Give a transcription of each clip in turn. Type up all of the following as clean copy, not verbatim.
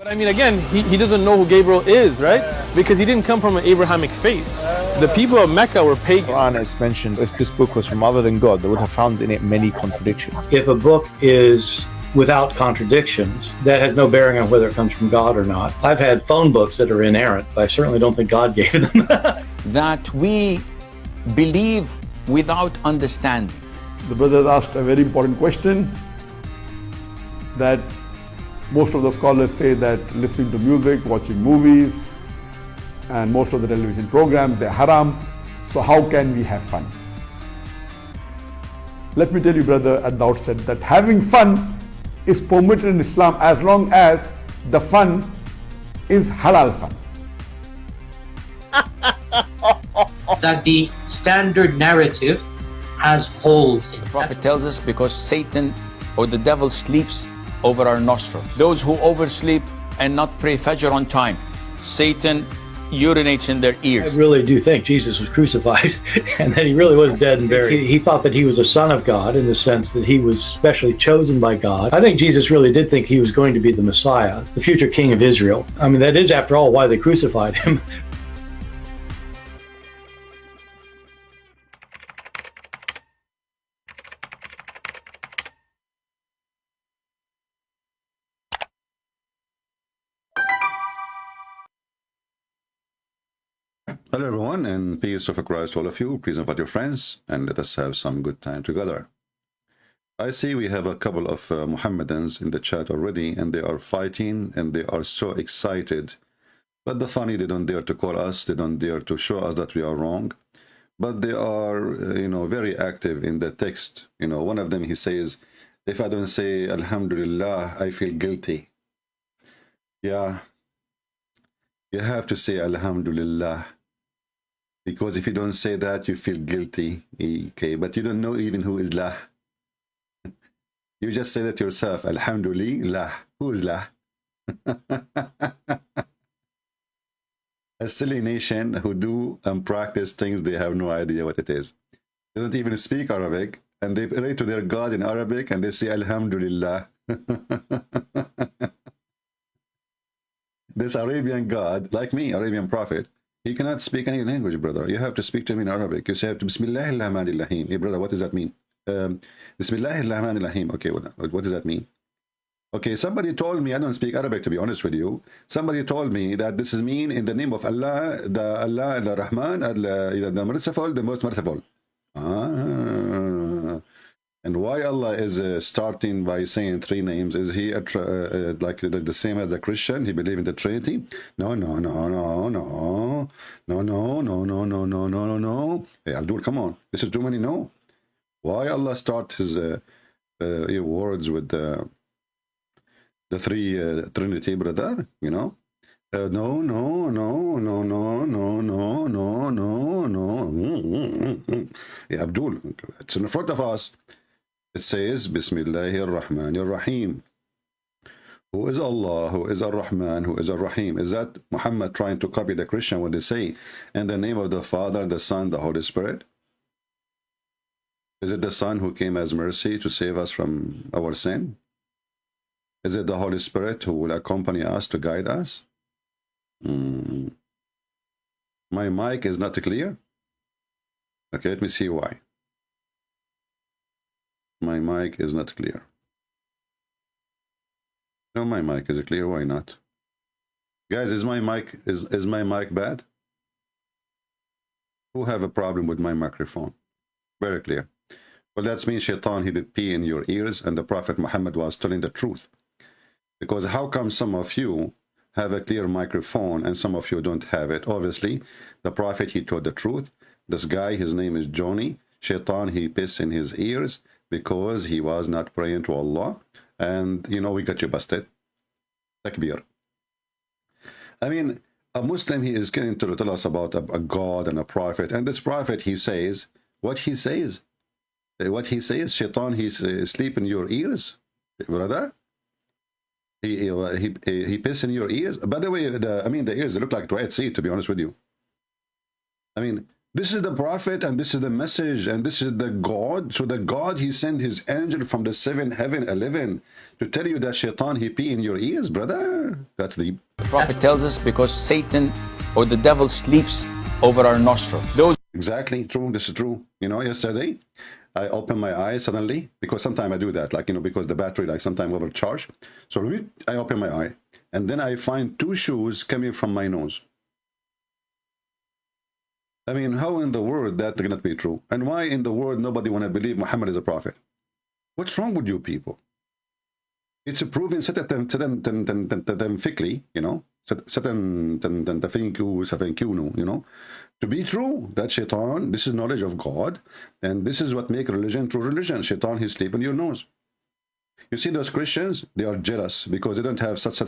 But I mean, again, he doesn't know who Gabriel is, right? Because he didn't come from an Abrahamic faith. The people of Mecca were pagan. Quran is mentioned, if this book was from other than God, they would have found in it many contradictions. If a book is without contradictions, that has no bearing on whether it comes from God or not. I've had phone books that are inerrant, but I certainly don't think God gave them. That we believe without understanding. The brother asked a very important question, that most of the scholars say that listening to music, watching movies, and most of the television programs, they're haram. So how can we have fun? Let me tell you, brother, at the outset, that having fun is permitted in Islam as long as the fun is halal fun. That the standard narrative has holes in it. The Prophet tells us because Satan or the devil sleeps over our nostrils. Those who oversleep and not pray Fajr on time, Satan urinates in their ears. I really do think Jesus was crucified and that he really was dead and buried. He thought that he was a son of God in the sense that he was specially chosen by God. I think Jesus really did think he was going to be the Messiah, the future king of Israel. I mean, that is, after all, why they crucified him. Hello everyone, and peace of Christ to all of you. Please invite your friends and let us have some good time together. I see we have a couple of Mohammedans in the chat already, and they are fighting and they are so excited. But the funny, they don't dare to call us, they don't dare to show us that we are wrong. But they are, very active in the text. One of them, he says, if I don't say Alhamdulillah, I feel guilty. Yeah, you have to say Alhamdulillah. Because if you don't say that, you feel guilty. Okay, but you don't know even who is lah. You just say that yourself. Alhamdulillah. Who is lah? A silly nation who do and practice things they have no idea what it is. They don't even speak Arabic, and they pray to their God in Arabic, and they say Alhamdulillah. This Arabian God, like me, Arabian prophet, he cannot speak any language, brother. You have to speak to him in Arabic. You say to Bismillahirrahmanirrahim. Hey, brother, what does that mean? Bismillahirrahmanirrahim. Okay, what does that mean? Okay, somebody told me, I don't speak Arabic to be honest with you. Somebody told me that this is mean in the name of Allah, the Rahman, the merciful, the most merciful. And why Allah is starting by saying three names? Is he like the same as the Christian? He believe in the Trinity? No. Hey, Abdul, come on. This is too many no. Why Allah start his words with the three Trinity, brother? No. Yeah, Abdul, it's in front of us. It says, Bismillahir Rahmanir Rahim. Who is Allah? Who is Ar-Rahman? Who is Ar-Rahim? Is that Muhammad trying to copy the Christian when they say, in the name of the Father, the Son, the Holy Spirit? Is it the Son who came as mercy to save us from our sin? Is it the Holy Spirit who will accompany us to guide us? My mic is not clear? Okay, let me see why. My mic is not clear. No, my mic is clear. Why not? Guys, is my mic bad? Who have a problem with my microphone? Very clear. Well, that means Shaitan, he did pee in your ears, and the Prophet Muhammad was telling the truth. Because how come some of you have a clear microphone and some of you don't have it? Obviously, the Prophet, he told the truth. This guy, his name is Johnny. Shaitan, he pissed in his ears because he was not praying to Allah. And, we got you busted. Takbir. I mean, a Muslim, he is going to tell us about a God and a prophet. And this prophet, he says, what he says, Shaitan, he's asleep in your ears, brother. He piss in your ears. By the way, the ears, they look like Dwight Seed, to be honest with you. I mean, This is the prophet, and this is the message, and this is the God. So the God, he sent his angel from the 7th heaven, 11, to tell you that shaitan, he pee in your ears, brother. That's the Prophet tells us because Satan or the devil sleeps over our nostrils. Those exactly true. This is true. You know, yesterday I opened my eyes suddenly, because sometimes I do that, like, you know, because the battery, like, sometimes overcharge. So I open my eye, and then I find 2 shoes coming from my nose. I mean, how in the world that cannot be true? And why in the world nobody want to believe Muhammad is a prophet? What's wrong with you people? It's proven scientifically, you know, you know, to be true that shaitan, this is knowledge of God, and this is what make religion true religion. Shaitan, he sleep in your nose. You see those Christians, they are jealous because they don't have such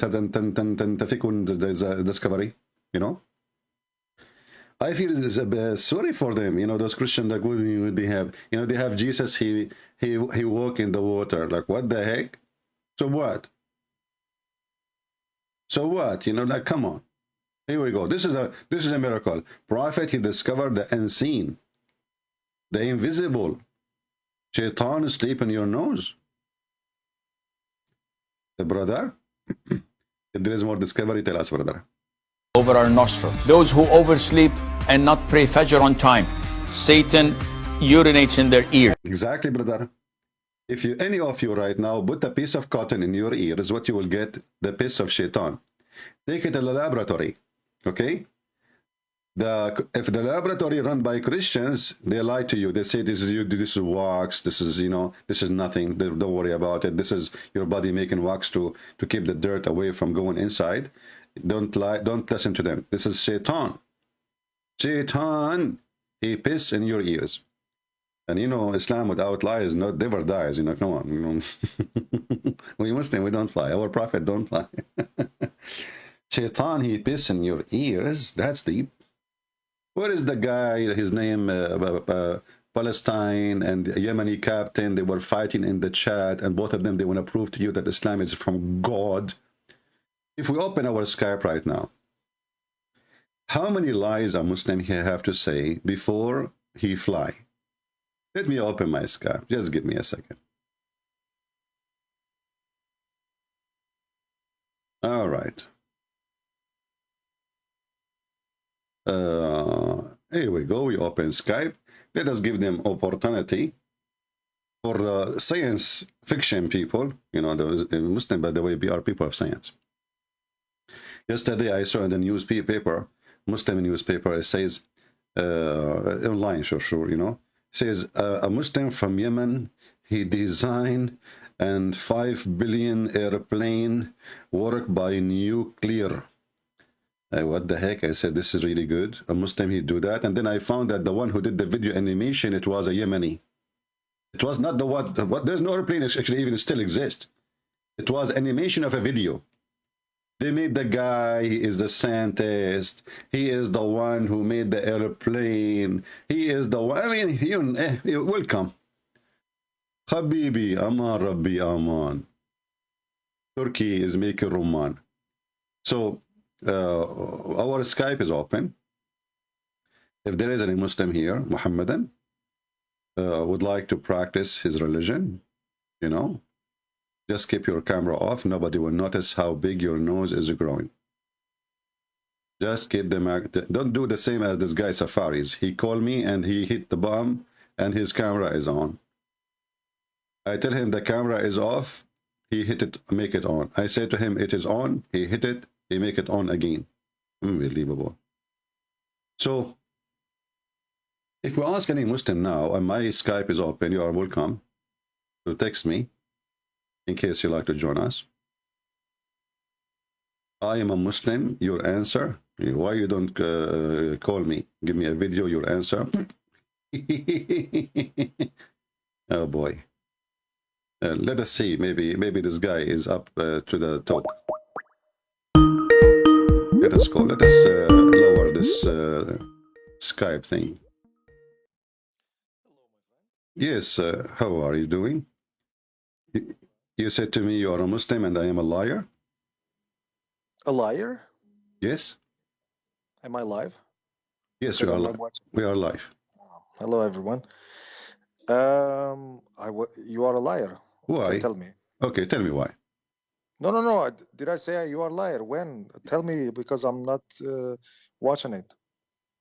discovery, you know. I feel sorry for them, you know, those Christians, like, they have, you know, they have Jesus, he walk in the water, like, what the heck? So what? So what? You know, like, come on. Here we go. This is a miracle. Prophet, he discovered the unseen, the invisible. Shaitan is sleep in your nose. The brother, if there is more discovery, tell us, brother. over our nostrils. Those who oversleep and not pray Fajr on time, Satan urinates in their ear. Exactly, brother. If any of you right now put a piece of cotton in your ear, is what you will get, the piece of shaitan. Take it to the laboratory, okay? If the laboratory run by Christians, they lie to you. They say this is wax, this is, you know, this is nothing. Don't worry about it. This is your body making wax to keep the dirt away from going inside. Don't lie. Don't listen to them. This is Shaitan. Shaitan, he piss in your ears. And you know, Islam without lies never dies. You know, come on. You know. We Muslim, we don't lie. Our Prophet don't lie. Shaitan, he piss in your ears. That's deep. Where is the guy, his name, Palestine and the Yemeni captain, they were fighting in the chat, and both of them, they want to prove to you that Islam is from God. If we open our Skype right now, how many lies a Muslim here have to say before he fly? Let me open my Skype. Just give me a second. All right. Here we go. We open Skype. Let us give them opportunity. For the science fiction people, you know, the Muslim, by the way, we are people of science. Yesterday I saw in the newspaper, Muslim newspaper, it says, online, sure, you know, says a Muslim from Yemen, he designed and 5 billion airplane work by nuclear. What the heck? I said, this is really good. A Muslim, he do that. And then I found that the one who did the video animation, it was a Yemeni. It was not the one, there's no airplane actually even still exists. It was animation of a video. They made the guy, he is the scientist. He is the one who made the airplane. He is the one, I mean, you welcome. Habibi, Aman Rabbi Aman. Turkey is making Roman. So, our Skype is open. If there is any Muslim here, Muhammadan, would like to practice his religion, you know, just keep your camera off. Nobody will notice how big your nose is growing. Just keep them. Don't do the same as this guy Safaris. He called me and he hit the bomb and his camera is on. I tell him the camera is off. He hit it, make it on. I say to him, it is on. He hit it. He make it on again. Unbelievable. So, if you ask any Muslim now, and my Skype is open, you are welcome to text me in case you like to join us. I am a Muslim. Your answer. Why you don't call me? Give me a video. Your answer. Oh boy. Let us see. Maybe this guy is up to the top. Let us go. Let us lower this Skype thing. Yes, how are you doing? You said to me you are a Muslim and I am a liar? A liar? Yes. Am I live? Yes, we Because are I'm live. not watching. We are live. Hello, everyone. You are a liar. Why? Can tell me. Okay, tell me why. No. Did I say you are a liar? When? Tell me, because I'm not watching it.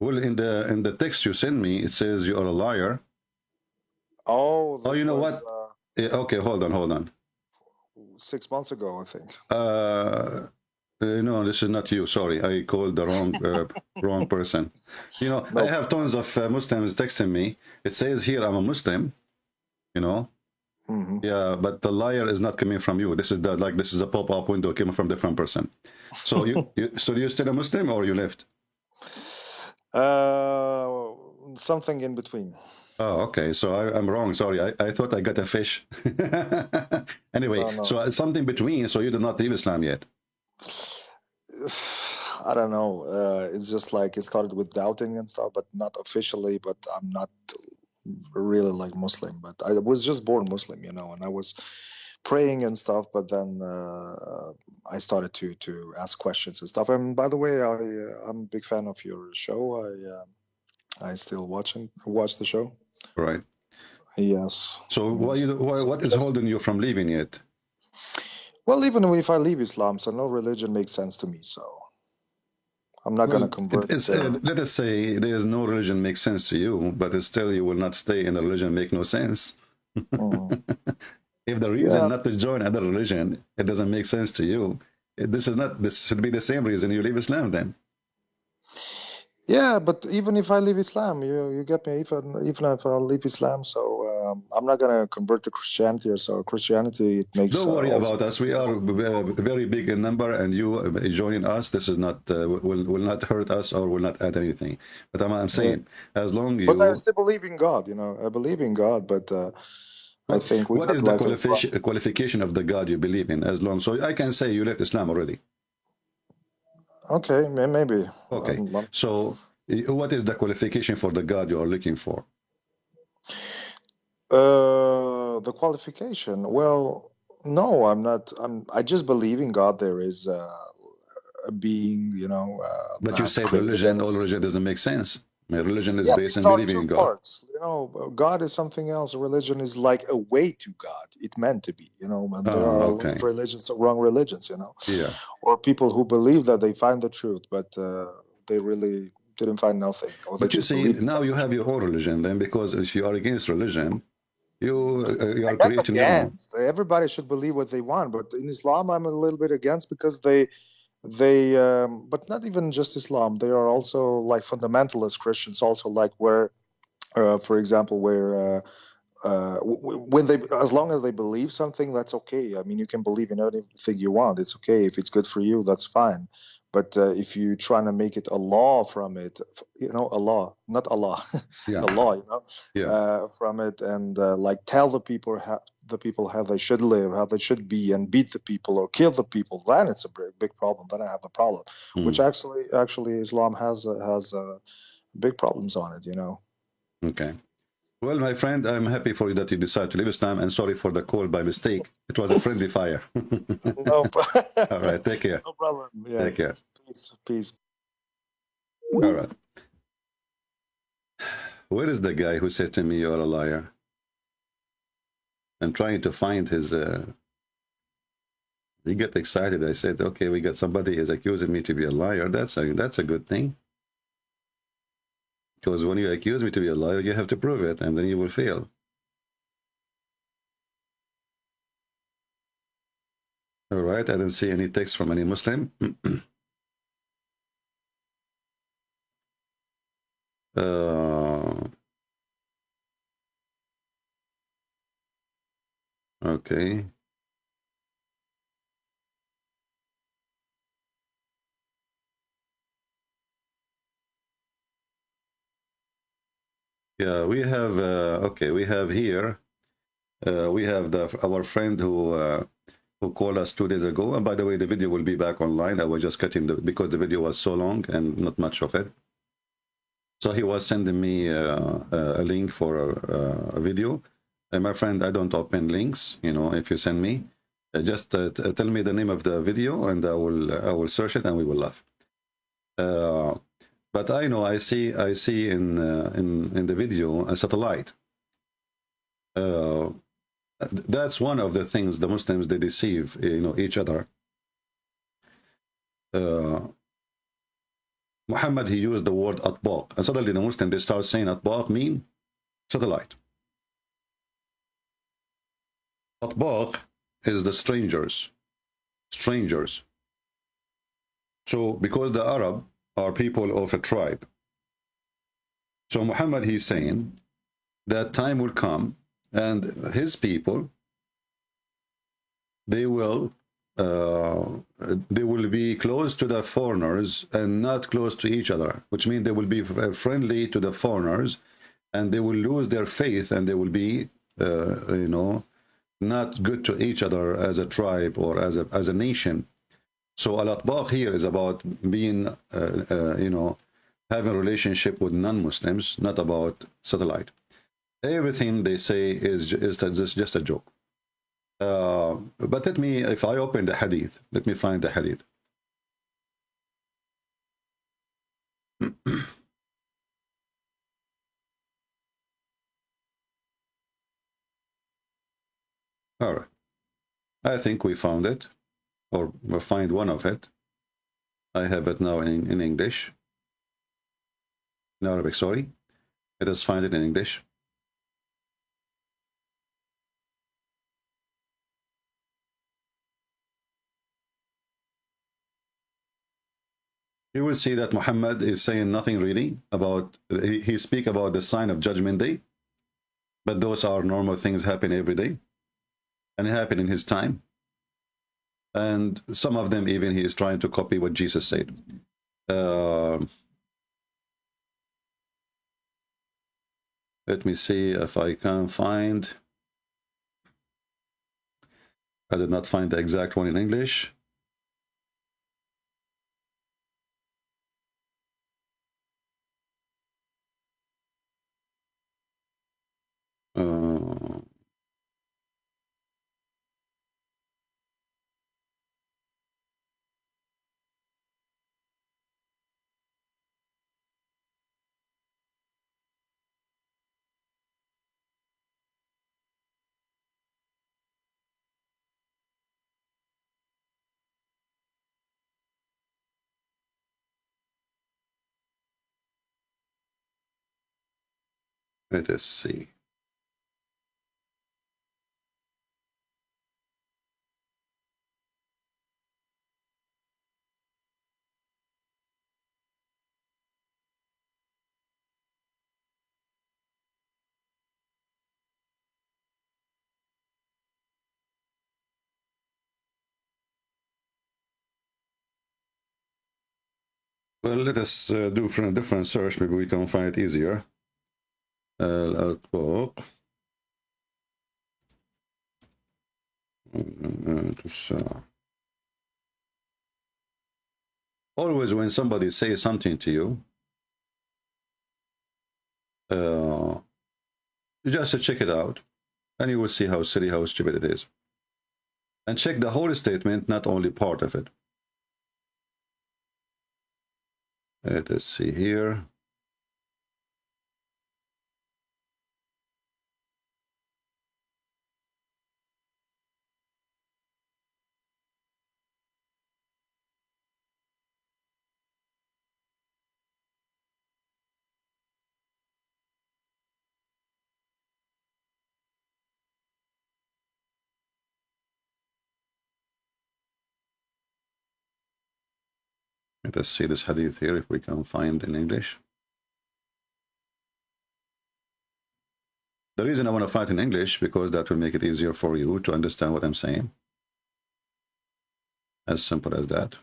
Well, in the text you send me, it says you are a liar. Oh, Oh, this you know was what? Okay, hold on. 6 months ago, I think. No, this is not you. Sorry, I called the wrong person. You know, No. I have tons of Muslims texting me. It says here I'm a Muslim. You know, Mhm. yeah, but the liar is not coming from you. This is a pop-up window coming from different person. So so you still a Muslim or you left? Something in between. Oh, okay. So I'm wrong. Sorry. I thought I got a fish. Anyway, No. so something between. So you do not leave Islam yet. I don't know. It's just like it started with doubting and stuff, but not officially. But I'm not really like Muslim. But I was just born Muslim, you know, and I was praying and stuff. But then I started to ask questions and stuff. And by the way, I'm a big fan of your show. I still watch the show. Right. Yes. So what is holding you from leaving yet? Well, even if I leave Islam, so no religion makes sense to me. So I'm not going to convert. Let us say there's no religion makes sense to you, but still you will not stay in the religion make no sense. If the reason not to join other religion, it doesn't make sense to you, this should be the same reason you leave Islam then. Yeah, but even if I leave Islam, you get me. Even if I leave Islam, so I'm not gonna convert to Christianity or so. Christianity, it makes. Don't worry about us. We are very big in number, and you joining us, this is not will not hurt us or will not add anything. But I'm saying, as long you. But I still believe in God. You know, I believe in God, but I think what is the qualification of the God you believe in? As long, so I can say you left Islam already. Okay, maybe. Okay, so what is the qualification for the God you are looking for? The qualification. Well, no, I'm not. I just believe in God. There is a being, you know. But you say religion, all religion doesn't make sense. Religion is based on believing in God. Parts. You know, God is something else. Religion is like a way to God. It meant to be, you know. But there are a lot of religions, wrong religions, you know. Yeah. Or people who believe that they find the truth, but they really didn't find nothing. But you see, now you have your own religion then, because if you are against religion, you are creating against. Everybody should believe what they want, but in Islam, I'm a little bit against because they but not even just Islam, they are also like fundamentalist Christians, also like where for example, where when they, as long as they believe something, that's okay. I mean, you can believe in anything you want, it's okay. If it's good for you, that's fine. But if you trying to make it a law from it, you know, a law, not Allah, a law, you know, from it, and like tell the people how they should live, how they should be, and beat the people or kill the people, then it's a big problem. Then I have a problem, which actually Islam has big problems on it, you know. Okay. Well, my friend, I'm happy for you that you decided to leave Islam, and sorry for the call by mistake. It was a friendly fire. No problem. All right, take care. No problem. Yeah. Take care. Peace. All right. Where is the guy who said to me, "You're a liar"? I'm trying to find his. He got excited. I said, "Okay, we got somebody is accusing me to be a liar. That's a good thing." Because when you accuse me to be a liar, you have to prove it, and then you will fail. All right, I didn't see any text from any Muslim. Okay. Yeah, we have okay, we have here we have our friend who called us 2 days ago, and by the way, the video will be back online. I was just cutting because the video was so long and not much of it. So he was sending me a link for a video. And my friend, I don't open links, you know. If you send me, just tell me the name of the video, and I will search it, and we will laugh. But I know I see in the video a satellite. That's one of the things the Muslims, they deceive each other. Muhammad, he used the word atbaq, and suddenly the Muslims, they start saying atbaq mean satellite. Atbaq is the strangers. So because the Arab are people of a tribe, so Muhammad, he's saying that time will come and his people, they will be close to the foreigners and not close to each other, which means they will be friendly to the foreigners, and they will lose their faith, and they will be not good to each other as a tribe or as a nation. So al-atbaq here is about being having a relationship with non-Muslims, not about satellite. Everything they say is just a joke. But let me, if I open the hadith, let me find the hadith. All right. I think we found it, or we'll find one of it. I have it now in English. In Arabic, sorry. Let us find it in English. You will see that Muhammad is saying nothing really about, he speak about the sign of Judgment Day, but those are normal things happen every day, and happen in his time. And some of them even he is trying to copy what Jesus said. Let me see if I can find. I did not find the exact one in English. Let us see. Well, let us do from a different search. Maybe we can find it easier. Always when somebody says something to you, you just check it out, and you will see how silly, how stupid it is. And check the whole statement, not only part of it. Let us see here. Let us see this hadith here, if we can find in English. The reason I want to find in English, because that will make it easier for you to understand what I'm saying. As simple as that.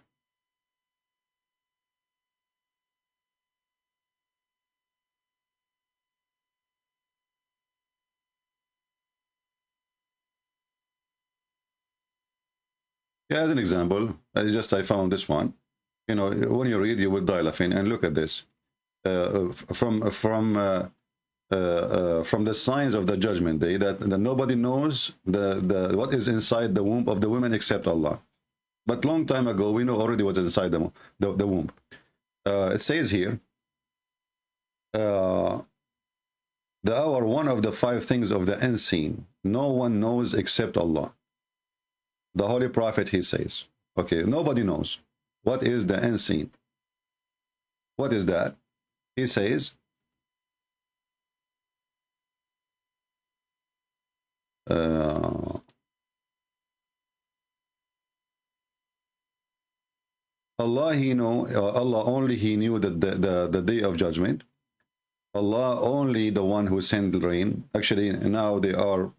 Yeah, as an example, I found this one. You know, when you read, you will die laughing. And look at this. From the signs of the judgment day, that nobody knows what is inside the womb of the women except Allah. But long time ago, we know already what is inside the womb. It says here, the hour, one of the 5 things of the unseen, no one knows except Allah. The Holy Prophet, he says, okay, nobody knows. What is the unseen? What is that? He says, Allah, Allah only he knew that the day of judgment. Allah only the one who sent the rain. Actually, now they are,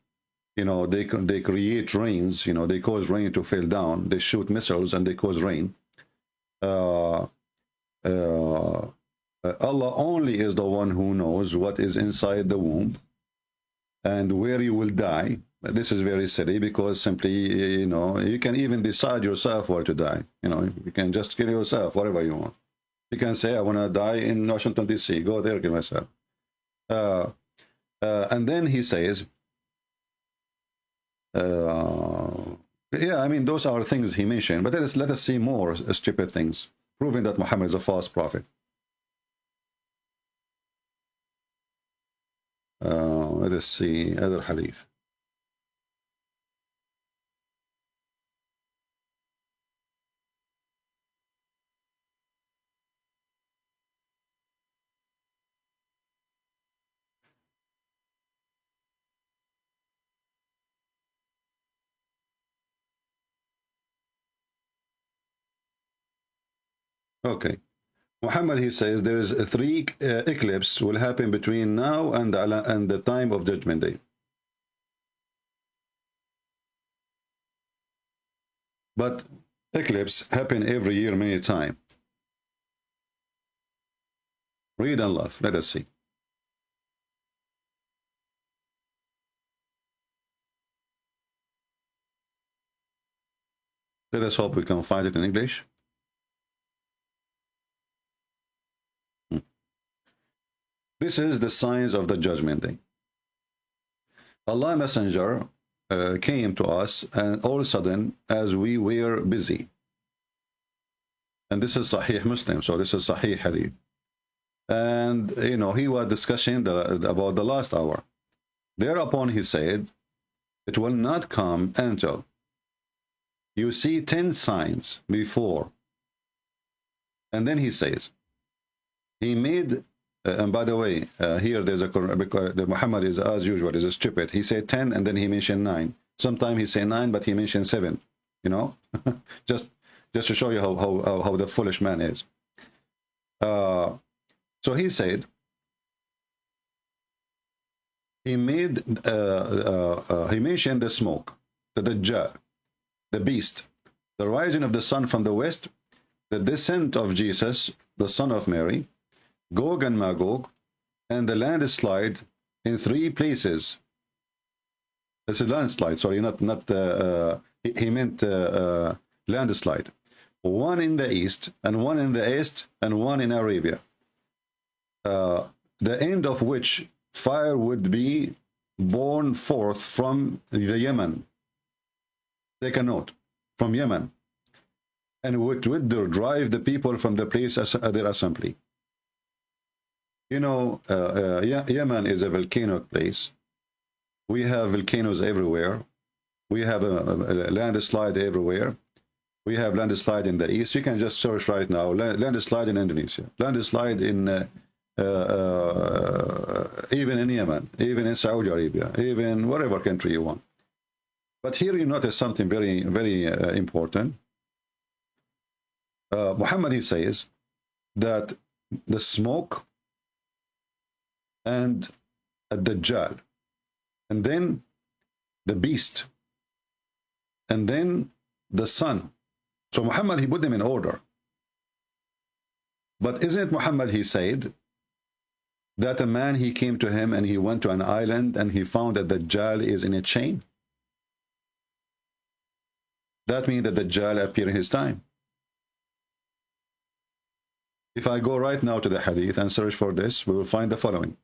they create rains. They cause rain to fall down. They shoot missiles and they cause rain. Allah only is the one who knows what is inside the womb and where you will die. This is very silly because simply, you can even decide yourself where to die. You can just kill yourself, whatever you want. You can say, I want to die in Washington, D.C. Go there, kill myself. And then he says, yeah, I mean, those are things he mentioned. But let us see more stupid things, proving that Muhammad is a false prophet. Let us see other hadith. Okay. Muhammad, he says there is 3 eclipses will happen between now and the time of Judgment Day. But eclipse happen every year many times. Read and laugh. Let us see. Let us hope we can find it in English. This is the signs of the Judgment Day. Allah Messenger came to us, and all of a sudden, as we were busy. And this is Sahih Muslim, so this is Sahih Hadith. And, he was discussing about the last hour. Thereupon he said, it will not come until you see 10 signs before. And then he says, he made... and by the way, here there's the Muhammad is, as usual, is a stupid. He said 10 and then he mentioned 9. Sometimes he say 9, but he mentioned 7. just to show you how the foolish man is. So he said, he mentioned the smoke, the Dajjal, the beast, the rising of the sun from the west, the descent of Jesus, the son of Mary, Gog and Magog, and the landslide in 3 places. It's a landslide, sorry, he meant landslide. One in the east, and one in the east, and one in Arabia. The end of which fire would be born forth from the Yemen. Take a note, from Yemen. And would drive the people from the place of their assembly. Yemen is a volcanic place. We have volcanoes everywhere. We have a landslide everywhere. We have landslide in the east. You can just search right now, landslide in Indonesia, landslide in even in Yemen, even in Saudi Arabia, even whatever country you want. But here you notice something very, very important. Muhammad, he says that the smoke and a Dajjal, and then the beast, and then the sun. So Muhammad, he put them in order. But isn't it Muhammad, he said that a man, he came to him and he went to an island and he found that Dajjal is in a chain? That means that Dajjal appeared in his time. If I go right now to the hadith and search for this, we will find the following.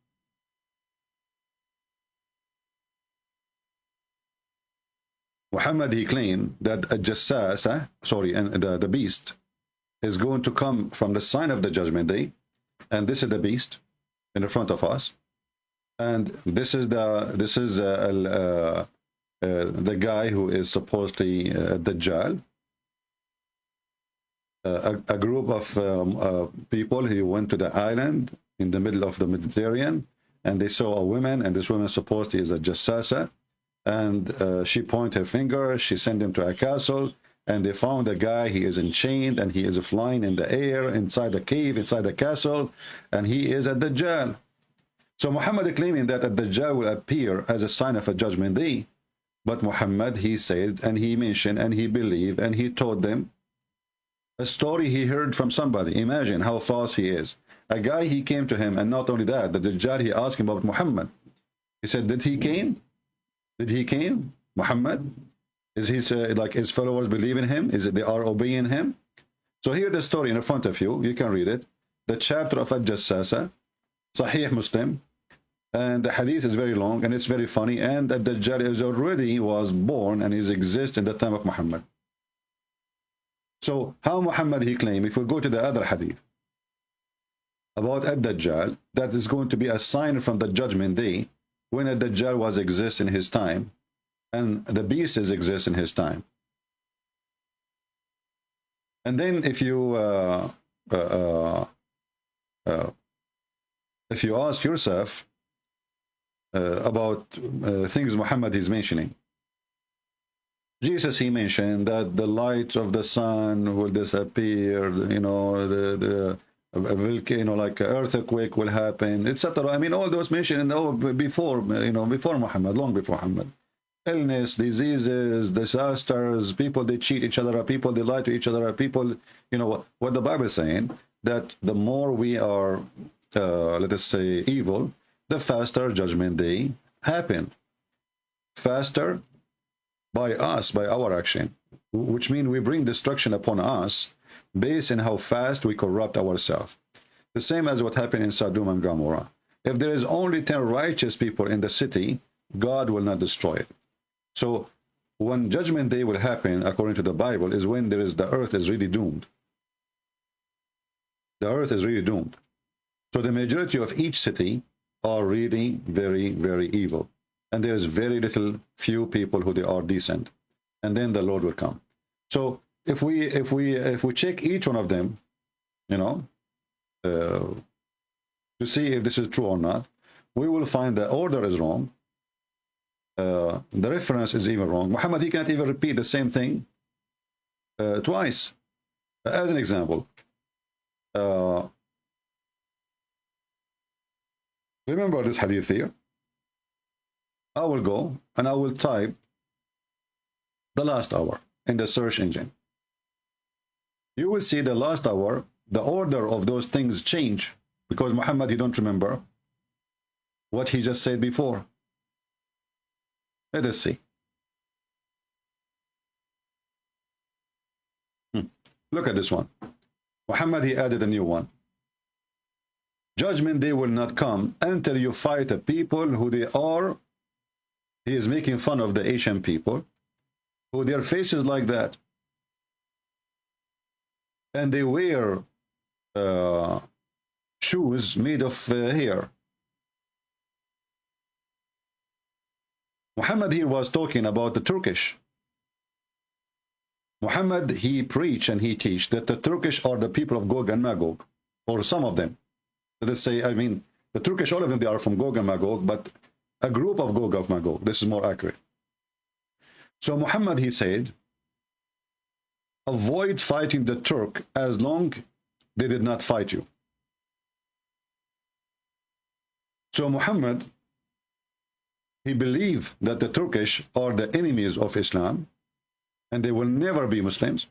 Muhammad, he claimed that a jassasa, and the beast is going to come from the sign of the Judgment Day, and this is the beast, in the front of us, and this is the guy who is supposedly Dajjal. A group of people who went to the island in the middle of the Mediterranean, and they saw a woman, and this woman supposedly is a jassasa, and she pointed her finger. She sent him to a castle, and they found a guy. He is enchained, and he is flying in the air inside the cave, inside the castle, and he is a Dajjal. So Muhammad claiming that a Dajjal will appear as a sign of a judgment day. But Muhammad, he said, and he mentioned, and he believed, and he told them a story he heard from somebody. Imagine how false he is. A guy, he came to him, and not only that, the Dajjal, he asked him about Muhammad. He said, did he came? Did he came? Muhammad? Is his, like his followers believe in him? Is it they are obeying him? So here the story in front of you. You can read it. The chapter of Al-Jassasa, Sahih Muslim. And the hadith is very long, and it's very funny. And the Dajjal is already was born, and is exist in the time of Muhammad. So how Muhammad he claimed, if we go to the other hadith about Ad-Dajjal, that is going to be a sign from the judgment day when Ad-Dajjal was exist in his time and the beasts exist in his time. And then if you ask yourself about things Muhammad is mentioning, Jesus, he mentioned that the light of the sun will disappear, you know, the volcano, like an earthquake will happen, etc. I mean, all those mentioned before, you know, before Muhammad, long before Muhammad. Illness, diseases, disasters, people, they cheat each other, people, they lie to each other, people, you know, what the Bible is saying, that the more we are, let us say, evil, the faster judgment day happen. Faster by us, by our action, which means we bring destruction upon us based on how fast we corrupt ourselves. The same as what happened in Sodom and Gomorrah. If there is only 10 righteous people in the city, God will not destroy it. So when judgment day will happen, according to the Bible, is when there is the earth is really doomed. The earth is really doomed. So the majority of each city are really very, very evil. And there is very little, few people who they are decent. And then the Lord will come. So if we check each one of them, you know, to see if this is true or not, we will find the order is wrong. The reference is even wrong. Muhammad, he can't even repeat the same thing twice. As an example, remember this hadith here. I will go and I will type the last hour in the search engine. You will see the last hour, the order of those things change, because Muhammad, he don't remember what he just said before. Let us see. Look at this one. Muhammad, he added a new one. Judgment day will not come until you fight a people who they are. He is making fun of the Asian people, who their faces like that. And they wear shoes made of hair. Muhammad here was talking about the Turkish. Muhammad, he preached and he teach that the Turkish are the people of Gog and Magog, or some of them. Let's say, I mean, the Turkish, all of them, they are from Gog and Magog, but a group of Gog and Magog. This is more accurate. So Muhammad, he said, avoid fighting the Turk as long they did not fight you. So Muhammad, he believed that the Turkish are the enemies of Islam, and they will never be Muslims,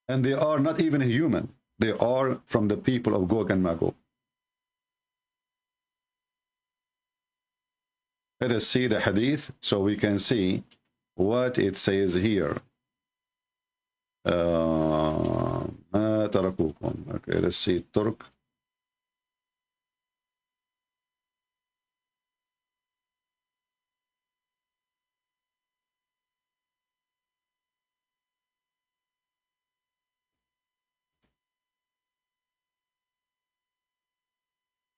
and they are not even human. They are from the people of Gog and Magog. Let us see the hadith so we can see what it says here. Okay, let's see. Turk.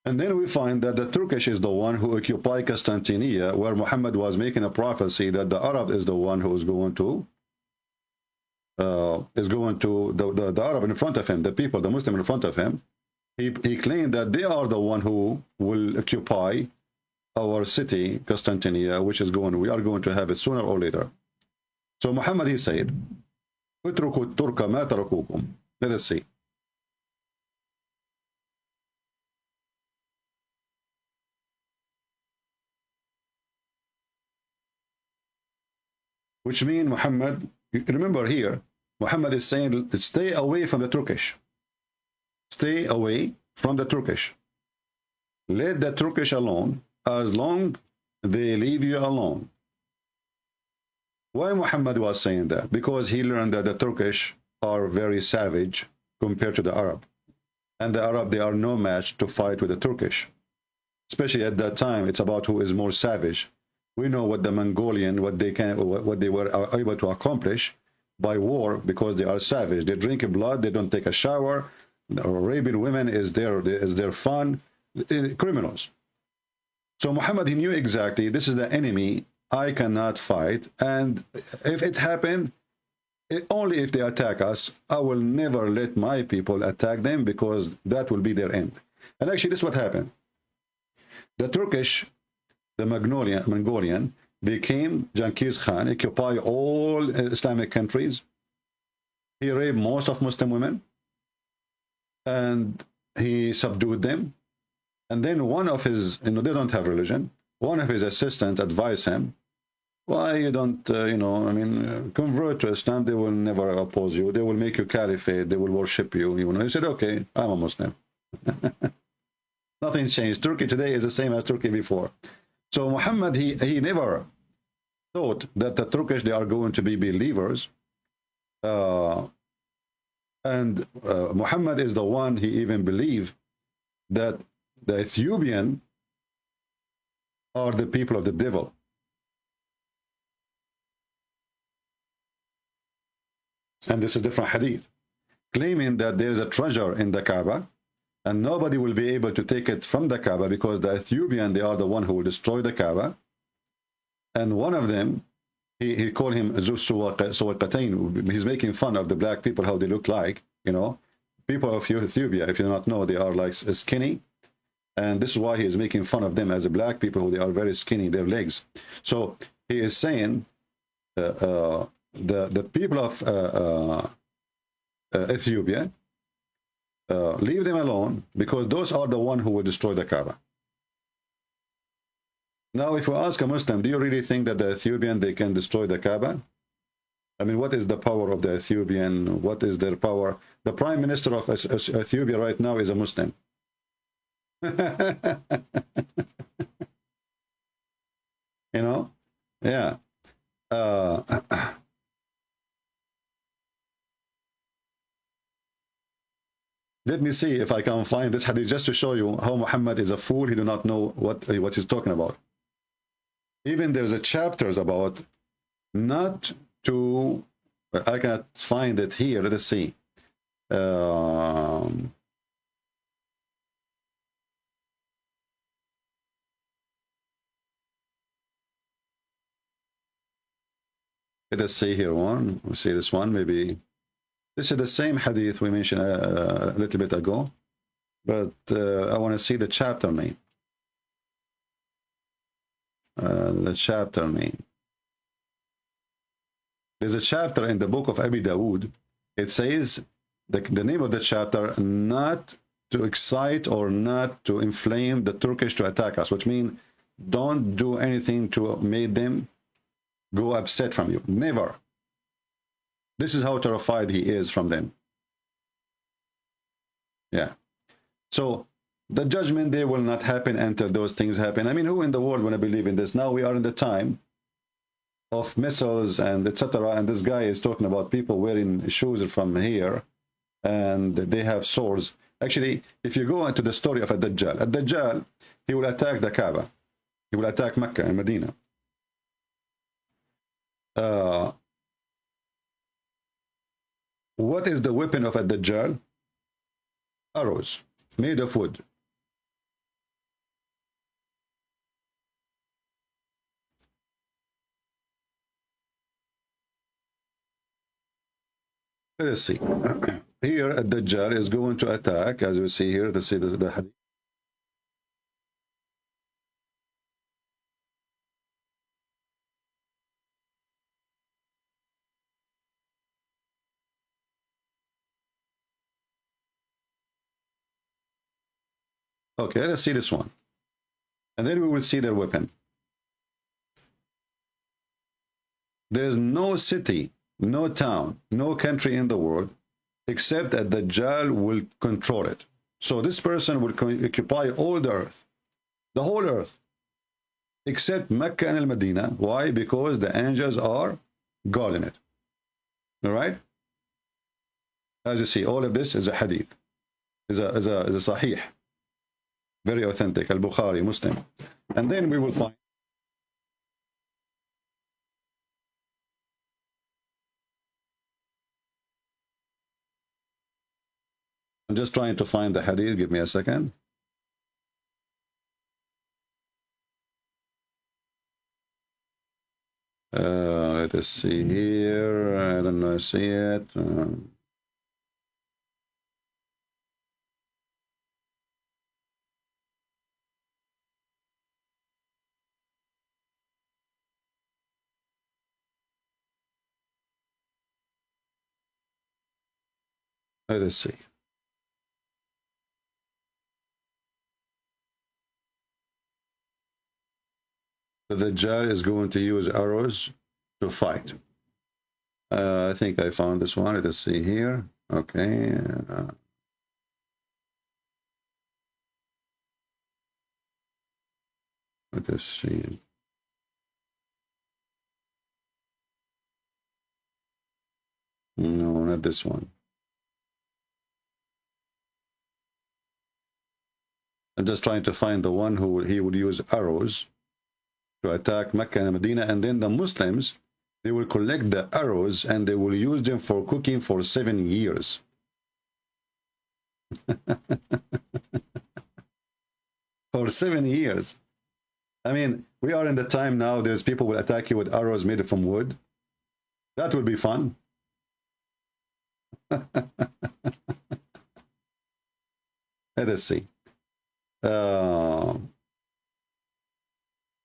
And then we find that the Turkish is the one who occupied Constantinople, where Muhammad was making a prophecy that the Arab is the one who is going to the Arab in front of him, the people, the Muslim in front of him. He claimed that they are the one who will occupy our city, Constantinople, which is we are going to have it sooner or later. So Muhammad, he said, "Utruku Turka ma tarakukum." Let us see. Which means Muhammad, remember here, Muhammad is saying, stay away from the Turkish. Stay away from the Turkish. Let the Turkish alone, as long they leave you alone. Why Muhammad was saying that? Because he learned that the Turkish are very savage compared to the Arab. And the Arab, they are no match to fight with the Turkish. Especially at that time, it's about who is more savage. We know what the Mongolian, what they were able to accomplish by war, because they are savage. They drink blood, they don't take a shower. The Arabian women is their fun. Criminals. So Muhammad, he knew exactly, this is the enemy I cannot fight. And if it happened, only if they attack us, I will never let my people attack them, because that will be their end. And actually, this is what happened. The Turkish, the Mongolian, they came, Genghis Khan, occupy all Islamic countries. He raped most of Muslim women, and he subdued them. And then one of his, they don't have religion, one of his assistants advised him, why you don't, convert to Islam, they will never oppose you, they will make you caliphate, they will worship you. He said, okay, I'm a Muslim. Nothing changed. Turkey today is the same as Turkey before. So Muhammad, he never thought that the Turkish, they are going to be believers. Muhammad is the one, he even believed that the Ethiopian are the people of the devil. And this is different hadith, claiming that there is a treasure in the Kaaba, and nobody will be able to take it from the Kaaba, because the Ethiopian, they are the one who will destroy the Kaaba. And one of them, he called him Zu Suwaqatain. He's making fun of the black people, how they look like, People of Ethiopia, if you do not know, they are like skinny. And this is why he is making fun of them as a black people, who they are very skinny, their legs. So he is saying, the people of Ethiopia, leave them alone, because those are the one who will destroy the Kaaba. Now, if we ask a Muslim, do you really think that the Ethiopian, they can destroy the Kaaba? I mean, what is the power of the Ethiopian? What is their power? The Prime Minister of Ethiopia right now is a Muslim. Yeah. Let me see if I can find this hadith just to show you how Muhammad is a fool. He do not know what he's talking about. Even there's a chapters about not to, I cannot find it here. Let us see. Let us see here one. We'll see this one maybe. This is the same hadith we mentioned a little bit ago, but I want to see the chapter name. The chapter name. There's a chapter in the book of Abi Dawood. It says the name of the chapter, not to excite or not to inflame the Turkish to attack us, which means don't do anything to make them go upset from you. Never. This is how terrified he is from them. Yeah. So the judgment day will not happen until those things happen. I mean, who in the world want to believe in this? Now we are in the time of missiles and etc. And this guy is talking about people wearing shoes from here, and they have swords. Actually, if you go into the story of Ad-Dajjal, he will attack the Kaaba. He will attack Mecca and Medina. What is the weapon of Ad-Dajjal? Arrows made of wood. Let us see. Here, Dajjal is going to attack, as you see here. Let's see the hadith. Okay, let's see this one. And then we will see their weapon. There is no city, no town, no country in the world, except that Dajjal will control it. So this person will occupy all the earth, the whole earth, except Mecca and Al-Medina. Why? Because the angels are guarding it. All right? As you see, all of this is a hadith, is a sahih. Very authentic, Al-Bukhari, Muslim. And then we will find I'm just trying to find the hadith. Give me a second. Let us see here. I don't know. I see it. Let us see. The Dajjal is going to use arrows to fight. I think I found this one. Let us see here. Okay. Let us see. No, not this one. I'm just trying to find the one who he would use arrows to attack Mecca and Medina, and then the Muslims, they will collect the arrows and they will use them for cooking for 7 years. For 7 years. I mean, we are in the time now, there's people will attack you with arrows made from wood. That would be fun. Let us see.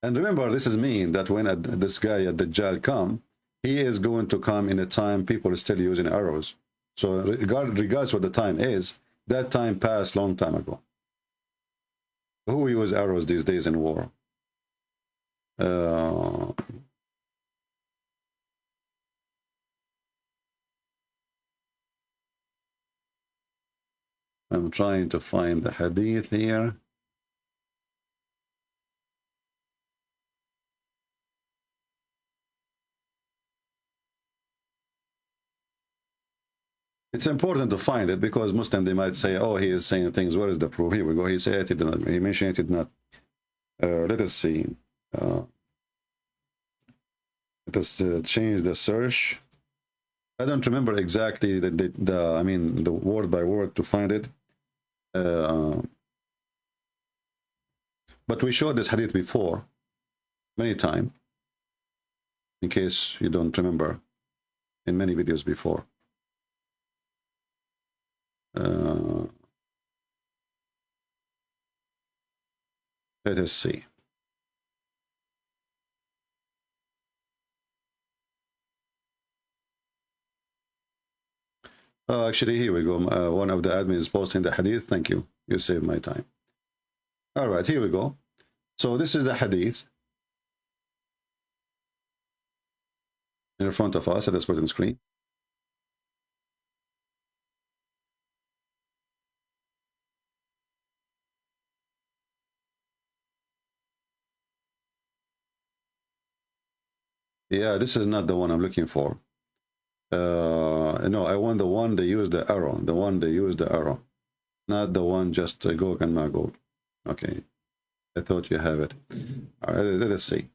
And remember, this is mean that when this guy at Dajjal come, he is going to come in a time people are still using arrows. So regardless what the time is, that time passed long time ago. Who use arrows these days in war? I'm trying to find the hadith here. It's important to find it because Muslim, they might say, oh, he is saying things. Where is the proof? Here we go. He said he did not. He mentioned it did not. Let us see. Let us change the search. I don't remember exactly I mean, the word by word to find it. But we showed this hadith before, many times, in case you don't remember, in many videos before. Let us see. Actually, here we go. One of the admins is posting the hadith. Thank you. You saved my time. All right, here we go. So this is the hadith in front of us. Let's put it on screen. Yeah, this is not the one I'm looking for. No, I want the one they use the arrow. The one they use the arrow. Not the one just Gog and Magog. Okay. I thought you have it. All right, let us see.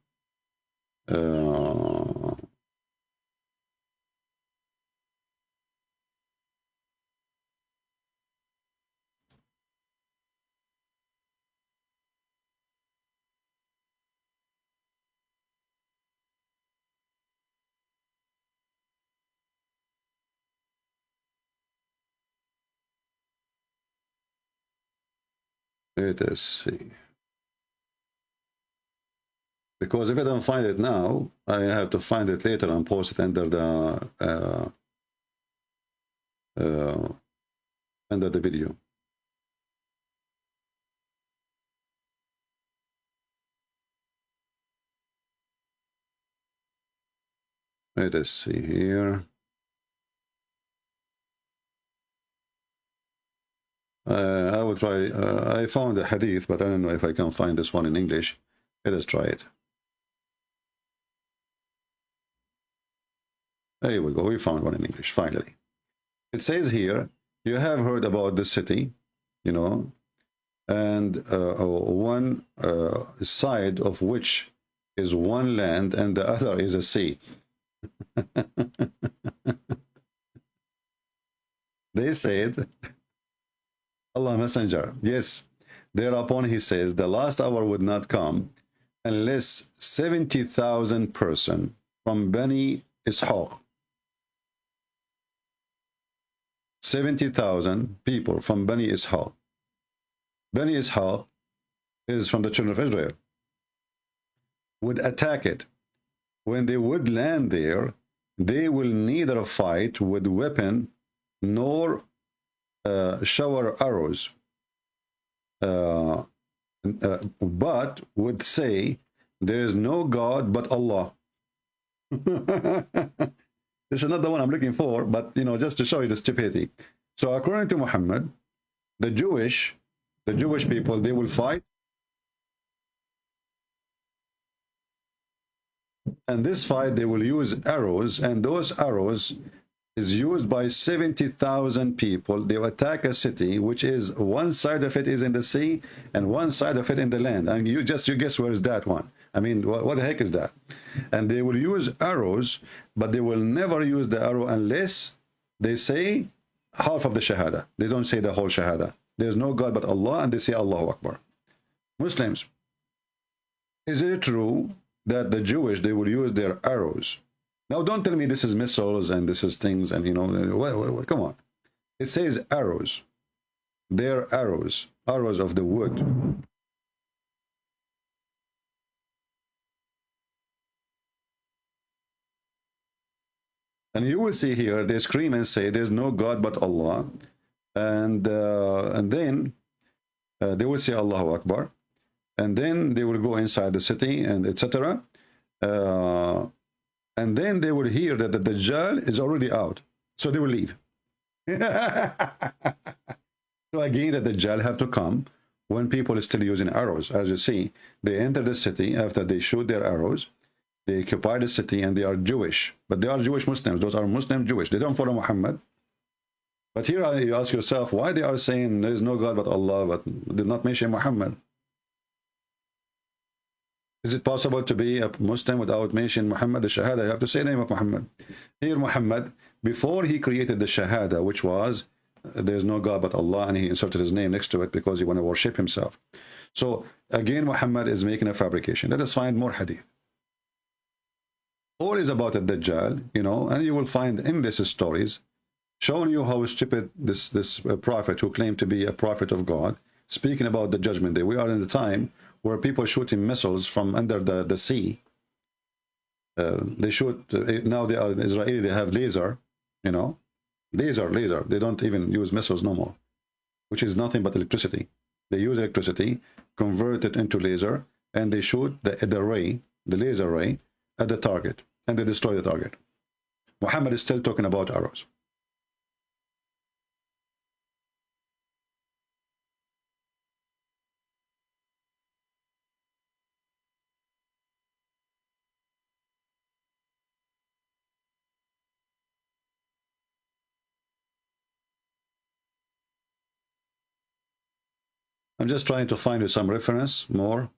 Let us see. Because if I don't find it now, I have to find it later and post it under the video. Let us see here. I will try. I found a hadith, but I don't know if I can find this one in English. Let us try it. There we go. We found one in English, finally. It says here, you have heard about the city, you know, and one side of which is one land and the other is a sea. They said, Allah Messenger, yes, thereupon he says, the last hour would not come unless 70,000 persons from Bani Ishaq, 70,000 people from Bani Ishaq. Bani Ishaq is from the children of Israel, would attack it. When they would land there, they will neither fight with weapon nor shower arrows, but would say, there is no God but Allah. This is not the one I'm looking for, but you know, just to show you the stupidity. So according to Muhammad, the Jewish people, they will fight, and this fight they will use arrows, and those arrows is used by 70,000 people. They will attack a city, which is one side of it is in the sea and one side of it in the land. And you guess where is that one? I mean, what the heck is that? And they will use arrows, but they will never use the arrow unless they say half of the Shahada. They don't say the whole Shahada. There's no God but Allah, and they say Allahu Akbar. Muslims, is it true that the Jewish, they will use their arrows? Now, don't tell me this is missiles and this is things and, you know, come on. It says arrows. They're arrows, arrows of the wood. And you will see here, they scream and say, there's no God but Allah. And then they will say Allahu Akbar. And then they will go inside the city and etc. And then they will hear that the Dajjal is already out. So they will leave. So again, the Dajjal have to come when people are still using arrows. As you see, they enter the city after they shoot their arrows. They occupy the city and they are Jewish. But they are Jewish Muslims. Those are Muslim Jewish. They don't follow Muhammad. But here you ask yourself why they are saying there is no God but Allah, but did not mention Muhammad. Is it possible to be a Muslim without mentioning Muhammad, the Shahada? You have to say the name of Muhammad. Here Muhammad, before he created the Shahada, which was, there is no God but Allah, and he inserted his name next to it because he want to worship himself. So again, Muhammad is making a fabrication. Let us find more hadith. All is about a Dajjal, you know, and you will find endless stories showing you how stupid this prophet who claimed to be a prophet of God, speaking about the judgment day. We are in the time where people shooting missiles from under the sea. They shoot, now they are Israeli, they have laser, you know, laser. They don't even use missiles no more, which is nothing but electricity. They use electricity, convert it into laser, and they shoot the ray, the laser ray, at the target, and they destroy the target. Muhammad is still talking about arrows. I'm just trying to find you some reference more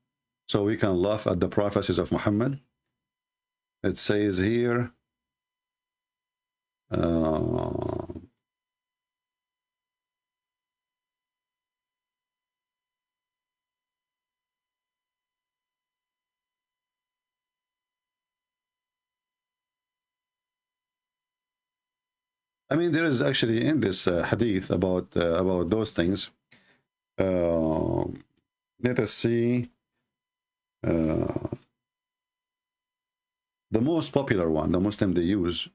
so we can laugh at the prophecies of Muhammad. It says here, I mean, there is actually in this hadith about those things. Let us see the most popular one, the Muslim they use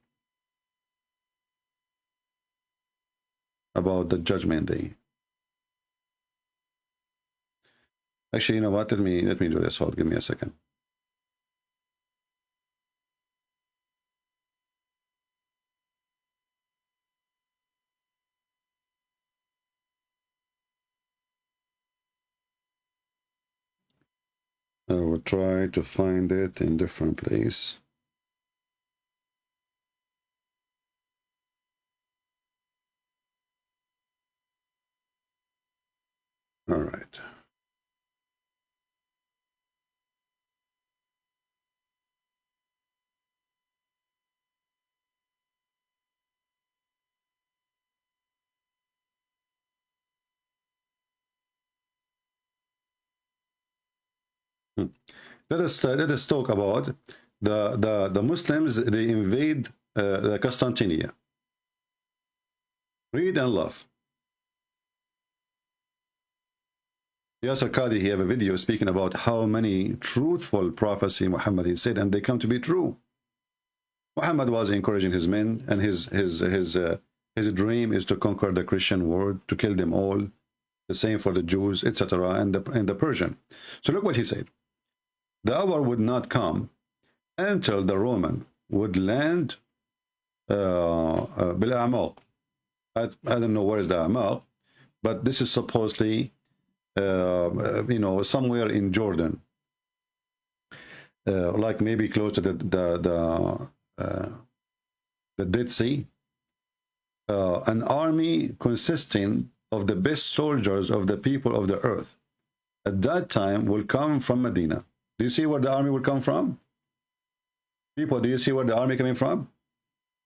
about the Judgment Day. Actually, you know what? Let me do this. Hold, give me a second. I will try to find it in different place. All right. Let us talk about the Muslims. They invade the Constantinia. Read and love. Yasser Qadi, he have a video speaking about how many truthful prophecy Muhammad he said, and they come to be true. Muhammad was encouraging his men, and his dream is to conquer the Christian world, to kill them all. The same for the Jews, etc., and the Persian. So look what he said. The hour would not come until the Roman would land Bil A'maq. I don't know where is the A'maq, but this is supposedly you know, somewhere in Jordan, like maybe close to the Dead Sea. An army consisting of the best soldiers of the people of the earth at that time will come from Medina. Do you see where the army will come from? People, do you see where the army coming from?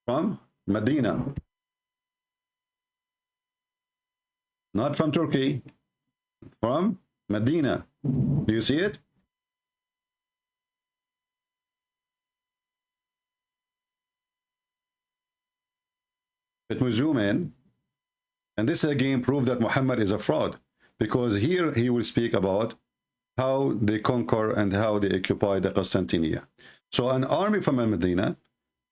From Medina. Not from Turkey. From Medina. Do you see it? Let me zoom in. And this again proves that Muhammad is a fraud, because here he will speak about how they conquer and how they occupy the Constantinia. So an army from Medina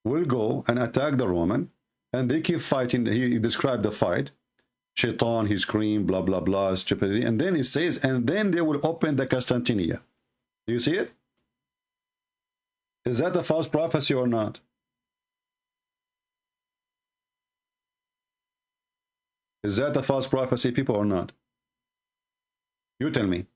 will go and attack the Roman, and they keep fighting. He described the fight. Shaitan, he screamed, blah, blah, blah, stupidity. And then he says, and then they will open the Constantinia. Do you see it? Is that a false prophecy or not? Is that a false prophecy, people, or not? You tell me.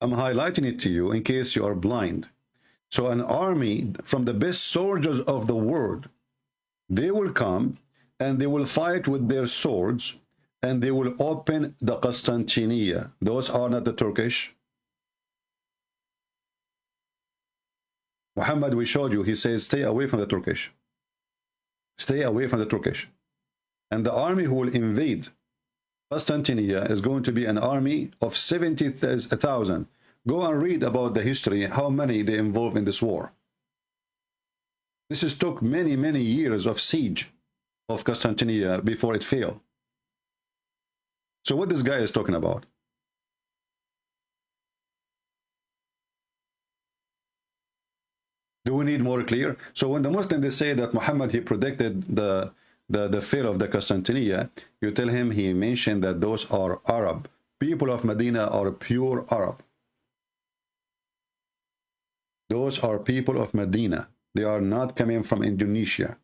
I'm highlighting it to you in case you are blind. So an army from the best soldiers of the world, they will come and they will fight with their swords, and they will open the Constantinia. Those are not the Turkish. Muhammad, we showed you, he says, stay away from the Turkish. Stay away from the Turkish. And the army who will invade Constantinia is going to be an army of 70,000. Go and read about the history, how many they involved in this war. This has took many, many years of siege of Constantinia before it failed. So what this guy is talking about? Do we need more clear? So when the Muslims, they say that Muhammad, he predicted the fall of the Constantinia, you tell him he mentioned that those are Arab. People of Medina are pure Arab. Those are people of Medina. They are not coming from Indonesia.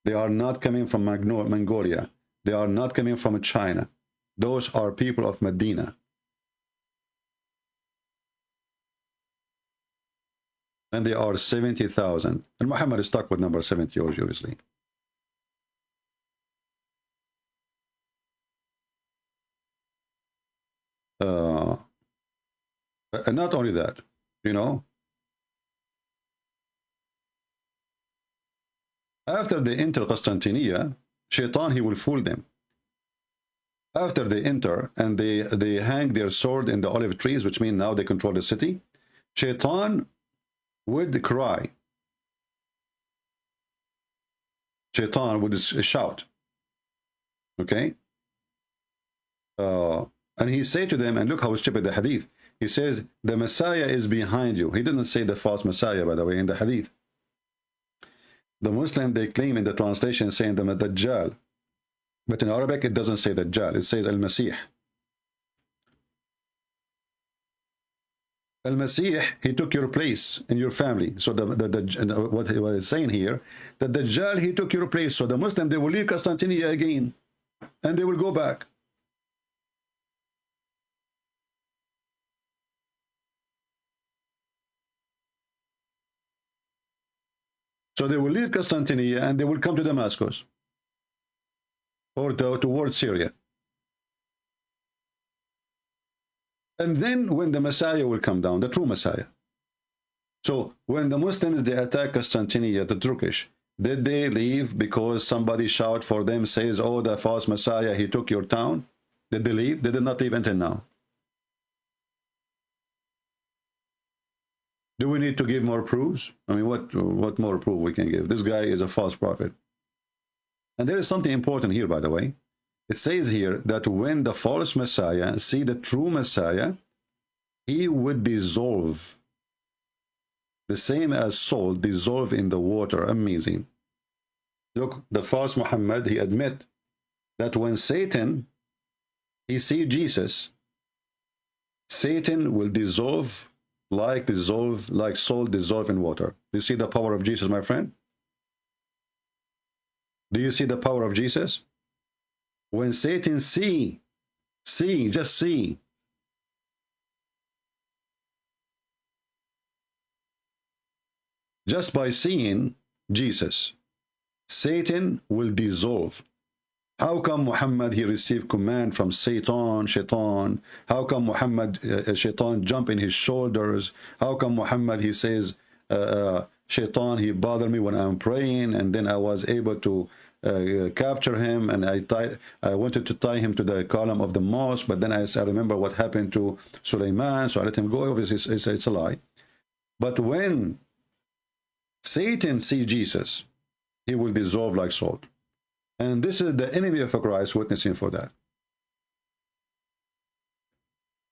They are not coming from Mongolia. They are not coming from China. Those are people of Medina. And they are 70,000. And Muhammad is stuck with number 70, obviously. And not only that, you know, after they enter Constantinia, Shaitan, he will fool them. after they enter and they hang their sword in the olive trees, which means now they control the city, Shaitan would cry. Shaitan would shout. Okay? And he said to them, and look how stupid the hadith. He says, the Messiah is behind you. He didn't say the false Messiah, by the way, in the hadith. The Muslim, they claim in the translation saying the Dajjal. But in Arabic, it doesn't say Dajjal. It says Al-Masih. Al-Masih, he took your place in your family. So what he was saying here, that Dajjal, he took your place. So the Muslim, they will leave Constantinople again. And they will go back. So they will leave Constantinople and they will come to Damascus or towards Syria. And then when the Messiah will come down, the true Messiah. So when the Muslims, they attack Constantinople, the Turkish, did they leave because somebody shout for them, says, oh, the false Messiah, he took your town? Did they leave? They did not leave until now. Do we need to give more proofs? I mean, what more proof we can give? This guy is a false prophet. And there is something important here, by the way. It says here that when the false Messiah see the true Messiah, he would dissolve. The same as salt dissolve in the water. Amazing. Look, the false Muhammad, he admit that when Satan, he see Jesus, Satan will dissolve like salt dissolve in water. Do you see the power of Jesus, my friend? Do you see the power of Jesus? When Satan just see. Just by seeing Jesus, Satan will dissolve. How come Muhammad, he received command from Shaitan? How come Muhammad, Shaitan jump in his shoulders? How come Muhammad, he says, Shaitan, he bothered me when I'm praying, and then I was able to capture him, and I wanted to tie him to the column of the mosque, but then I remember what happened to Sulaiman, so I let him go. Obviously, it's a lie. But when Satan sees Jesus, he will dissolve like salt. And this is the enemy of Christ witnessing for that.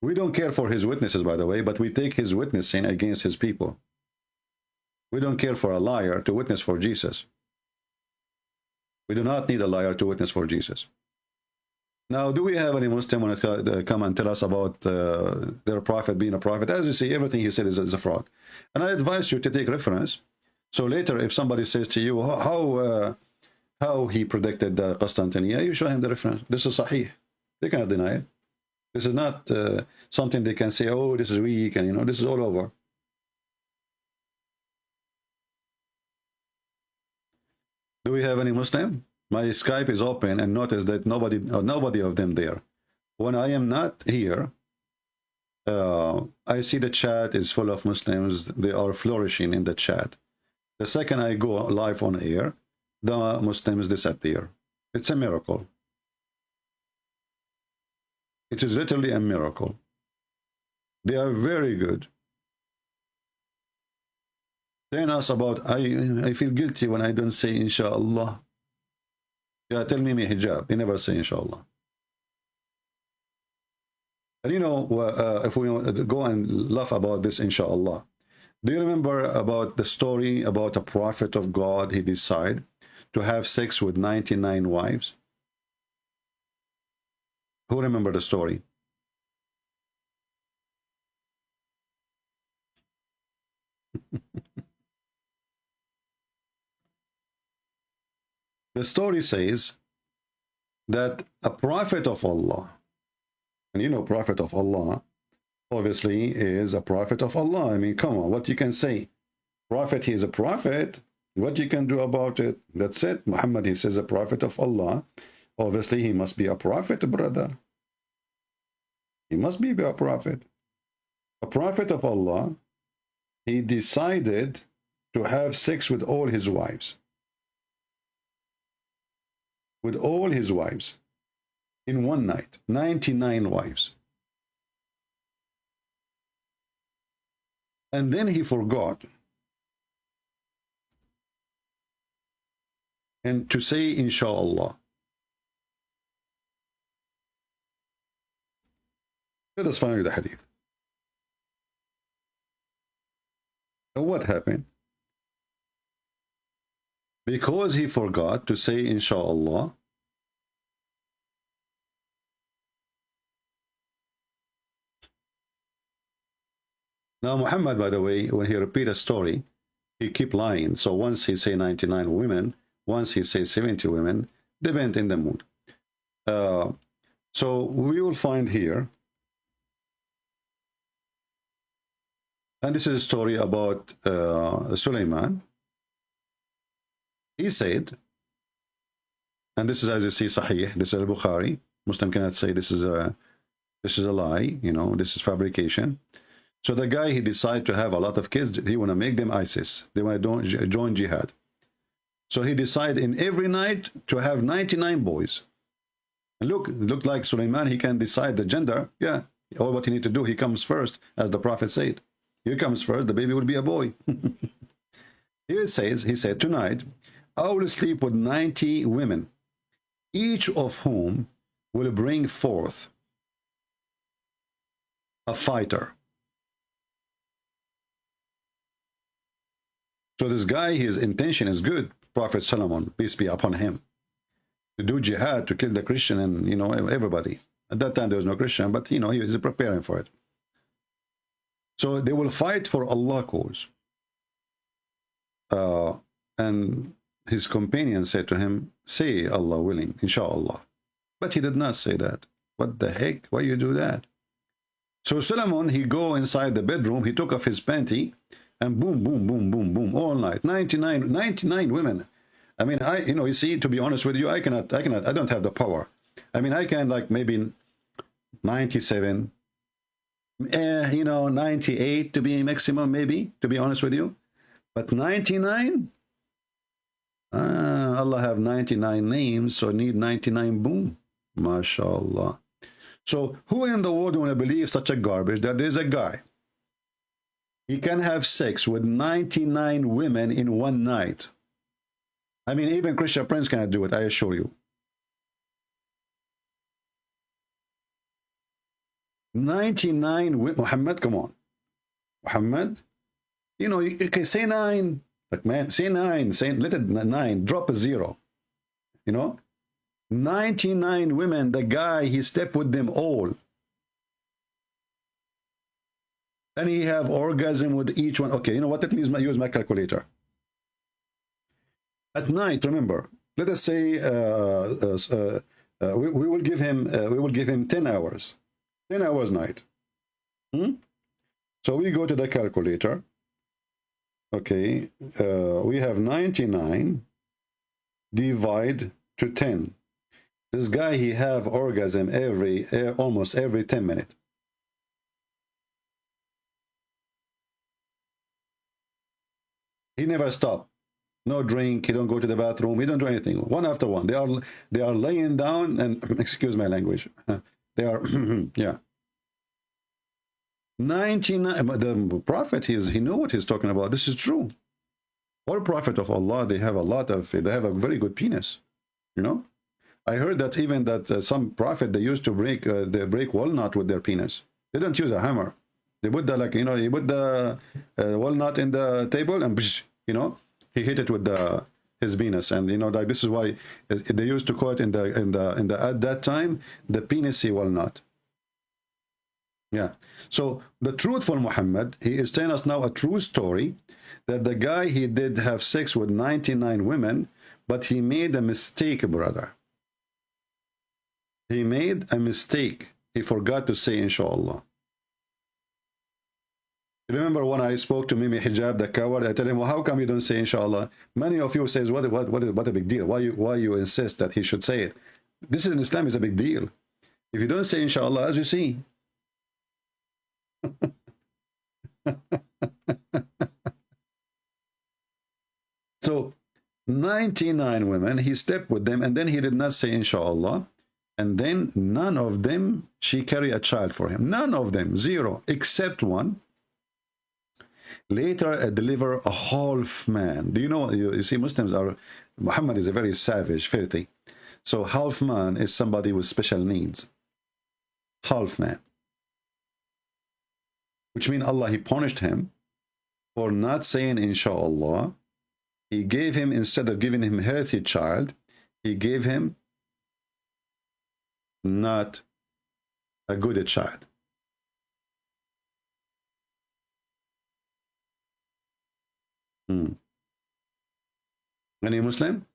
We don't care for his witnesses, by the way, but we take his witnessing against his people. We don't care for a liar to witness for Jesus. We do not need a liar to witness for Jesus. Now, do we have any Muslim when it come and tell us about their prophet being a prophet? As you see, everything he said is a fraud. And I advise you to take reference. So later, if somebody says to you, how he predicted Constantinople, you show him the reference. This is Sahih. They cannot deny it. This is not something they can say, oh, this is weak, and this is all over. Do we have any Muslim? My Skype is open, and notice that nobody of them there. When I am not here, I see the chat is full of Muslims. They are flourishing in the chat. The second I go live on air, the Muslims disappear. It's a miracle. It is literally a miracle. They are very good. Telling us about, I feel guilty when I don't say inshallah. Yeah, tell me hijab. You never say inshallah. And if we go and laugh about this inshallah, do you remember about the story about a prophet of God? He decided to have sex with 99 wives. Who remember the story? The story says that a prophet of Allah, and prophet of Allah, obviously is a prophet of Allah. I mean, come on, what you can say? Prophet, he is a prophet. What you can do about it? That's it. Muhammad, he says a prophet of Allah. Obviously, he must be a prophet, brother. He must be a prophet. A prophet of Allah, he decided to have sex with all his wives. With all his wives. in one night, 99 wives. And then he forgot and to say inshallah. Let us find the hadith. So what happened? Because he forgot to say inshallah, now Muhammad, by the way, when he repeat a story, he keep lying. So once he say 99 women, once he say 70 women, depend in the mood. So we will find here, and this is a story about Sulaiman. He said, and this is, as you see, Sahih, this is al-Bukhari. Muslim cannot say this is a lie, you know, this is fabrication. So the guy, he decided to have a lot of kids. He want to make them ISIS. They want to join jihad. So he decided in every night to have 99 boys. And look like Sulaiman, he can decide the gender. Yeah, all what he need to do, he comes first, as the Prophet said. He comes first, the baby will be a boy. Here it says, he said, tonight, I will sleep with 90 women, each of whom will bring forth a fighter. So this guy, his intention is good, Prophet Solomon, peace be upon him, to do jihad, to kill the Christian and, you know, everybody. At that time, there was no Christian, but, you know, he was preparing for it. So they will fight for Allah's cause. And his companion said to him, say Allah willing, inshallah. But he did not say that. What the heck? Why you do that? So Solomon, he go inside the bedroom, he took off his panty, and boom, boom, boom, boom, boom, all night. 99 women. I mean, you see, to be honest with you, I don't have the power. I mean, I can like maybe 97, 98 to be maximum, maybe, to be honest with you. But 99? Allah have 99 names, so need 99 boom. MashaAllah. So who in the world want to believe such a garbage that there's a guy, he can have sex with 99 women in one night? I mean, even Christian Prince cannot do it, I assure you. 99 with Muhammad, come on. Muhammad, you know, you can say 9, but man, say 9, say, let it 9, drop a 0. You know, 99 women, the guy, he slept with them all. And he have orgasm with each one. Okay, you know what, let me use my calculator. At night, remember, let us say we will give him 10 hours. 10 hours night. So we go to the calculator. Okay, we have 99 divide to 10. This guy, he have orgasm almost every 10 minutes. He never stop. No drink, he don't go to the bathroom, he don't do anything. One after one. They are laying down and excuse my language. They are yeah. 99. The prophet, he knew what he's talking about. This is true. All prophet of Allah, they have a very good penis. You know, I heard that even that some prophet, they used to break walnut with their penis. They don't use a hammer. They put the, like, you know, he put the walnut in the table and, you know, he hit it with his penis. And, you know, like, this is why they used to call it in the at that time the penisy walnut. Yeah. So the truthful Muhammad, he is telling us now a true story that the guy, he did have sex with 99 women, but he made a mistake, brother. He made a mistake. He forgot to say inshallah. Remember when I spoke to Mimi Hijab, the coward, I tell him, well, how come you don't say inshallah? Many of you says, what a big deal. Why you insist that he should say it? This in Islam is a big deal. If you don't say inshallah, as you see. So 99 women, he slept with them, and then he did not say inshallah. And then none of them, she carried a child for him. None of them, zero, except one. Later, deliver a half man. Do you know, you see, Muslims are, Muhammad is a very savage, filthy. So half man is somebody with special needs. Half man. Which means Allah, he punished him for not saying inshallah. He gave him, instead of giving him a healthy child, he gave him not a good child. Any Muslim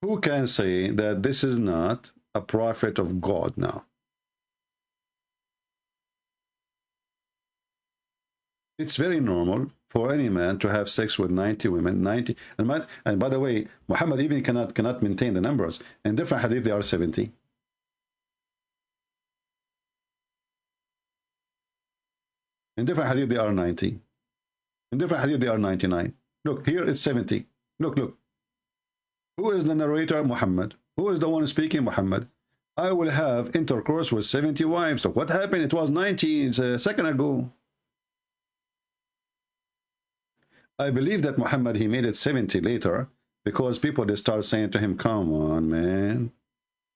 who can say that this is not a prophet of God now? It's very normal for any man to have sex with 90 women, 90, and by the way, Muhammad even cannot maintain the numbers. In different hadith, they are 70. In different hadith, they are 90. In different hadith, they are 99. Look, here it's 70. Look, look. Who is the narrator? Muhammad. Who is the one speaking? Muhammad. I will have intercourse with 70 wives. So what happened? It was 90 a second ago. I believe that Muhammad, he made it 70 later because people, they start saying to him, come on, man.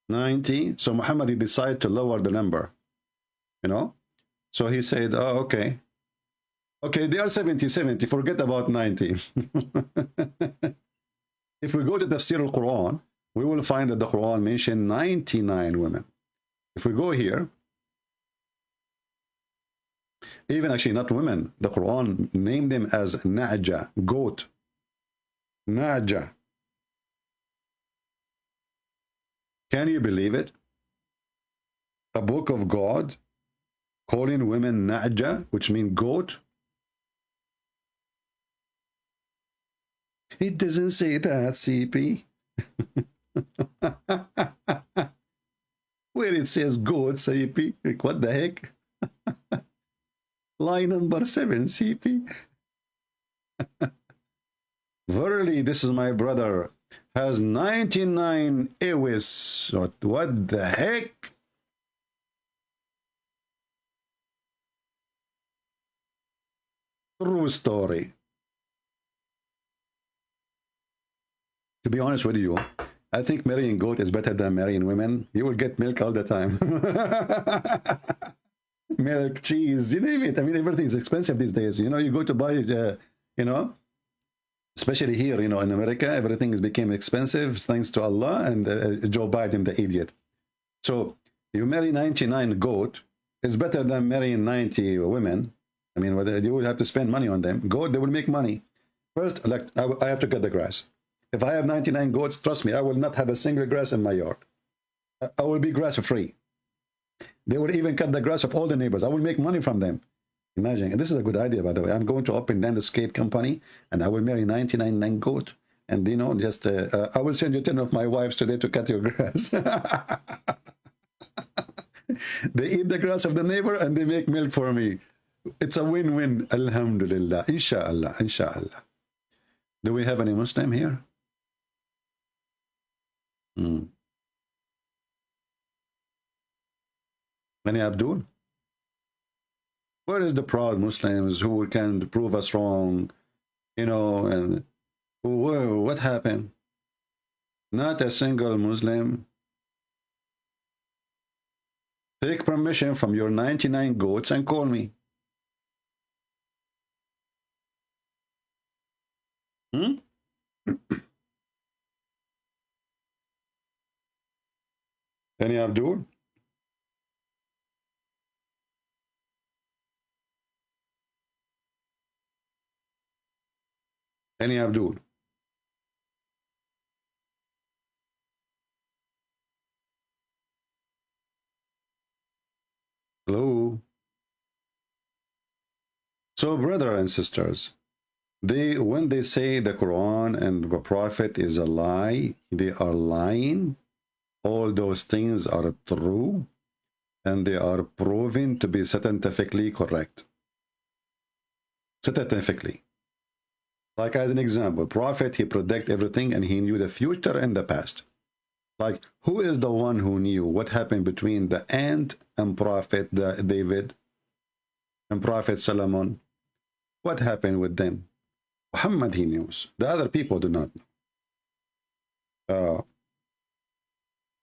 90. So Muhammad, he decided to lower the number. You know? So he said, oh, okay. Okay, they are 70, forget about 90. If we go to Tafsir al-Quran, we will find that the Quran mentioned 99 women. If we go here, even actually not women, the Quran named them as Na'ja, goat. Na'ja. Can you believe it? A book of God calling women Na'ja, which means goat. It doesn't say that, CP. Where it says goat, CP. Like, what the heck? Line number 7, CP. Verily, this is my brother. Has 99 Ewis. What the heck? True story. To be honest with you, I think marrying goat is better than marrying women. You will get milk all the time. Milk, cheese, you name it. I mean, everything is expensive these days. You know, you go to buy, you know, especially here, you know, in America, everything is became expensive thanks to Allah and Joe Biden, the idiot. So you marry 99 goat, it's better than marrying 90 women. I mean, you will have to spend money on them. Goat, they will make money. First, like, I have to cut the grass. If I have 99 goats, trust me, I will not have a single grass in my yard. I will be grass free. They will even cut the grass of all the neighbors. I will make money from them. Imagine. And this is a good idea, by the way. I'm going to open landscape company, and I will marry 99 goat. And, you know, just, I will send you 10 of my wives today to cut your grass. They eat the grass of the neighbor, and they make milk for me. It's a win-win. Alhamdulillah. Inshallah. Inshallah. Do we have any Muslim here? Any Abdul? Where is the proud Muslims who can prove us wrong? You know, and what happened? Not a single Muslim. Take permission from your 99 goats and call me. Any Abdul? Any Abdul? Hello? So, brothers and sisters, when they say the Quran and the Prophet is a lie, they are lying. All those things are true, and they are proven to be scientifically correct. Scientifically. Like as an example, Prophet, he predicted everything and he knew the future and the past. Like, who is the one who knew what happened between the ant and Prophet David and Prophet Solomon? What happened with them? Muhammad, he knows. The other people do not know.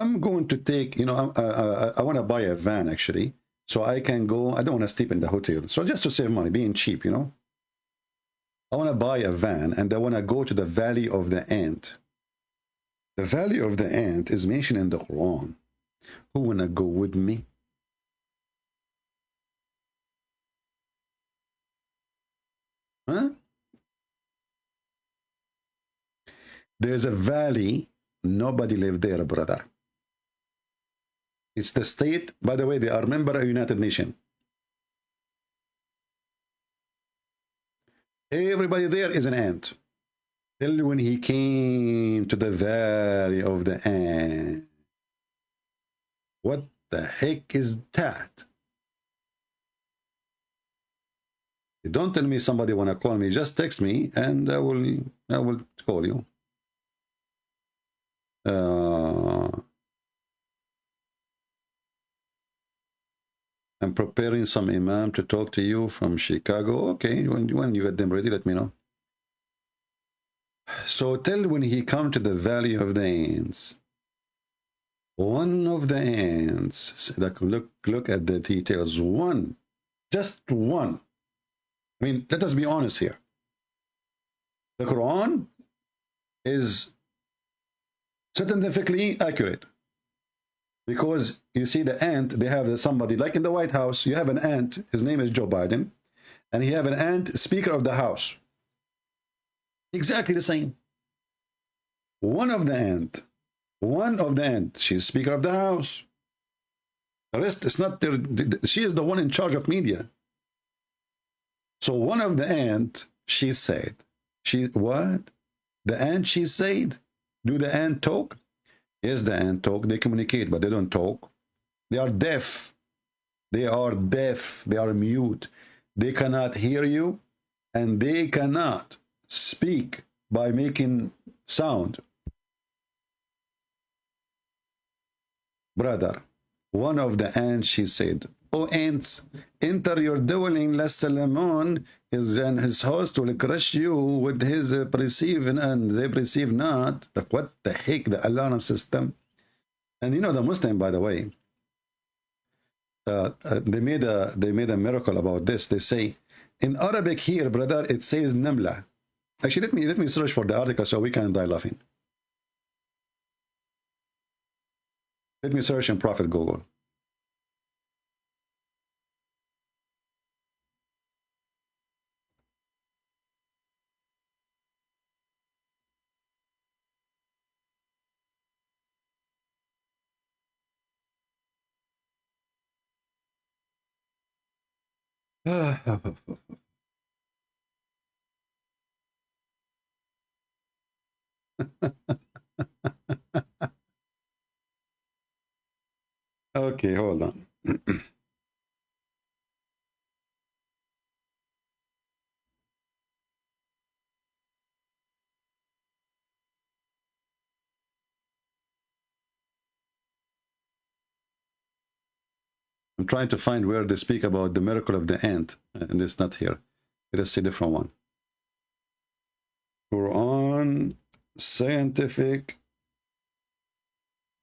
I'm going to take, you know, I want to buy a van, actually, so I can go. I don't want to sleep in the hotel. So just to save money, being cheap, you know. I want to buy a van, and I want to go to the Valley of the Ant. The Valley of the Ant is mentioned in the Quran. Who want to go with me? Huh? There's a valley. Nobody lived there, brother. It's the state. By the way, they are member of United Nations. Everybody there is an ant. Till when he came to the Valley of the Ant. What the heck is that? Don't tell me somebody want to call me. Just text me and I will call you. I'm preparing some imam to talk to you from Chicago. Okay, when you get them ready, let me know. So tell when he come to the Valley of the Ants. One of the ants, look at the details. One, just one. I mean, let us be honest here. The Quran is scientifically accurate. Because you see the ant, they have somebody, like in the White House, you have an ant, his name is Joe Biden, and you have an ant, Speaker of the House. Exactly the same. One of the ant, she's Speaker of the House. The rest is not there. She is the one in charge of media. So one of the ant, she said, what? The ant, she said, do the ant talk? Yes, the ant talk. They communicate, but they don't talk. They are deaf. They are deaf. They are mute. They cannot hear you, and they cannot speak by making sound. Brother, one of the ants, she said, "O ants, enter your dwelling, lest Solomon and his host will crush you with his perceiving, and they perceive not." Like, what the heck, the alarm system? And you know, the Muslim, by the way, they made a miracle about this. They say in Arabic here, brother, it says Namla. Actually, let me search for the article so we can die laughing. Let me search in Prophet Google. Okay, hold on. I'm trying to find where they speak about the miracle of the ant, and it's not here. It is a different one. Quran scientific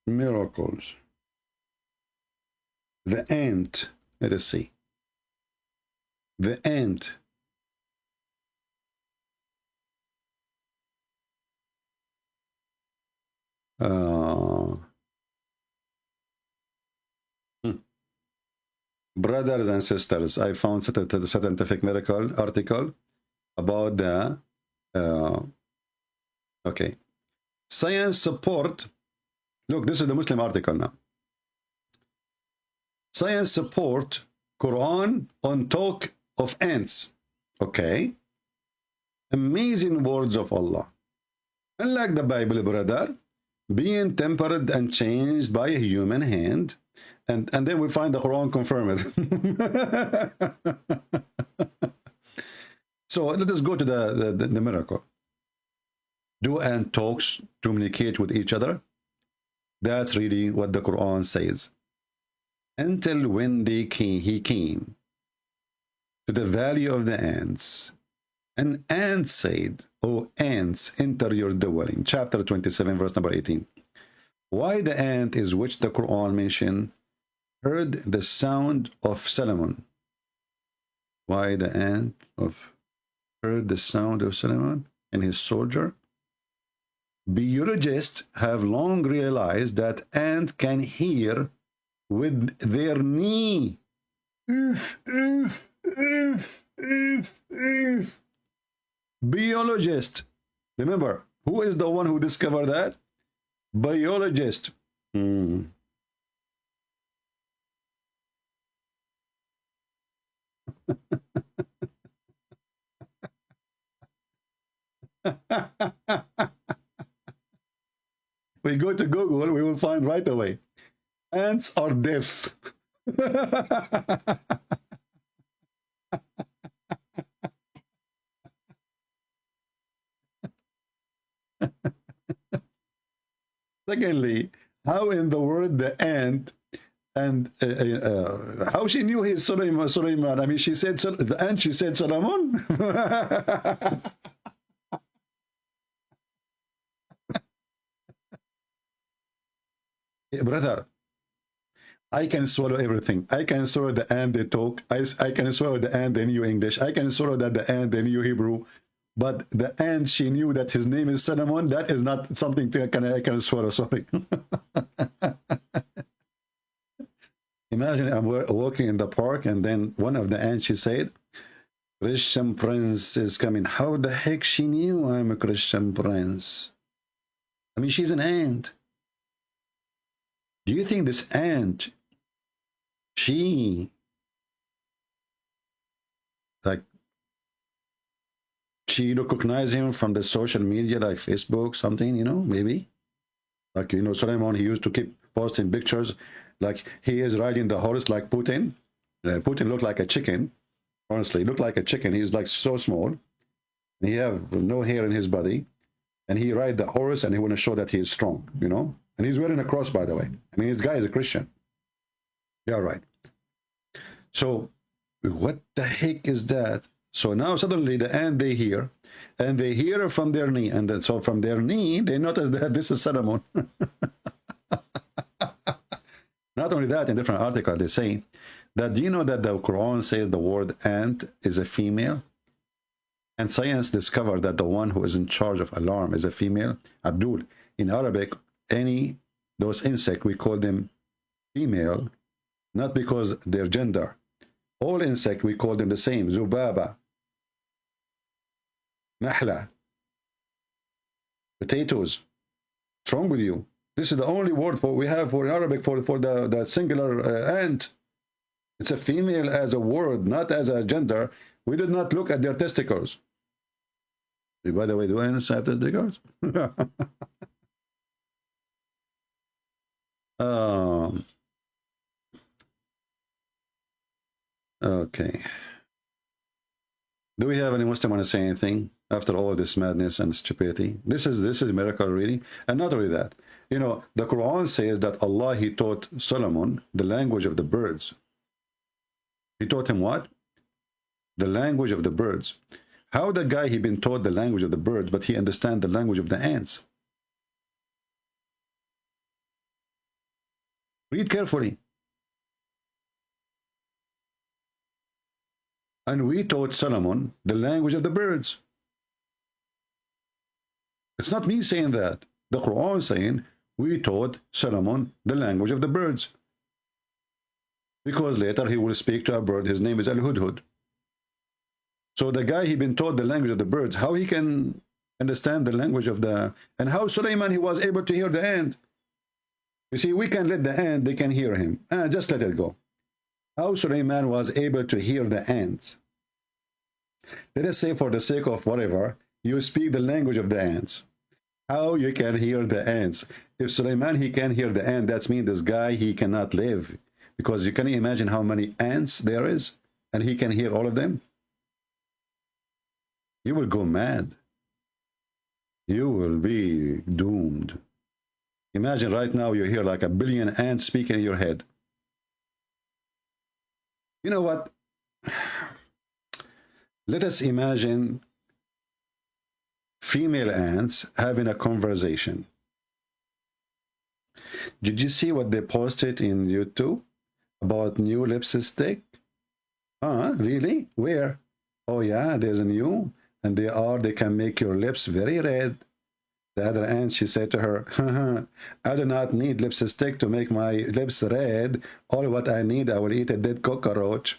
miracles. The ant. Let us see. The ant. Brothers and sisters, I found a scientific miracle article about the okay. Science support. Look, this is the Muslim article now. Science support Quran on talk of ants. Okay. Amazing words of Allah. Unlike the Bible, brother, being tempered and changed by a human hand. And then we find the Quran confirm it. So let us go to the miracle. Do ant talks communicate with each other? That's really what the Quran says. Until when he came to the valley of the ants, an ant said, "O ants, enter your dwelling." Chapter 27, verse number 18. Why the ant is which the Quran mentioned heard the sound of Solomon? Why the ant heard the sound of Solomon and his soldier? Biologists have long realized that ants can hear with their knee. Biologist. Remember, who is the one who discovered that? Biologist. We go to Google, we will find right away. Ants are deaf. Secondly, how in the world the ant and how she knew he's Suleiman? I mean, she said the ant. She said Solomon. Brother, I can swallow everything. I can swallow the ant they talk. I can swallow the ant they knew English. I can swallow that the ant they knew Hebrew. But the ant, she knew that his name is Solomon. That is not something I can swallow. Sorry. Imagine I'm walking in the park and then one of the ants, she said, Christian Prince is coming. How the heck she knew I'm a Christian Prince? I mean, she's an ant. Do you think this ant, she recognized him from the social media like Facebook, something, you know, maybe? Like, you know, Solomon, he used to keep posting pictures like he is riding the horse like Putin. Putin looked like a chicken. Honestly, looked like a chicken. He's like so small. He have no hair in his body. And he ride the horse and he want to show that he is strong, you know? And he's wearing a cross, by the way. I mean, this guy is a Christian. Yeah, right. So what the heck is that? So now suddenly the ant they hear, and they hear from their knee, and then so from their knee they notice that this is Solomon. Not only that, in different articles they say that, do you know that the Quran says the word ant is a female? And science discovered that the one who is in charge of alarm is a female. Abdul, in Arabic, those insects, we call them female, not because their gender. All insects, we call them the same. Zubaba, Nahla, potatoes. What's wrong with you? This is the only word we have for in Arabic for the singular ant. It's a female as a word, not as a gender. We did not look at their testicles. By the way, do ants have testicles? Okay. Do we have any Muslim want to say anything after all this madness and stupidity? This is a miracle, really. And not only that, you know, the Quran says that Allah, he taught Solomon the language of the birds. He taught him what? The language of the birds. How the guy, he been taught the language of the birds, but he understand the language of the ants? Read carefully. And we taught Solomon the language of the birds. It's not me saying that. The Quran is saying we taught Solomon the language of the birds. Because later he will speak to a bird. His name is Al-Hudhud. So the guy, he been taught the language of the birds. How he can understand the language of the... And how Suleiman, he was able to hear the ant. You see, we can let the ant, they can hear him. Just let it go. How Suleiman was able to hear the ants. Let us say, for the sake of whatever, you speak the language of the ants. How you can hear the ants? If Suleiman, he can hear the ant, that means this guy, he cannot live. Because you can imagine how many ants there is, and he can hear all of them. You will go mad. You will be doomed. Imagine right now you hear like a billion ants speaking in your head. You know what? Let us imagine female ants having a conversation. Did you see what they posted in YouTube about new lipstick? Really? Where? Oh yeah, there's a new, and they can make your lips very red. The other ant, she said to her, I do not need lipstick to make my lips red. All what I need, I will eat a dead cockroach.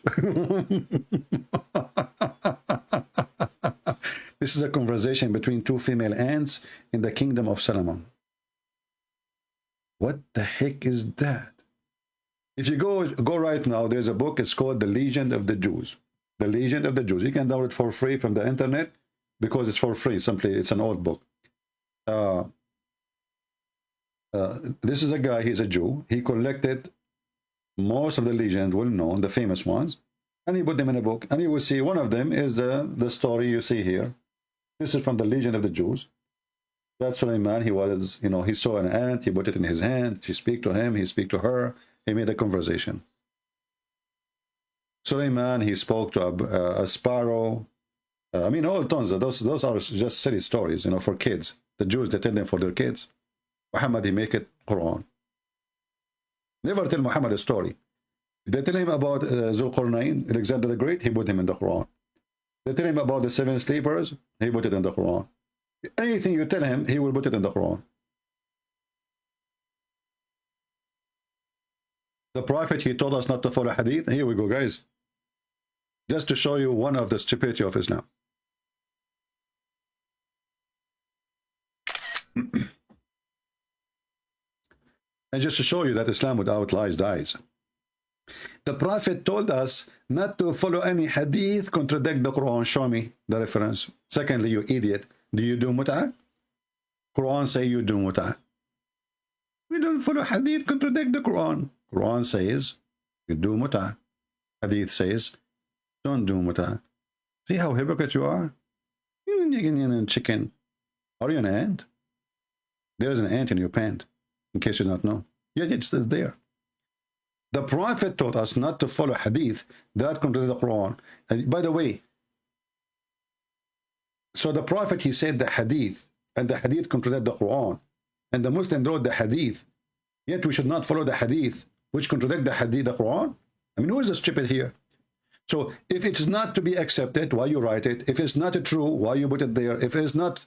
This is a conversation between two female ants in the kingdom of Solomon. What the heck is that? If you go right now, there's a book, it's called The Legend of the Jews. The Legend of the Jews. You can download it for free from the internet because it's for free. Simply, it's an old book. This is a guy, he's a Jew. He collected most of the legends, well known, the famous ones, and he put them in a book. And you will see one of them is the story you see here. This is from the Legend of the Jews. That's Suleiman. He was, he saw an ant, he put it in his hand, she speak to him, he speak to her, he made a conversation. Suleiman, he spoke to a sparrow. I mean, all tons of those are just silly stories, for kids. The Jews, they tell them for their kids. Muhammad, he make it Quran. Never tell Muhammad a story. They tell him about Zulqarnain, Alexander the Great, he put him in the Quran. They tell him about the 7 sleepers, he put it in the Quran. Anything you tell him, he will put it in the Quran. The Prophet, he told us not to follow hadith. Here we go, guys. Just to show you one of the stupidity of Islam. And just to show you that Islam without lies dies. The Prophet told us not to follow any hadith contradict the Quran. Show me the reference. Secondly, you idiot, do you do mut'ah? Quran say you do mut'ah. We don't follow hadith contradict the Quran. Quran says you do mut'ah. Hadith says don't do mut'ah. See how hypocrite you are? You're chicken. Are you an ant? There's an ant in your pant, in case you don't know. Yet it's there. The Prophet taught us not to follow hadith that contradict the Quran. And by the way, so the Prophet, he said the hadith, and the hadith contradict the Quran, and the Muslim wrote the hadith, yet we should not follow the hadith which contradict the hadith, the Quran. I mean, who is the stupid here? So if it's not to be accepted, why you write it? If it's not true, why you put it there? If it's not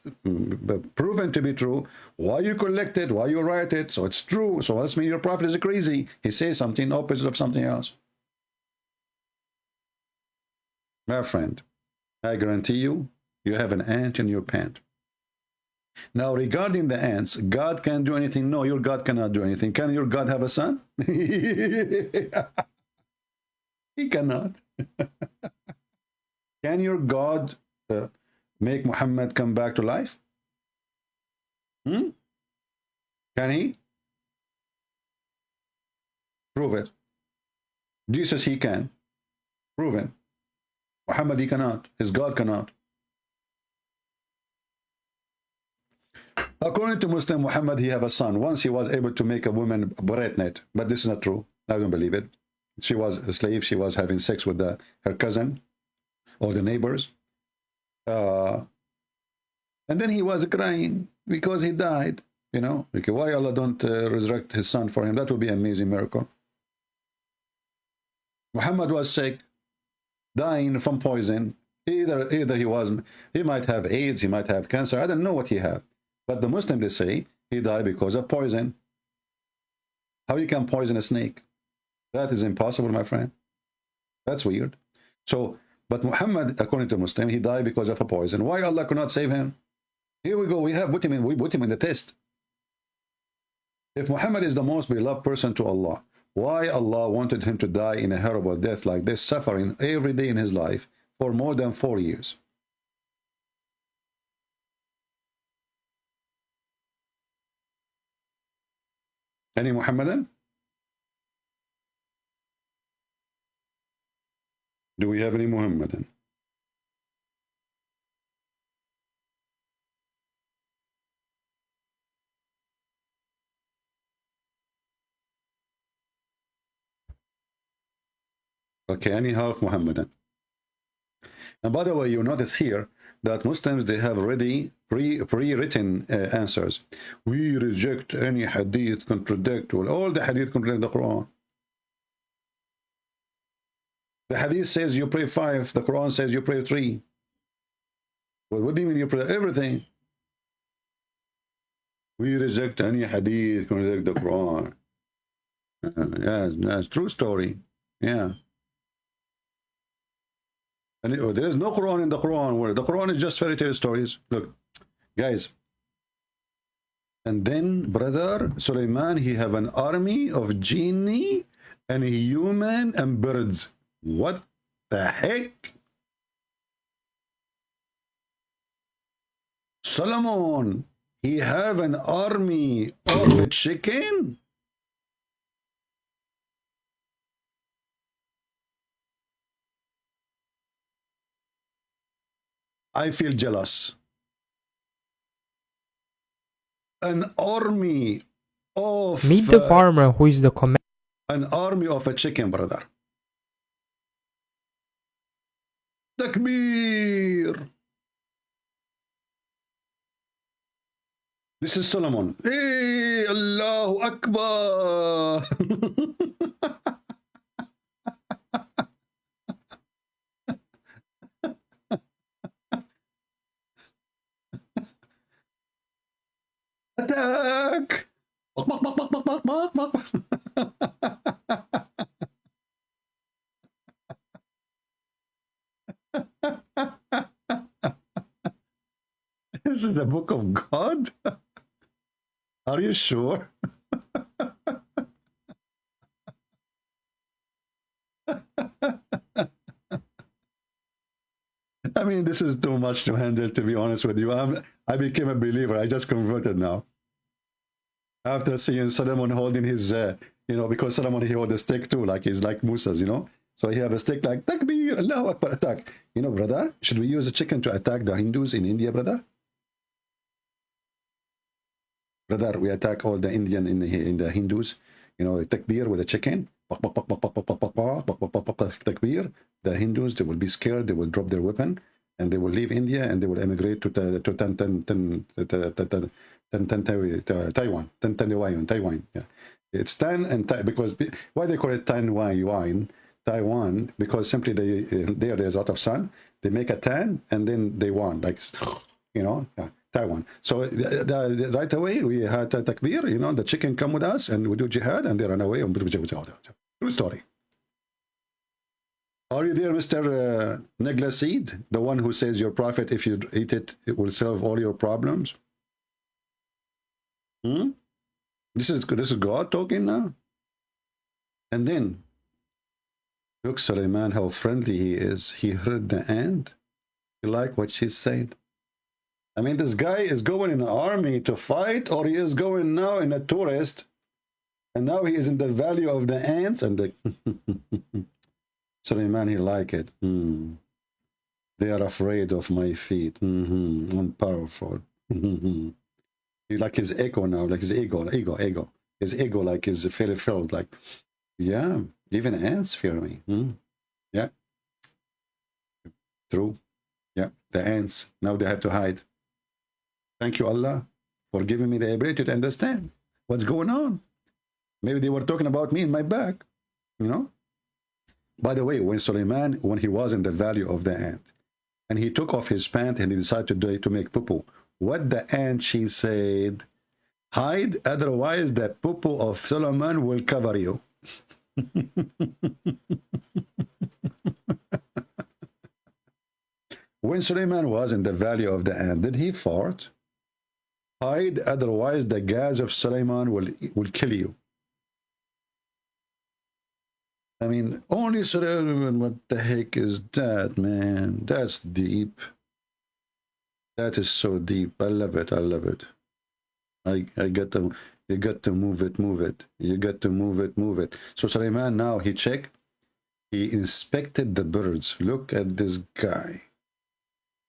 proven to be true, why you collect it? Why you write it? So it's true. So that's mean your Prophet is crazy. He says something opposite of something else. My friend, I guarantee you, you have an ant in your pant. Now, regarding the ants, God can do anything? No, your God cannot do anything. Can your God have a son? He cannot. Can your God make Muhammad come back to life? Can he? Prove it. Jesus, he can. Prove it. Muhammad, he cannot. His God cannot. According to Muslim, Muhammad, he have a son. Once he was able to make a woman pregnant, but this is not true. I don't believe it. She was a slave. She was having sex with her cousin or the neighbors. And then he was crying because he died. Okay, why Allah don't resurrect his son for him? That would be an amazing miracle. Muhammad was sick, dying from poison. Either he might have AIDS, he might have cancer. I don't know what he had. But the Muslims, they say he died because of poison. How you can poison a snake? That is impossible, my friend. That's weird. So, but Muhammad, according to Muslim, he died because of a poison. Why Allah could not save him? Here we go. We put him in the test. If Muhammad is the most beloved person to Allah, why Allah wanted him to die in a horrible death like this, suffering every day in his life for more than 4 years? Any Muhammadan? Do we have any Muhammadan? Okay, any half Muhammadan. And by the way, you notice here that Muslims, they have already pre-written answers. We reject any hadith contradict. Well, all the hadith contradict the Quran. The hadith says you pray 5. The Quran says you pray 3. Well, what do you mean you pray everything? We reject any hadith contradict the Quran. Yeah, that's true story. Yeah. And there is no Quran in the Quran, where the Quran is just fairy tale stories. Look, guys. And then, brother Sulaiman, he have an army of genie and human and birds. What the heck? Solomon, he have an army of a chicken? I feel jealous. An army of... Meet the farmer who is the commander. An army of a chicken, brother. Takbir! This is Solomon. Hey, Allahu Akbar! Attack! This is the book of God? Are you sure? I mean, this is too much to handle, to be honest with you. I became a believer. I just converted now. After seeing Solomon holding his, because Solomon, he hold a stick too, like he's like Musa's, So he have a stick like, Takbir, Allahu Akbar, attack. Brother, should we use a chicken to attack the Hindus in India, brother? Brother, we attack all the Indian in the Hindus, Takbir with a chicken. Takbir. The Hindus, they will be scared, they will drop their weapon, and they will leave India, and they will emigrate to Taiwan. Yeah, it's Tan and Tai, because why they call it Taiwan? Taiwan, because simply there's a lot of sun. They make a tan, and then they want, like, Taiwan. So right away we had Takbir. The chicken come with us, and we do jihad, and they run away. True story. Are you there, Mr. Negla Seed? The one who says your prophet, if you eat it, it will solve all your problems? This is God talking now? And then, look, Suleiman, how friendly he is. He heard the ant. You like what she said? I mean, this guy is going in an army to fight, or he is going now in a tourist, and now he is in the valley of the ants, and the... Suleiman, he like it. They are afraid of my feet. I'm powerful. He like his ego now, like his ego. His ego like is filled, like, yeah, even ants fear me. Yeah. True. Yeah, the ants, now they have to hide. Thank you, Allah, for giving me the ability to understand what's going on. Maybe they were talking about me in my back, By the way, when Suleiman, when he was in the valley of the ant, and he took off his pant and he decided to make poo-poo, what the ant, she said, hide, otherwise the poo-poo of Solomon will cover you. When Suleiman was in the valley of the ant, did he fart? Hide, otherwise the gas of Suleiman will kill you. I mean, only Suleiman, what the heck is that, man? That's deep. That is so deep. I love it. I love it. I get to, you got to move it. You got to move it. So Suleiman, now he checked. He inspected the birds. Look at this guy.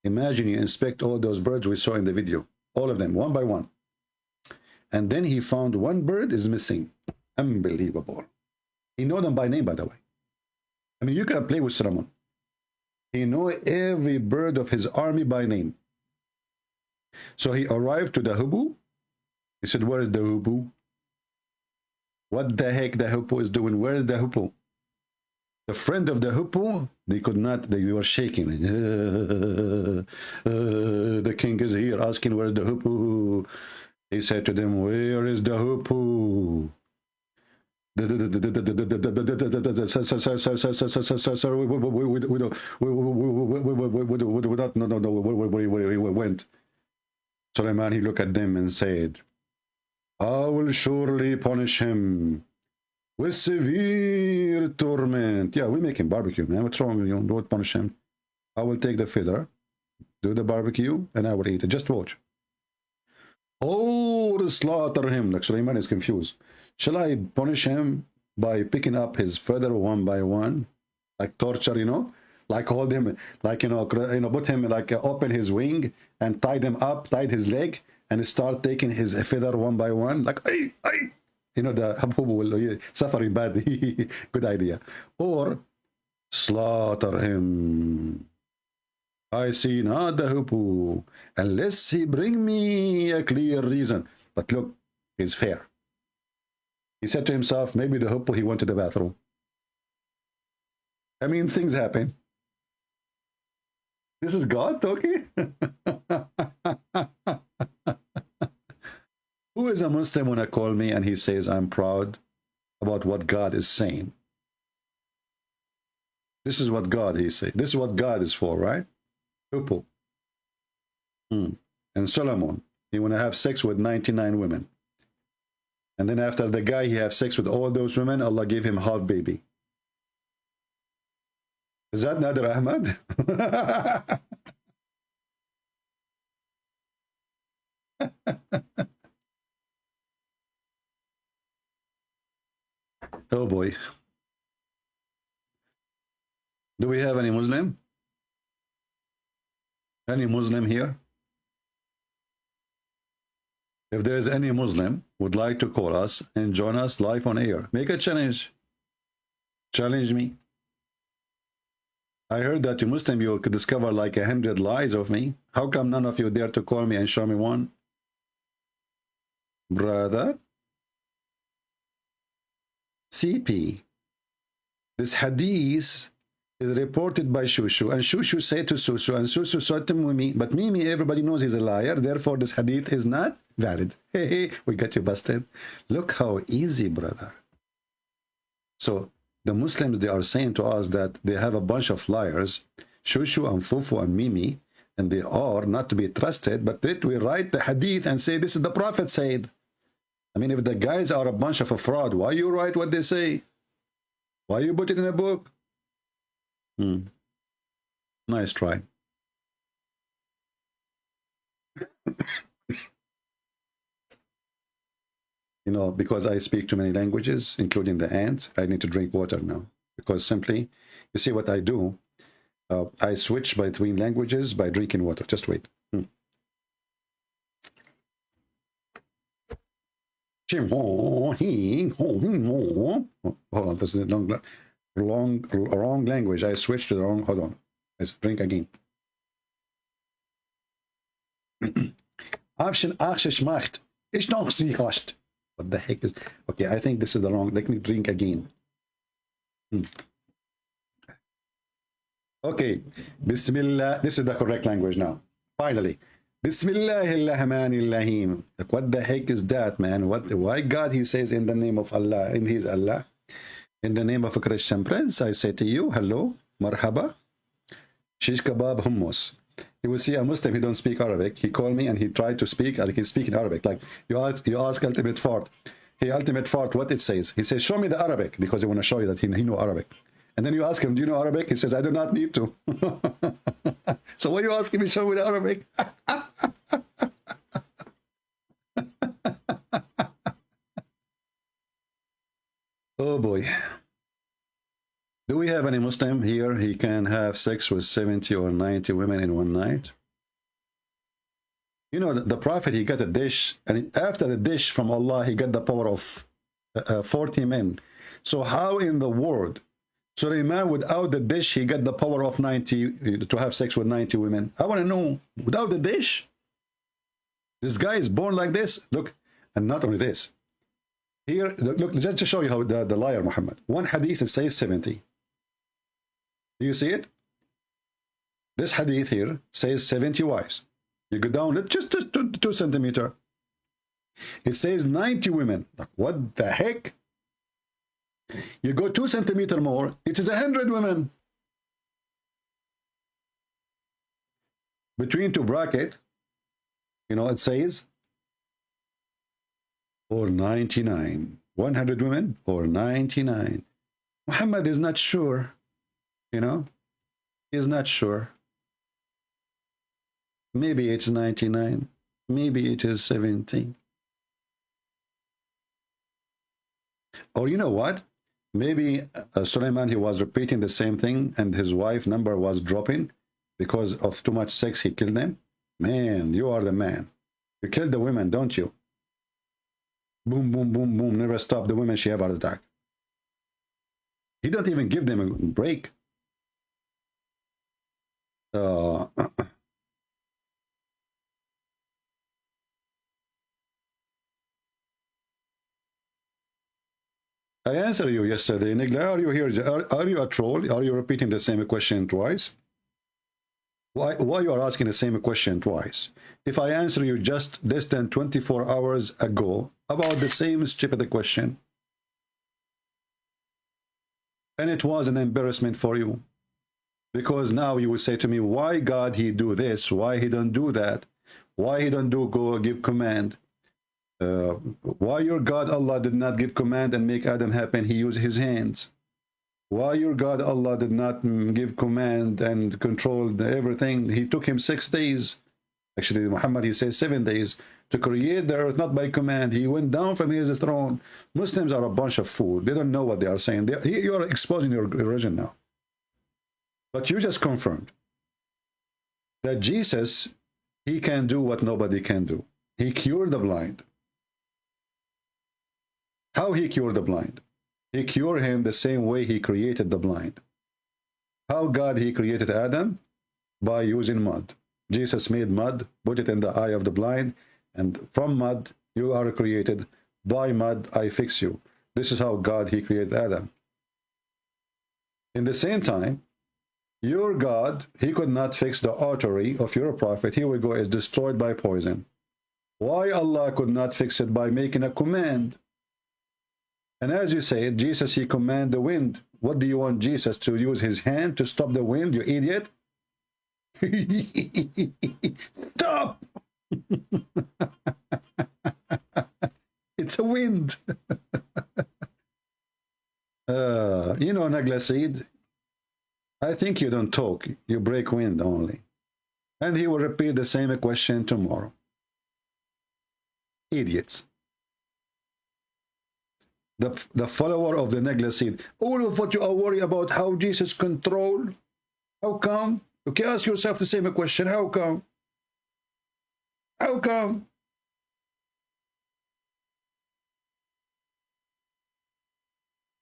Imagine you inspect all those birds we saw in the video. All of them, one by one. And then he found one bird is missing. Unbelievable. He know them by name, by the way. I mean, you can play with Solomon. He knew every bird of his army by name. So he arrived to the Hubbu. He said, where is the Hubbu? What the heck the Hubbu is doing? Where is the Hubbu? The friend of the Hubbu, they could not, they were shaking. The king is here asking, where's the Hubbu? He said to them, where is the Hubbu? Sir, we don't know where he went. Suleiman, he looked at them and said, I will surely punish him with severe torment. Yeah, we make him barbecue, man. What's wrong with you? Don't punish him. I will take the feather, do the barbecue, and I will eat it. Just watch. Or slaughter him. Like Suleiman is confused. Shall I punish him by picking up his feather one by one? Like torture, you know? Like hold him, like, put him, like open his wing and tied him up, tied his leg, and start taking his feather one by one. Like, ay. You know, the Hubbu will suffering bad. Good idea. Or slaughter him. I see not the Hubbu, unless he bring me a clear reason. But look, he's fair. He said to himself, maybe the Hubbu, he went to the bathroom. I mean, things happen. This is God talking? Who is a Muslim when I call me and he says, I'm proud about what God is saying? This is what God, he said. This is what God is for, right? Hubbu. And Solomon, he want to have sex with 99 women. And then after the guy, he have sex with all those women, Allah gave him half baby. Is that Nadir Ahmad? Oh boy. Do we have any Muslim? Any Muslim here? If there is any Muslim would like to call us and join us live on air, make a challenge. Challenge me. I heard that you Muslim, you could discover like 100 lies of me. How come none of you dare to call me and show me one? Brother? CP. This hadith is reported by Shushu, and Shushu said to Susu, and Susu said to Mimi, but Mimi, everybody knows he's a liar, therefore this hadith is not valid. Hey, we got you busted. Look how easy, brother. So the Muslims, they are saying to us that they have a bunch of liars, Shushu and Fufu and Mimi, and they are not to be trusted, but yet we write the hadith and say, this is the Prophet said. I mean, if the guys are a bunch of a fraud, why you write what they say? Why you put it in a book? Nice try. You know, because I speak too many languages, including the ants, I need to drink water now. Because simply, you see what I do? I switch between languages by drinking water. Just wait. Hold on, this is wrong language. I switched to the wrong. Hold on. Let's drink again. What the heck is? Okay, I think this is the wrong. Let me drink again. Okay, Bismillah. This is the correct language now. Finally. Bismillahirrahmanirrahim. Like, what the heck is that, man? Why God, he says in the name of Allah, in his Allah, in the name of a Christian prince, I say to you, hello, marhaba, shish kebab hummus. You will see a Muslim, he don't speak Arabic. He called me and he tried to speak, like he's speaking Arabic. Like you ask Ultimate Fart. Hey, Ultimate Fart, what it says? He says, show me the Arabic, because he want to show you that he know Arabic. And then you ask him, do you know Arabic? He says, I do not need to. So when you ask him, show me the Arabic. Oh boy. Do we have any Muslim here? He can have sex with 70 or 90 women in one night. You know, the Prophet, he got a dish, and after the dish from Allah, he got the power of 40 men. So how in the world Suleiman, without the dish, he got the power of 90 to have sex with 90 women. I want to know, without the dish, this guy is born like this. Look, and not only this. Here, look, just to show you how the liar Muhammad. One hadith it says 70. Do you see it? This hadith here says 70 wives. You go down just 2 centimeters. It says 90 women. Like, what the heck? You go 2 centimeters more, it is 100 women. Between two brackets, you know, it says, or 99. 100 women or 99. Muhammad is not sure, you know, he's not sure. Maybe it's 99. Maybe it is 70. Or you know what? Maybe Suleiman, he was repeating the same thing and his wife number was dropping because of too much sex. He killed them. Man, you are the man. You kill the women, don't you? Boom, boom, boom, boom. Never stop the women. She have heart attack. He don't even give them a break. I answered you yesterday, Nigla. Are you here? Are you a troll? Are you repeating the same question twice? Why you are asking the same question twice? If I answer you just less than 24 hours ago about the same stupid question, and it was an embarrassment for you, because now you will say to me, why God he do this? Why he don't do that? Why he don't do go give command? Why your God Allah did not give command and make Adam happen? He used his hands. Why your God Allah did not give command and control everything? He took him 6 days. Actually, Muhammad, he says 7 days to create the earth, not by command. He went down from his throne. Muslims are a bunch of fools. They don't know what they are saying. You are exposing your religion now. But you just confirmed that Jesus, he can do what nobody can do. He cured the blind. How he cured the blind? He cured him the same way he created the blind. How God he created Adam? By using mud. Jesus made mud, put it in the eye of the blind, and from mud you are created. By mud I fix you. This is how God he created Adam. In the same time, your God, he could not fix the artery of your prophet. Here we go, is destroyed by poison. Why Allah could not fix it? By making a command. And as you say, Jesus, he command the wind. What do you want Jesus to use his hand to stop the wind, you idiot? Stop! It's a wind. You know, Nagla Seed, I think you don't talk, you break wind only. And he will repeat the same question tomorrow. Idiots. The follower of the Nagla Seed. All of what you are worried about, how Jesus control. How come? Okay, ask yourself the same question. How come? How come?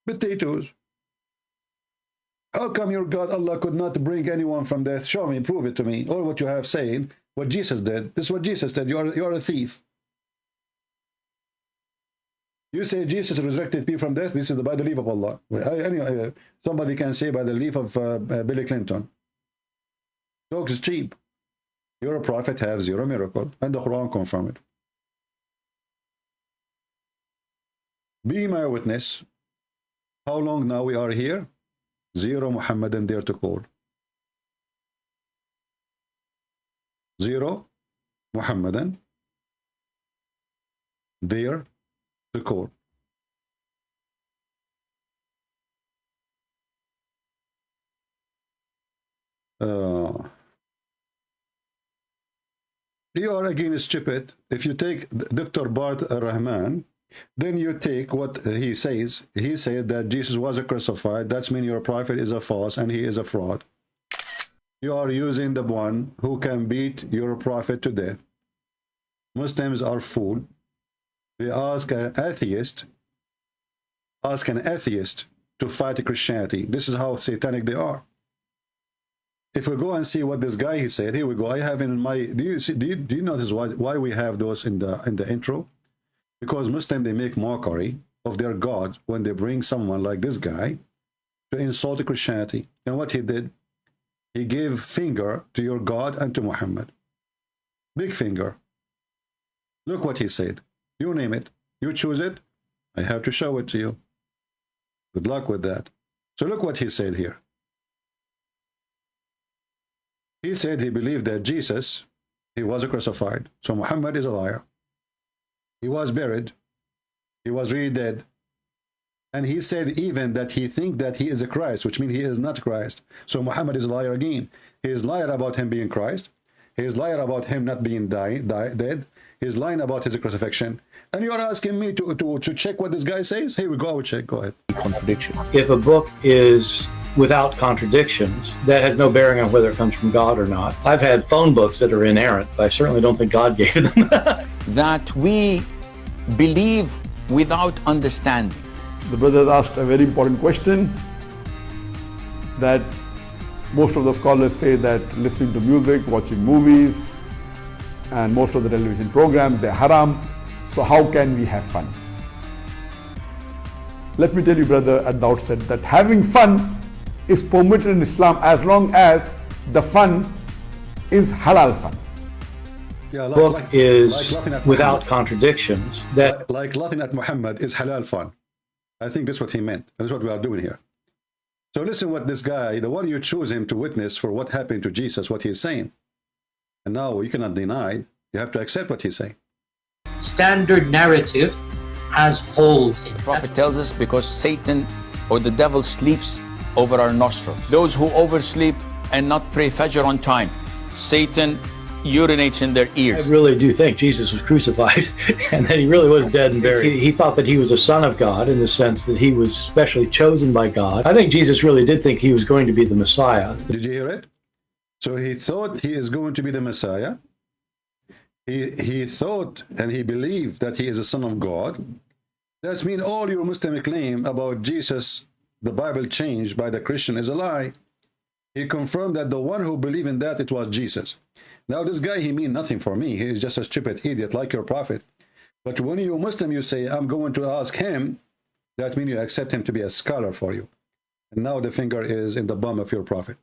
Potatoes. How come your God Allah could not bring anyone from death? Show me, prove it to me. Or what you have saying, what Jesus did. This is what Jesus did. You are a thief. You say Jesus resurrected people from death. This is by the leave of Allah. Anyway, somebody can say by the leave of Billy Clinton. Talk is cheap. You're a prophet, have zero miracle, and the Quran confirm it. Be my witness. How long now we are here? 0 Muhammadan there to call. 0 Muhammadan there to call. You are again stupid. If you take Dr. Bart Rahman, then you take what he says. He said that Jesus was crucified. That means your prophet is a false and he is a fraud. You are using the one who can beat your prophet to death. Muslims are fooled. They ask an atheist to fight Christianity. This is how satanic they are. If we go and see what this guy he said, here we go. I have in my. Do you notice why we have those in the intro? Because Muslims, they make mockery of their God when they bring someone like this guy to insult Christianity. And what he did, he gave finger to your God and to Muhammad. Big finger. Look what he said. You name it. You choose it. I have to show it to you. Good luck with that. So look what he said here. He said he believed that Jesus, he was crucified. So Muhammad is a liar. He was buried. He was really dead. And he said even that he thinks that he is a Christ, which means he is not Christ. So Muhammad is a liar again. He is liar about him being Christ. He is liar about him not being dead. He's lying about his crucifixion. And you're asking me to check what this guy says? Here we go, I will check. Go ahead. Contradiction. If a book is without contradictions, that has no bearing on whether it comes from God or not. I've had phone books that are inerrant, but I certainly don't think God gave them. That we believe without understanding. The brother asked a very important question, that most of the scholars say that listening to music, watching movies, and most of the television programs, they're haram. So how can we have fun? Let me tell you, brother, at the outset that having fun is permitted in Islam as long as the fun is halal fun. Yeah, The book is laughing at without Muhammad. contradictions. That Like laughing at Muhammad is halal fun. I think that's what he meant. That's what we are doing here. So listen what this guy, the one you choose him to witness for what happened to Jesus, what he's saying. And now you cannot deny, you have to accept what he's saying. Standard narrative has holes in it. The Prophet tells us because Satan or the devil sleeps over our nostrils. Those who oversleep and not pray Fajr on time, Satan urinates in their I ears. really do think Jesus was crucified and that he really was dead and buried. He thought that he was a son of God in the sense that he was specially chosen by God. I think Jesus really did think he was going to be the Messiah. Did you hear it? So he thought he is going to be the Messiah. He thought and he believed that he is a son of God. That means all your Muslim claim about Jesus, the Bible changed by the Christian, is a lie. He confirmed that the one who believed in that, it was Jesus. Now this guy, he mean nothing for me. He is just a stupid idiot like your prophet. But when you Muslim, you say, I'm going to ask him, that means you accept him to be a scholar for you. And now the finger is in the bum of your prophet.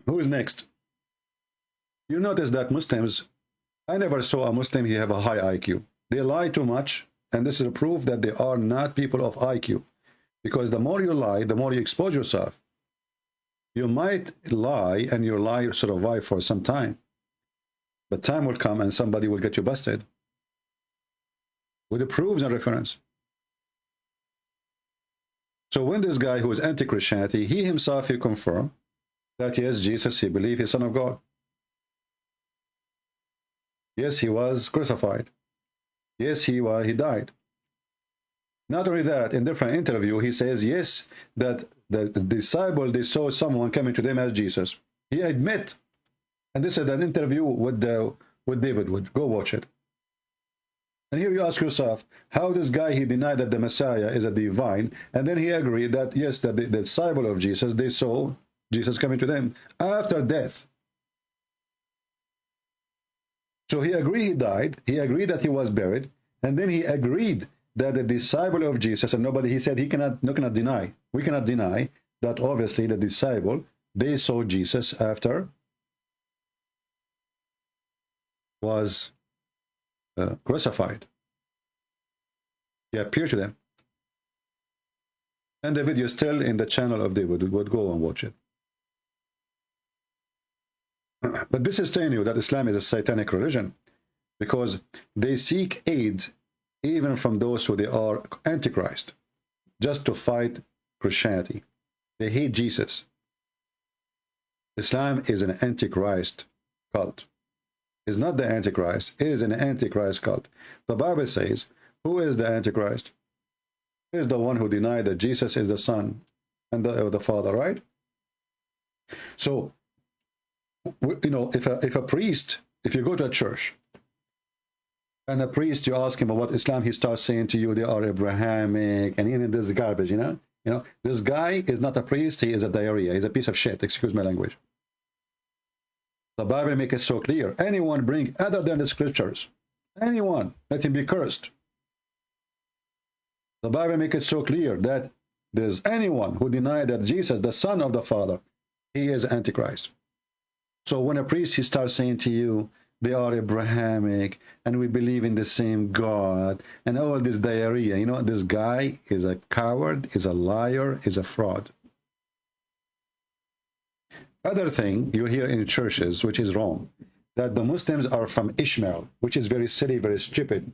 Who is next? You notice that Muslims, I never saw a Muslim, he have a high IQ. They lie too much, and this is a proof that they are not people of IQ. Because the more you lie, the more you expose yourself. You might lie, and your lie survive for some time. But time will come, and somebody will get you busted. With the proofs and reference. So when this guy who is anti-Christianity, he himself, he confirmed that yes, Jesus, he believed he's son of God. Yes, he was crucified. Yes, he died. Not only that, in different interview, he says, yes, that the disciple, they saw someone coming to them as Jesus. He admit, and this is an interview with David Wood. Go watch it. And here you ask yourself, how this guy, he denied that the Messiah is a divine, and then he agreed that, yes, that the disciple of Jesus, they saw Jesus coming to them after death. So he agreed he died, he agreed that he was buried, and then he agreed that the disciple of Jesus, and nobody, he said he cannot deny, we cannot deny that obviously the disciple, they saw Jesus after was crucified. He appeared to them. And the video is still in the channel of David. Would go and watch it. But this is telling you that Islam is a satanic religion, because they seek aid even from those who they are antichrist, just to fight Christianity. They hate Jesus. Islam is an antichrist cult. It's not the antichrist, it is an antichrist cult. The Bible says, who is the antichrist? It is the one who denied that Jesus is the Son and the Father, right? So, you know, if a priest, if you go to a church And a priest, you ask him about Islam, he starts saying to you they are Abrahamic, and in this garbage, you know. This guy is not a priest, he is a diarrhea, he's a piece of shit, excuse my language. The Bible makes it so clear. Anyone bring other than the scriptures, anyone, let him be cursed. The Bible makes it so clear that there's anyone who denies that Jesus, the Son of the Father, he is Antichrist. So when a priest, he starts saying to you, they are Abrahamic, and we believe in the same God, and all this diarrhea, you know, this guy is a coward, is a liar, is a fraud. Other thing you hear in churches, which is wrong, that the Muslims are from Ishmael, which is very silly, very stupid.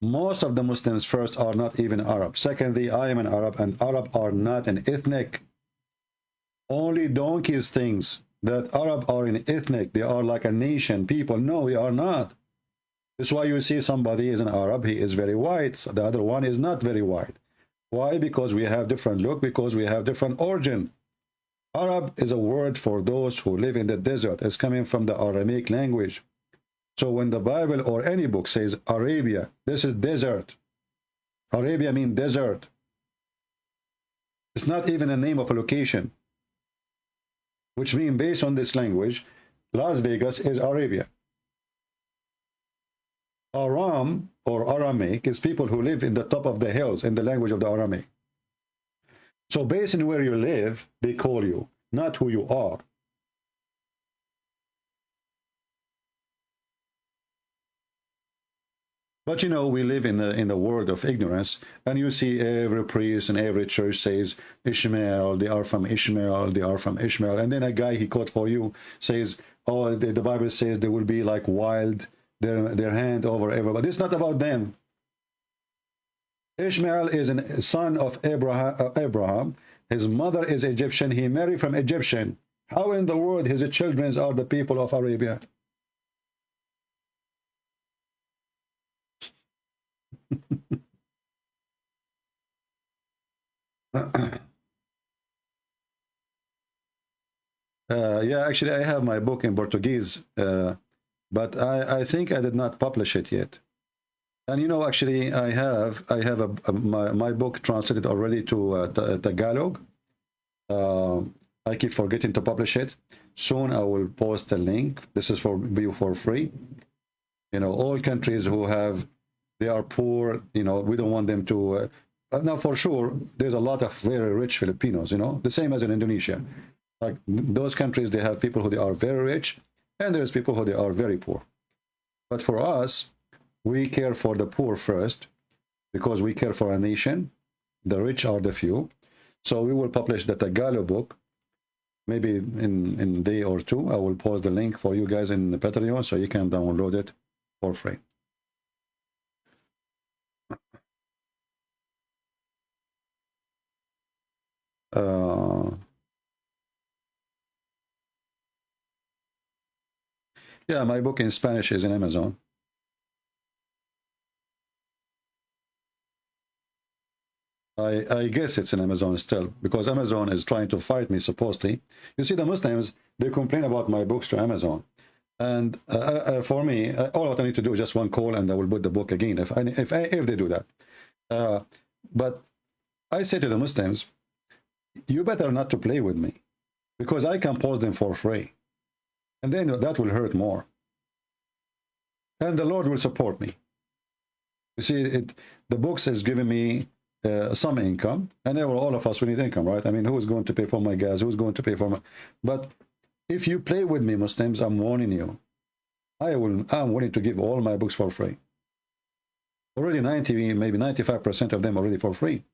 Most of the Muslims, first, are not even Arab. Secondly, I am an Arab, and Arab are not an ethnic. Only donkeys thinks that Arab are an ethnic, they are like a nation, people. No, we are not. That's why you see somebody is an Arab, he is very white, so the other one is not very white. Why? Because we have different look, because we have different origin. Arab is a word for those who live in the desert. It's coming from the Aramaic language. So when the Bible or any book says Arabia, this is desert. Arabia means desert. It's not even a name of a location. Which means, based on this language, Las Vegas is Arabia. Aram or Aramaic is people who live in the top of the hills in the language of the Aramaic. So based on where you live, they call you, not who you are. But you know, we live in the world of ignorance, and you see every priest and every church says Ishmael, they are from Ishmael, they are from Ishmael. And then a guy he quote for you says, oh, the Bible says they will be like wild, their hand over everybody. It's not about them. Ishmael is a son of Abraham. His mother is Egyptian. He married from Egyptian. How in the world his children are the people of Arabia? Yeah, actually, I have my book in Portuguese, but I think I did not publish it yet. And you know, actually, I have my book translated already to Tagalog. I keep forgetting to publish it. Soon I will post a link. This is for free. You know, all countries who have, they are poor. You know, we don't want them to. Now, for sure, there's a lot of very rich Filipinos. You know, the same as in Indonesia. Like those countries, they have people who they are very rich, and there's people who they are very poor. But for us, we care for the poor first, because we care for a nation. The rich are the few. So we will publish the Tagalog book, maybe in a day or two. I will post the link for you guys in the Patreon, so you can download it for free. Yeah, my book in Spanish is in Amazon. I guess it's in Amazon still, because Amazon is trying to fight me, supposedly. You see, the Muslims, they complain about my books to Amazon. And for me, all I need to do is just one call, and I will put the book again, if they do that. But I say to the Muslims, you better not to play with me, because I can post them for free. And then that will hurt more. And the Lord will support me. You see, the books is giving me some income, and all of us, we need income, right? I mean, who's going to pay for my gas? Who's going to pay for my... But if you play with me, Muslims, I'm warning you. I'm willing to give all my books for free. Already 90, maybe 95% of them already for free.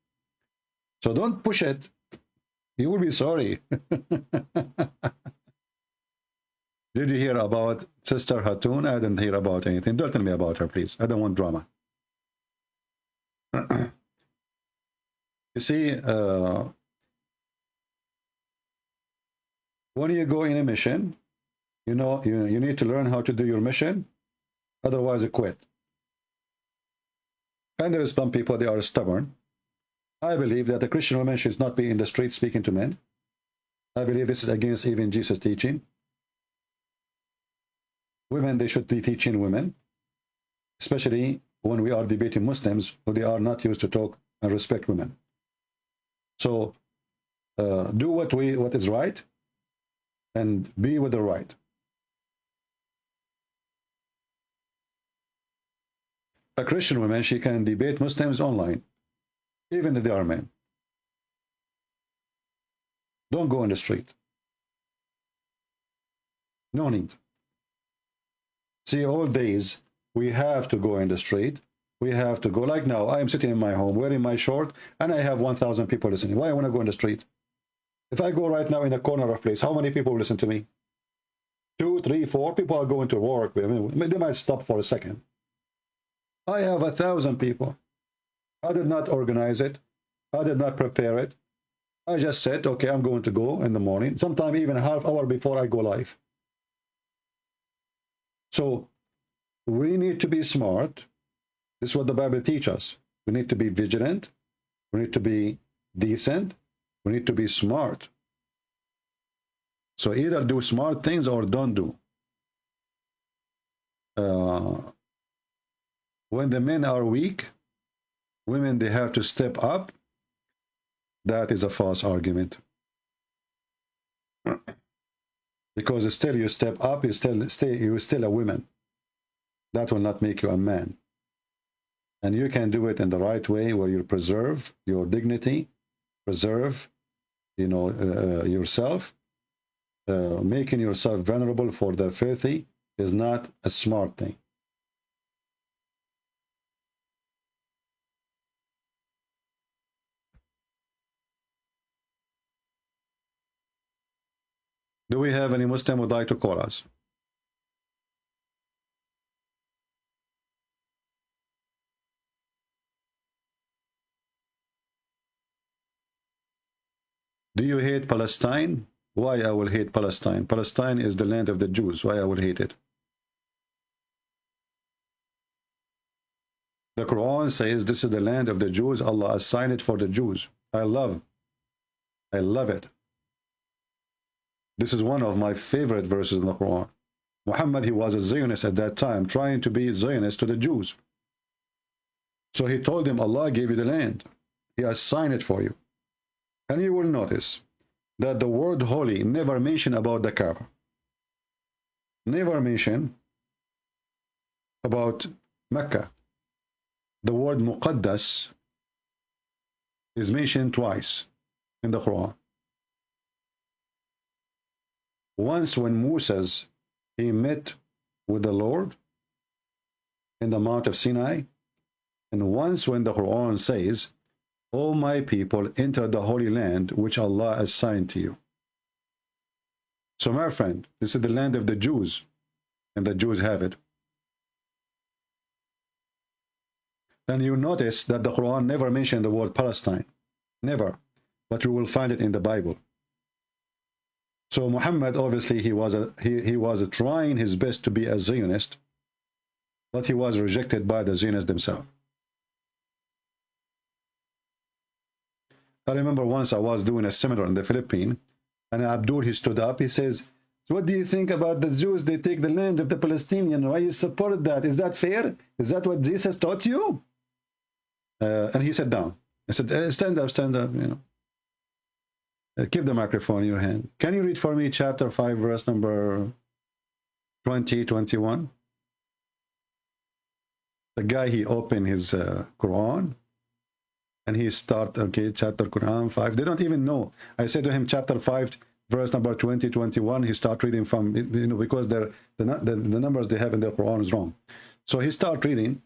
So don't push it. You will be sorry. Did you hear about Sister Hatun? I didn't hear about anything. Don't tell me about her, please. I don't want drama. You see, when you go in a mission, you know, you need to learn how to do your mission. Otherwise, you quit. And there is some people, they are stubborn. I believe that a Christian woman should not be in the street speaking to men. I believe this is against even Jesus' teaching. Women, they should be teaching women. especially when we are debating Muslims who they are not used to talk and respect women. So do what is right and be with the right. A Christian woman, she can debate Muslims online, even if they are men. Don't go in the street. No need. See, all days we have to go in the street. We have to go. Like now, I am sitting in my home wearing my short, and I have 1,000 people listening. Why I want to go in the street? If I go right now in the corner of a place, how many people will listen to me? 2, 3, 4 people are going to work. I mean, they might stop for a second. I have 1,000 people. I did not organize it. I did not prepare it. I just said, okay, I'm going to go in the morning, sometime even a half hour before I go live. So we need to be smart. This is what the Bible teaches us. We need to be vigilant. We need to be decent. We need to be smart. So either do smart things or don't do. When the men are weak, women, they have to step up. That is a false argument. Because still you step up, you're still a woman. That will not make you a man. And you can do it in the right way, where you preserve your dignity, preserve, yourself. Making yourself vulnerable for the filthy is not a smart thing. Do we have any Muslim who would like to call us? Do you hate Palestine? Why I will hate Palestine? Palestine is the land of the Jews. Why I will hate it? The Quran says this is the land of the Jews. Allah assigned it for the Jews. I love it. This is one of my favorite verses in the Quran. Muhammad, he was a Zionist at that time, trying to be Zionist to the Jews. So he told him, Allah gave you the land. He assigned it for you. And you will notice that the word holy never mentioned about the Kaaba. Never mentioned about Mecca. The word Muqaddas is mentioned twice in the Quran. Once when Moses, he met with the Lord in the Mount of Sinai, and once when the Quran says, O my people, enter the Holy Land which Allah assigned to you. So my friend, this is the land of the Jews, and the Jews have it. And you notice that the Quran never mentioned the word Palestine. Never. But you will find it in the Bible. So Muhammad, obviously, he was trying his best to be a Zionist, but he was rejected by the Zionists themselves. I remember once I was doing a seminar in the Philippines, and Abdul, he stood up, he says, what do you think about the Jews? They take the land of the Palestinians. Why you support that? Is that fair? Is that what Jesus taught you? And he sat down. I said, stand up, keep the microphone in your hand. Can you read for me chapter 5, verse number 20, 21? The guy, he opened his Quran, and he start, okay, chapter Quran 5. They don't even know. I said to him, chapter 5, verse number 20, 21. He start reading from, because the numbers they have in their Quran is wrong. So he start reading.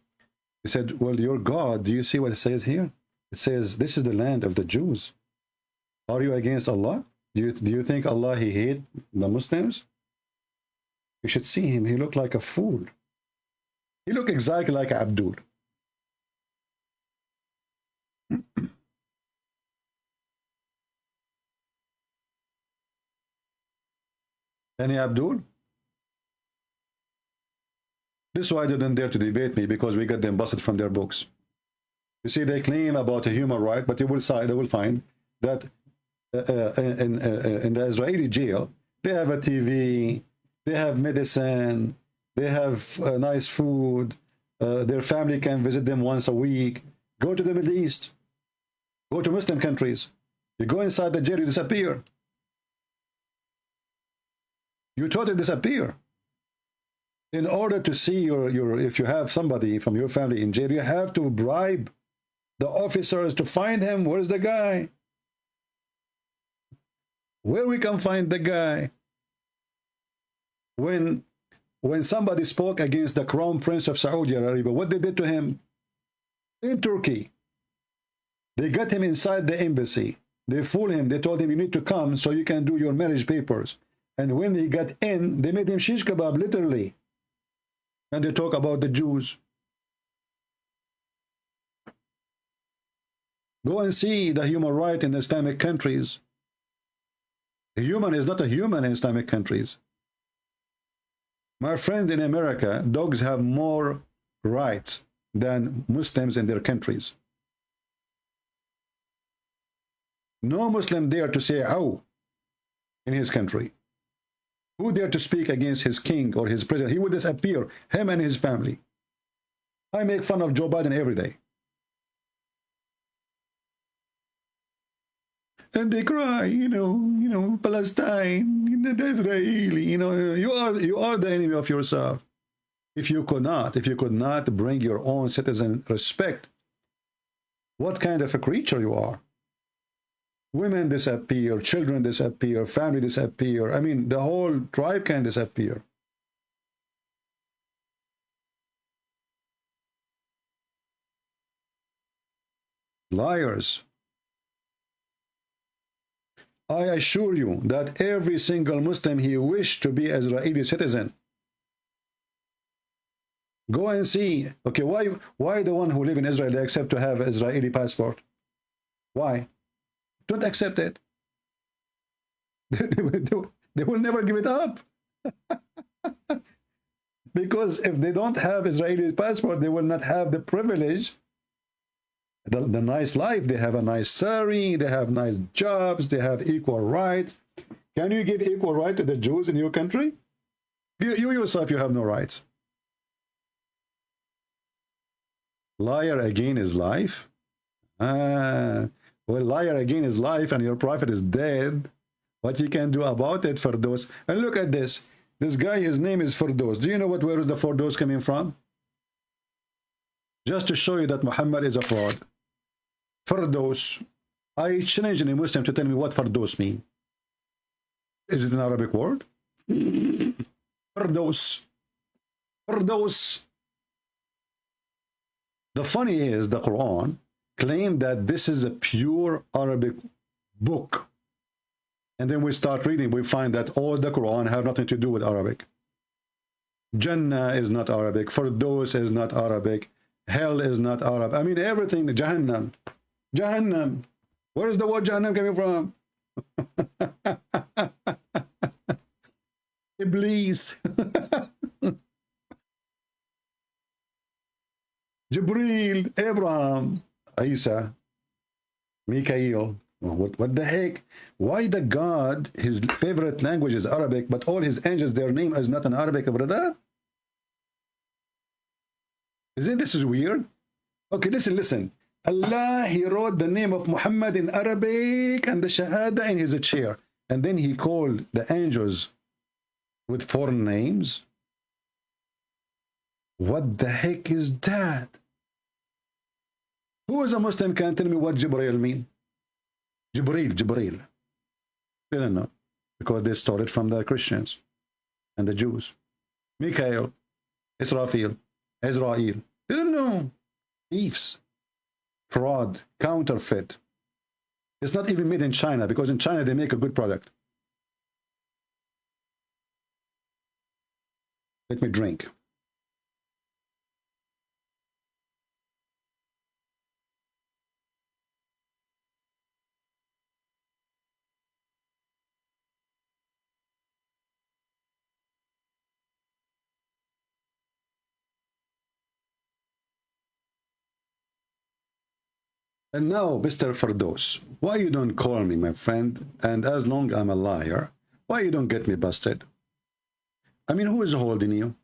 He said, well, your God, do you see what it says here? It says, this is the land of the Jews. Are you against Allah? Do you think Allah, he hate the Muslims? You should see him. He looked like a fool. He looked exactly like Abdul. Any Abdul? This is why they didn't dare to debate me, because we got them busted from their books. You see, they claim about a human right, but they will find that in the Israeli jail, they have a TV, they have medicine, they have nice food, their family can visit them once a week. Go to the Middle East. Go to Muslim countries. You go inside the jail, you disappear. You totally disappear. In order to see if you have somebody from your family in jail, you have to bribe the officers to find him. Where's the guy? Where we can find the guy? When somebody spoke against the Crown Prince of Saudi Arabia, what they did to him? In Turkey, they got him inside the embassy. They fooled him. They told him, you need to come so you can do your marriage papers. And when he got in, they made him shish kebab, literally. And they talk about the Jews. Go and see the human right in Islamic countries. A human is not a human in Islamic countries. My friend, in America, dogs have more rights than Muslims in their countries. No Muslim dare to say "ow" in his country. Who dare to speak against his king or his president? He would disappear, him and his family. I make fun of Joe Biden every day. And they cry, Palestine, the Israeli, you are the enemy of yourself. If you could not bring your own citizen respect, what kind of a creature you are? Women disappear, children disappear, family disappear. I mean, the whole tribe can disappear. Liars. I assure you that every single Muslim, he wished to be Israeli citizen. Go and see. Okay, why the one who live in Israel, they accept to have Israeli passport? Why? Don't accept it. They will never give it up. Because if they don't have Israeli passport, they will not have the privilege, the nice life. They have a nice salary, they have nice jobs, they have equal rights. Can you give equal right to the Jews in your country? You yourself, you have no rights. Liar again is life. Well, liar again is life, and your prophet is dead. What you can do about it, Firdaus? And look at this. This guy, his name is Firdaus. Do you know where is the Firdaus coming from? Just to show you that Muhammad is a fraud. Firdaus. I challenge any Muslim to tell me what Firdaus means. Is it an Arabic word? Firdaus. Firdaus. The funny is, the Quran claimed that this is a pure Arabic book. And then we start reading, we find that all the Quran have nothing to do with Arabic. Jannah is not Arabic. Firdaus is not Arabic. Hell is not Arab. I mean, everything, Jahannam. Jahannam. Where is the word Jahannam coming from? Iblis. Jibreel, Abraham, Isa, Mikael. What the heck? Why the God, his favorite language is Arabic, but all his angels, their name is not in Arabic, brother? Isn't this weird? Okay, listen. Allah, he wrote the name of Muhammad in Arabic and the Shahada in his chair. And then he called the angels with foreign names. What the heck is that? Who is a Muslim can tell me what Jibreel mean? Jibreel. They don't know, because they stole it from the Christians and the Jews. Mikael, Israfil, Israel. They don't know. Thieves, fraud, counterfeit. It's not even made in China, because in China they make a good product. Let me drink. And now, Mr. Firdaus, why you don't call me, my friend? And as long I'm a liar, why you don't get me busted? I mean, who is holding you?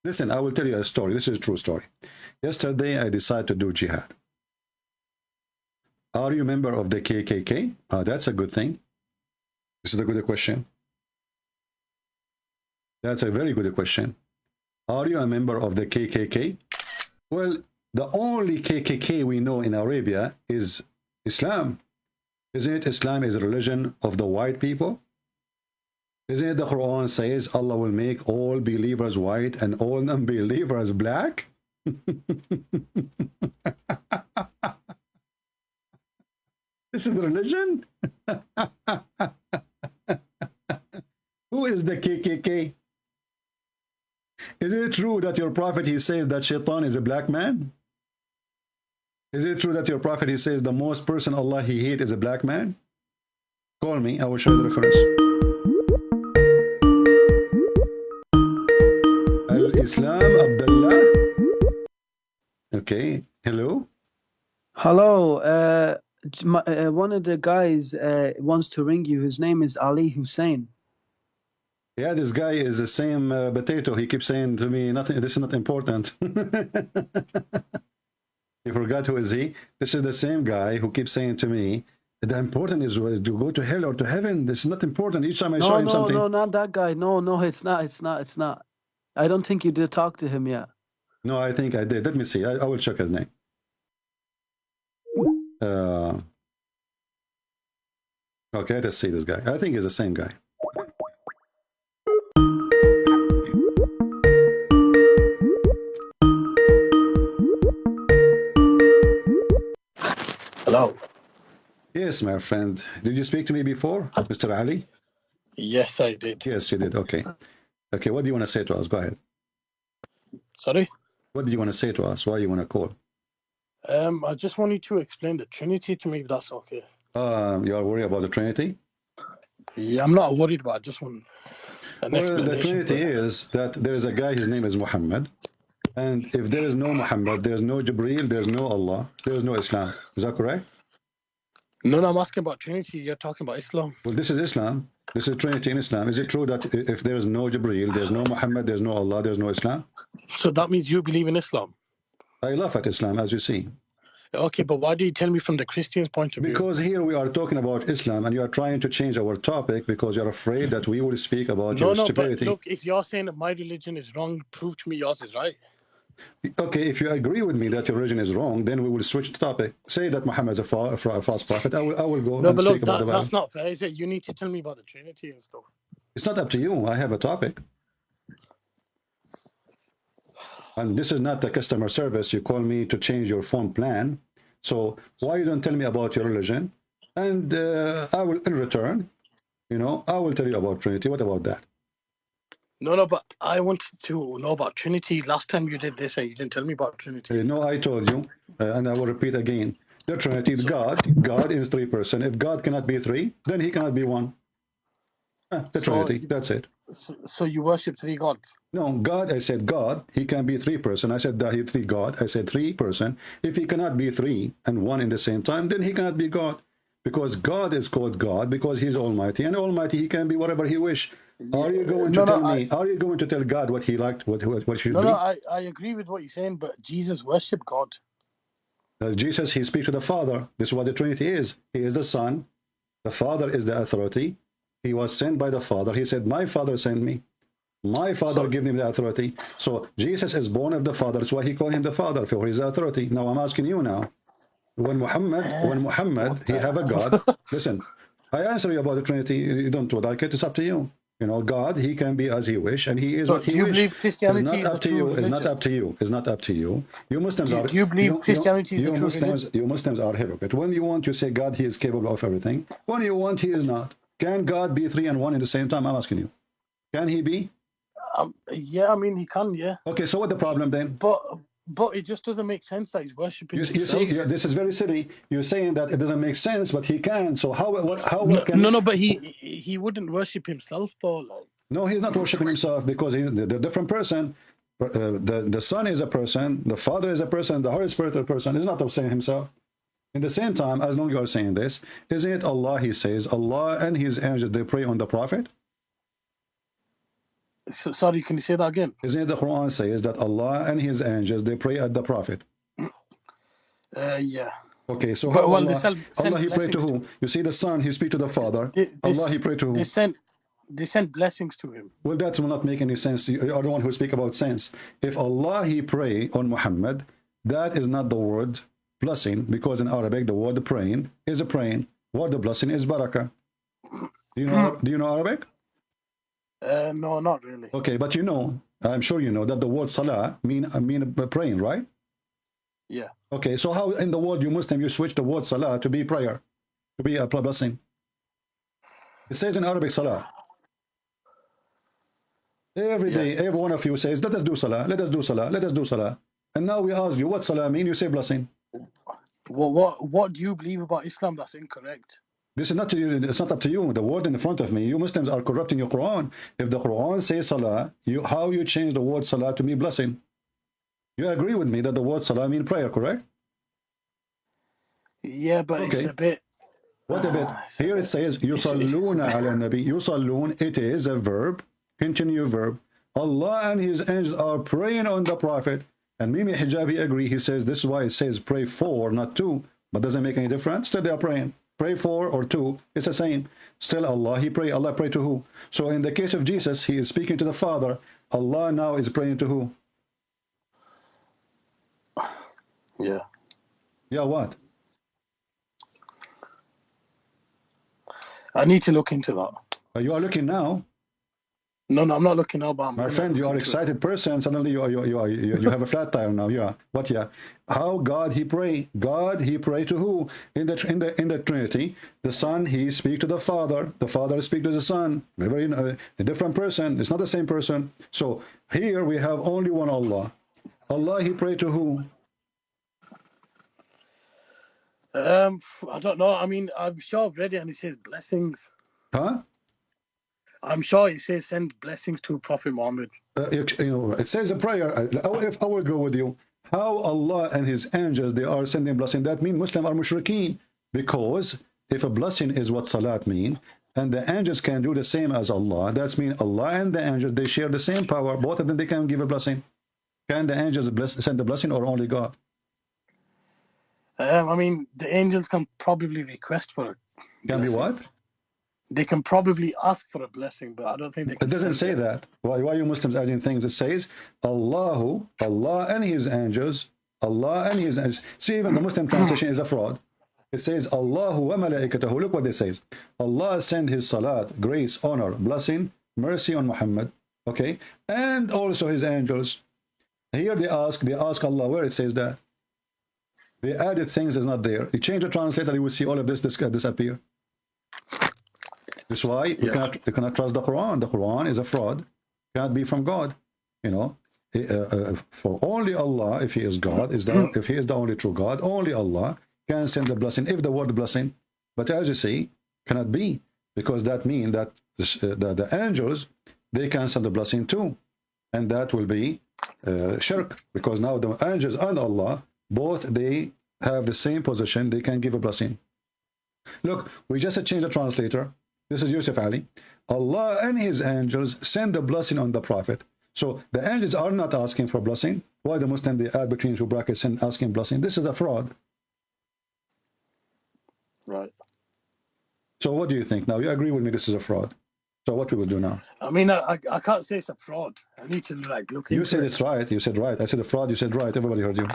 Listen, I will tell you a story. This is a true story. Yesterday, I decided to do jihad. Are you a member of the KKK? That's a good thing. This is a good question. That's a very good question. Are you a member of the KKK? Well, the only KKK we know in Arabia is Islam. Isn't it? Islam is a religion of the white people. Isn't it the Quran says Allah will make all believers white and all non-believers black? This is the religion? Who is the KKK? Is it true that your prophet, he says that Shaitan is a black man? Is it true that your prophet, he says the most person Allah he hates is a black man? Call me, I will show you the reference. Al-Islam Abdullah. Okay, hello? Hello, one of the guys wants to ring you. His name is Ali Hussein. Yeah, this guy is the same potato. He keeps saying to me, nothing. This is not important. You forgot who is he? This is the same guy who keeps saying to me, the important is to go to hell or to heaven. This is not important. Each time I show him something. No, not that guy. No, it's not. I don't think you did talk to him yet. No, I think I did. Let me see. I will check his name. Okay, let's see this guy. I think he's the same guy. Hello. Yes, my friend. Did you speak to me before, Mr. Ali? Yes, I did. Yes, you did. Okay. Okay, what do you want to say to us? Go ahead. Sorry? What did you want to say to us? Why you want to call? I just want you to explain the Trinity to me, if that's okay. You are worried about the Trinity? Yeah, I'm not worried about it. I just want an explanation. The Trinity is that there is a guy, his name is Muhammad. And if there is no Muhammad, there's no Jibreel, there's no Allah, there's no Islam. Is that correct? No, I'm asking about Trinity. You're talking about Islam. Well, this is Islam. This is Trinity in Islam. Is it true that if there is no Jibreel, there's no Muhammad, there's no Allah, there's no Islam? So that means you believe in Islam? I laugh at Islam, as you see. Okay, but why do you tell me from the Christian point of view? Because here we are talking about Islam, and you are trying to change our topic because you're afraid that we will speak about your stupidity. But look, if you're saying that my religion is wrong, prove to me yours is right. Okay, if you agree with me that your religion is wrong, then we will switch the topic. Say that Muhammad is a false prophet. I will go and speak about the Bible. That's not fair, is it? You need to tell me about the Trinity and stuff. It's not up to you. I have a topic. And this is not a customer service. You call me to change your phone plan. So why you don't tell me about your religion? And I will, in return, I will tell you about Trinity. What about that? No, but I wanted to know about Trinity. Last time you did this, you didn't tell me about Trinity. No, I told you, and I will repeat again. The Trinity, God is 3 persons. If God cannot be 3, then he cannot be 1. The Trinity, that's it. So you worship 3 gods? No, God, I said God, he can be 3 persons. I said that he 3 God. I said 3 person. If he cannot be 3 and 1 in the same time, then he cannot be God. Because God is called God because he's Almighty, and Almighty he can be whatever he wish. Are you going to tell me? Are you going to tell God what he liked, what should be? No, I agree with what you're saying, but Jesus worshiped God. Jesus, he speaks to the Father. This is what the Trinity is. He is the Son. The Father is the authority. He was sent by the Father. He said, "My Father sent me. My Father gave him the authority." So Jesus is born of the Father. That's why he called him the Father for his authority. Now I'm asking you now. When Muhammad, he have a God. Listen, I answer you about the Trinity. You don't like it. It's up to you. God, he can be as he wish, and he is what he wish. Do you believe Christianity is not up to you. It's not up to you. It's not up to you. You Muslims are. Do you believe Christianity is the true religion? You Muslims are hypocrite. When you want, you say God, he is capable of everything. When you want, he is not. Can God be 3 and 1 in the same time? I'm asking you. Can he be? Yeah, I mean, he can, yeah. Okay, so what's the problem then? But it just doesn't make sense that he's worshiping himself. You see, this is very silly. You're saying that it doesn't make sense, but he can. So how can... No, but he wouldn't worship himself, though. No, he's not worshiping himself because he's a different person. The Son is a person, the Father is a person, the Holy Spirit is a person. He's not saying himself. In the same time, as long as you are saying this, isn't it Allah, he says, Allah and his angels, they pray on the Prophet? Sorry, can you say that again? Isn't it the Quran says that Allah and His angels, they pray at the Prophet? Yeah. Okay, so Well, how well, they Allah, send Allah He prayed to blessings who? You see the Son, He speak to the Father. They, Allah He prayed to they who? send blessings to him. Well, that will not make any sense. You are the one who speak about sense. If Allah He pray on Muhammad, that is not the word blessing, because in Arabic the word praying is a praying. Word the blessing is barakah. Do you know Arabic? No, not really. Okay, but you know, I'm sure you know that the word salah mean praying, right? Yeah. Okay, so how in the world you Muslim you switch the word salah to be prayer, to be a blessing? It says in Arabic salah. Every day, every one of you says, let us do salah, let us do salah, let us do salah. And now we ask you, what salah mean? You say blessing. What do you believe about Islam that's incorrect? This is not to you, it's not up to you. The word in front of me, you Muslims are corrupting your Quran. If the Quran says salah, how you change the word salah to mean blessing? You agree with me that the word salah mean prayer, correct? Yeah, but it's a bit. What a bit? Here it says yusalluna ala nabi. Yusallun, it is a verb, continue verb. Allah and His angels are praying on the Prophet. And Mimi Hijabi agree. He says this is why it says pray for, not to. But doesn't make any difference. Still they are praying. Pray for or to, it's the same. Still Allah, He pray. Allah pray to who? So in the case of Jesus, He is speaking to the Father. Allah now is praying to who? Yeah. Yeah, what? I need to look into that. You are looking now. No, I'm not looking now. But my friend, you are excited person. Suddenly you have a flat tire now. Yeah, what? Yeah, how God He pray? God He pray to who? In the Trinity, the Son He speak to the Father. The Father speak to the Son. A different person. It's not the same person. So here we have only one Allah. Allah He pray to who? I don't know. I mean, I'm sure I've read it and it says blessings. Huh? I'm sure it says send blessings to Prophet Muhammad. It says a prayer. If I will go with you, how Allah and His angels, they are sending blessing, that means Muslims are mushrikeen. Because if a blessing is what salat mean, and the angels can do the same as Allah, that means Allah and the angels, they share the same power. Both of them, they can give a blessing. Can the angels send the blessing or only God? I mean, the angels can probably request for it. Can be what? They can probably ask for a blessing, but I don't think they can. It doesn't say that. Why are you Muslims adding things? It says Allah and His angels, Allah and His angels. See, even the Muslim translation is a fraud. It says Allahu wa malaikatahu. Look what it says. Allah send His salat, grace, honor, blessing, mercy on Muhammad. Okay, and also His angels. Here they ask Allah where it says that. They added things that's not there. You change the translator, you will see all of this disappear. That's why you cannot trust the Quran. The Quran is a fraud. Cannot be from God. You know, for only Allah, if He is God, if He is the only true God, only Allah can send the blessing. If the word blessing, but as you see, cannot be, because that means that the angels, they can send the blessing too, and that will be shirk, because now the angels and Allah, both they have the same position. They can give a blessing. Look, we just changed the translator. This is Yusuf Ali. Allah and His angels send the blessing on the Prophet. So the angels are not asking for blessing. Why the Muslim, they add between two brackets and asking blessing? This is a fraud. Right. So what do you think now? You agree with me this is a fraud. So what we will do now? I mean, I can't say it's a fraud. I need to look into it. You said it's right. You said right. I said a fraud. You said right. Everybody heard you.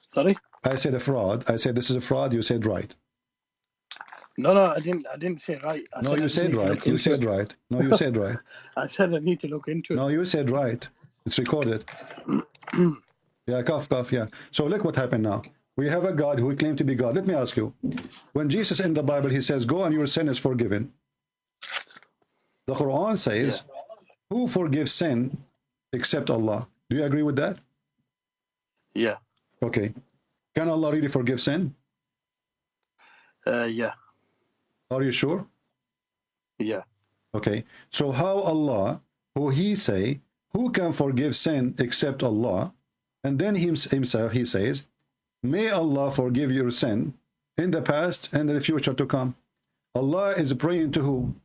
Sorry? I said a fraud. I said this is a fraud. You said right. No, I didn't say right. You said right. You said right. No, you said right. I said I need to look into it. No, you said right. It's recorded. Yeah, cough, yeah. So look what happened now. We have a God who claimed to be God. Let me ask you. When Jesus in the Bible, He says, go and your sin is forgiven. The Quran says, who forgives sin except Allah? Do you agree with that? Yeah. Okay. Can Allah really forgive sin? Yeah. Are you sure? Yeah. Okay. So how Allah, who He say, who can forgive sin except Allah? And then himself, He says, may Allah forgive your sin in the past and in the future to come. Allah is praying to who?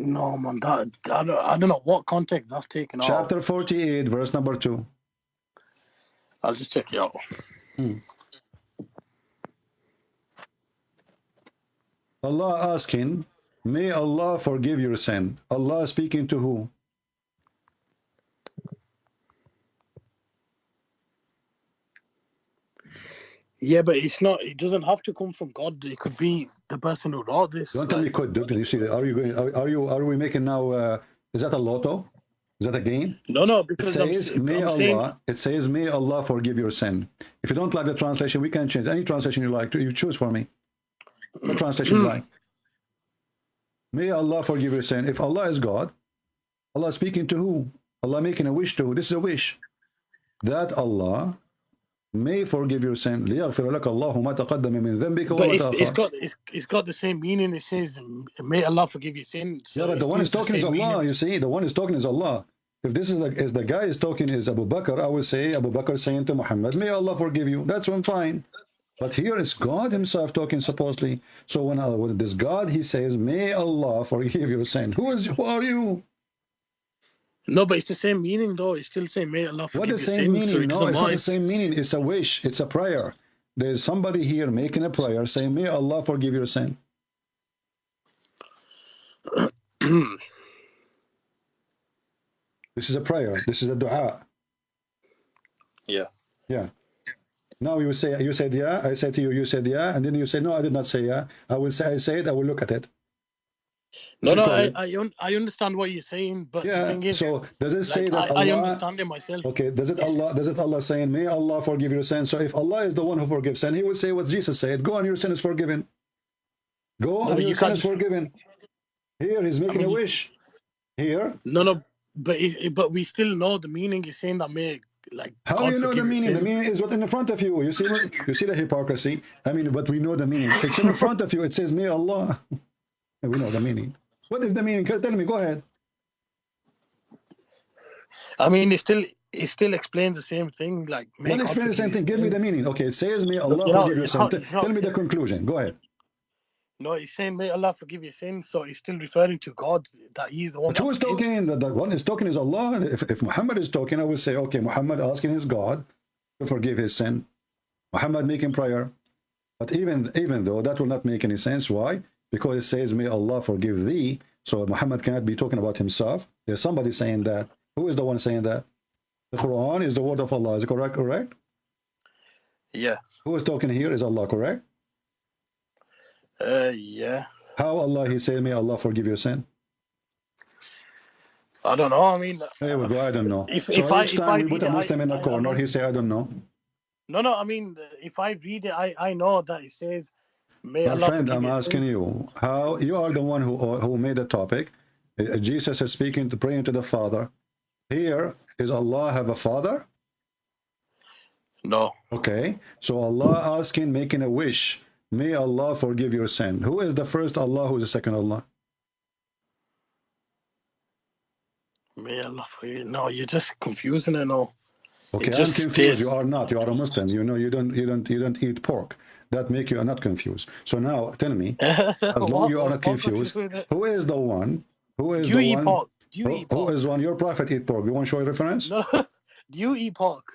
No, man, I don't know what context that's taken out. Chapter 48, verse number 2. I'll just check it out. Allah asking, may Allah forgive your sin. Allah speaking to who? Yeah, but it's not. It doesn't have to come from God. It could be the person who wrote this. Don't tell me could. Don't you see? Are you going? Are we making now? Is that a lotto? Is that a game? No, It because says, may I'm Allah. saying, It says, may Allah forgive your sin. If you don't like the translation, we can change any translation you like. You choose for me. What translation you like? May Allah forgive your sin. If Allah is God, Allah is speaking to who? Allah making a wish to who? This is a wish that Allah may forgive your sin. لِيَغْفِرَ لَكَ اللَّهُ مَا تَقَدَّمَ مِنْ ذَنْبِكَ but وَمَا تَأَخَّرَ. it's got the same meaning. It says, "May Allah forgive your sins." So Yeah, but the one is talking is Allah. meaning. You see, the one is talking is Allah. If this is the guy is talking is Abu Bakr, I will say Abu Bakr saying to Muhammad, may Allah forgive you. That's one fine. But here it's God himself talking supposedly. So when this God, he says, may Allah forgive your sin. Who are you? No, but it's the same meaning though. It's still saying, "May Allah forgive What your the sins." same meaning? So it No, doesn't it's not matter. the same meaning. It's a wish. It's a prayer. There's somebody here making a prayer saying, may Allah forgive your sin. This is a prayer. This is a dua. Yeah. Yeah. Now you say, you said yeah, I said to you, you said yeah, and then you say, no, I did not say yeah. I will say, I said, I will look at it. No, What's it called? I understand what you're saying, but the Yeah. thing is, So does it say like, that I Allah? understand it myself. Okay. Does it Allah saying, may Allah forgive your sin? So if Allah is the one who forgives sin, he would say what Jesus said, go and your sin is forgiven. Go and but your you sin can't is forgiven. Here he's making a wish. Here. No, but we still know the meaning is saying that may like. How God do you know the forgive your meaning? The sins. meaning is what in front of you. You see the hypocrisy. I mean, but we know the meaning. It's in front of you. It says, may Allah. And we know the meaning. What is the meaning? Tell me. Go ahead. I mean, it still explains the same thing. Like, may Don't God explain the same forgive thing. your Give me sins. the meaning. Okay, it says, may Allah You know, forgive your you sin. know, Tell me the conclusion. Go ahead. No, he's saying may Allah forgive your sins, so he's still referring to God, that he's the one. But who is that forgives. talking? The one is talking is Allah. If Muhammad is talking, I will say, okay, Muhammad asking his God to forgive his sin. Muhammad making prayer. But even though that will not make any sense. Why? Because it says, may Allah forgive thee. So Muhammad cannot be talking about himself. There's somebody saying that. Who is the one saying that? The Quran is the word of Allah. Is it correct? Correct? Yeah. Who is talking here is Allah, correct? Yeah. How Allah, he said, may Allah forgive your sin? I don't know. I mean, There we go. I don't know. If- So if I- each if time I we put read a it, Muslim in the I corner, don't- he say, I don't know. no. I mean, if I read it, I know that it says, may My Allah friend, forgive I'm your asking sins. you, how you are the one who made the topic. Jesus is speaking to praying to the Father. Here is Allah have a father? No. Okay, so Allah asking, making a wish. May Allah forgive your sin. Who is the first Allah? Who is the second Allah? May Allah forgive. No, you're just confusing it. No. Okay, It I'm just confused. states- You are not. You are a Muslim. You know you don't eat pork. That make you not confused. So now tell me, as long you are not confused, who is the one? Who is Do you the eat one? pork? Do you eat Who pork? is one? Your prophet eat pork. You want to show a reference? No. Do you eat pork?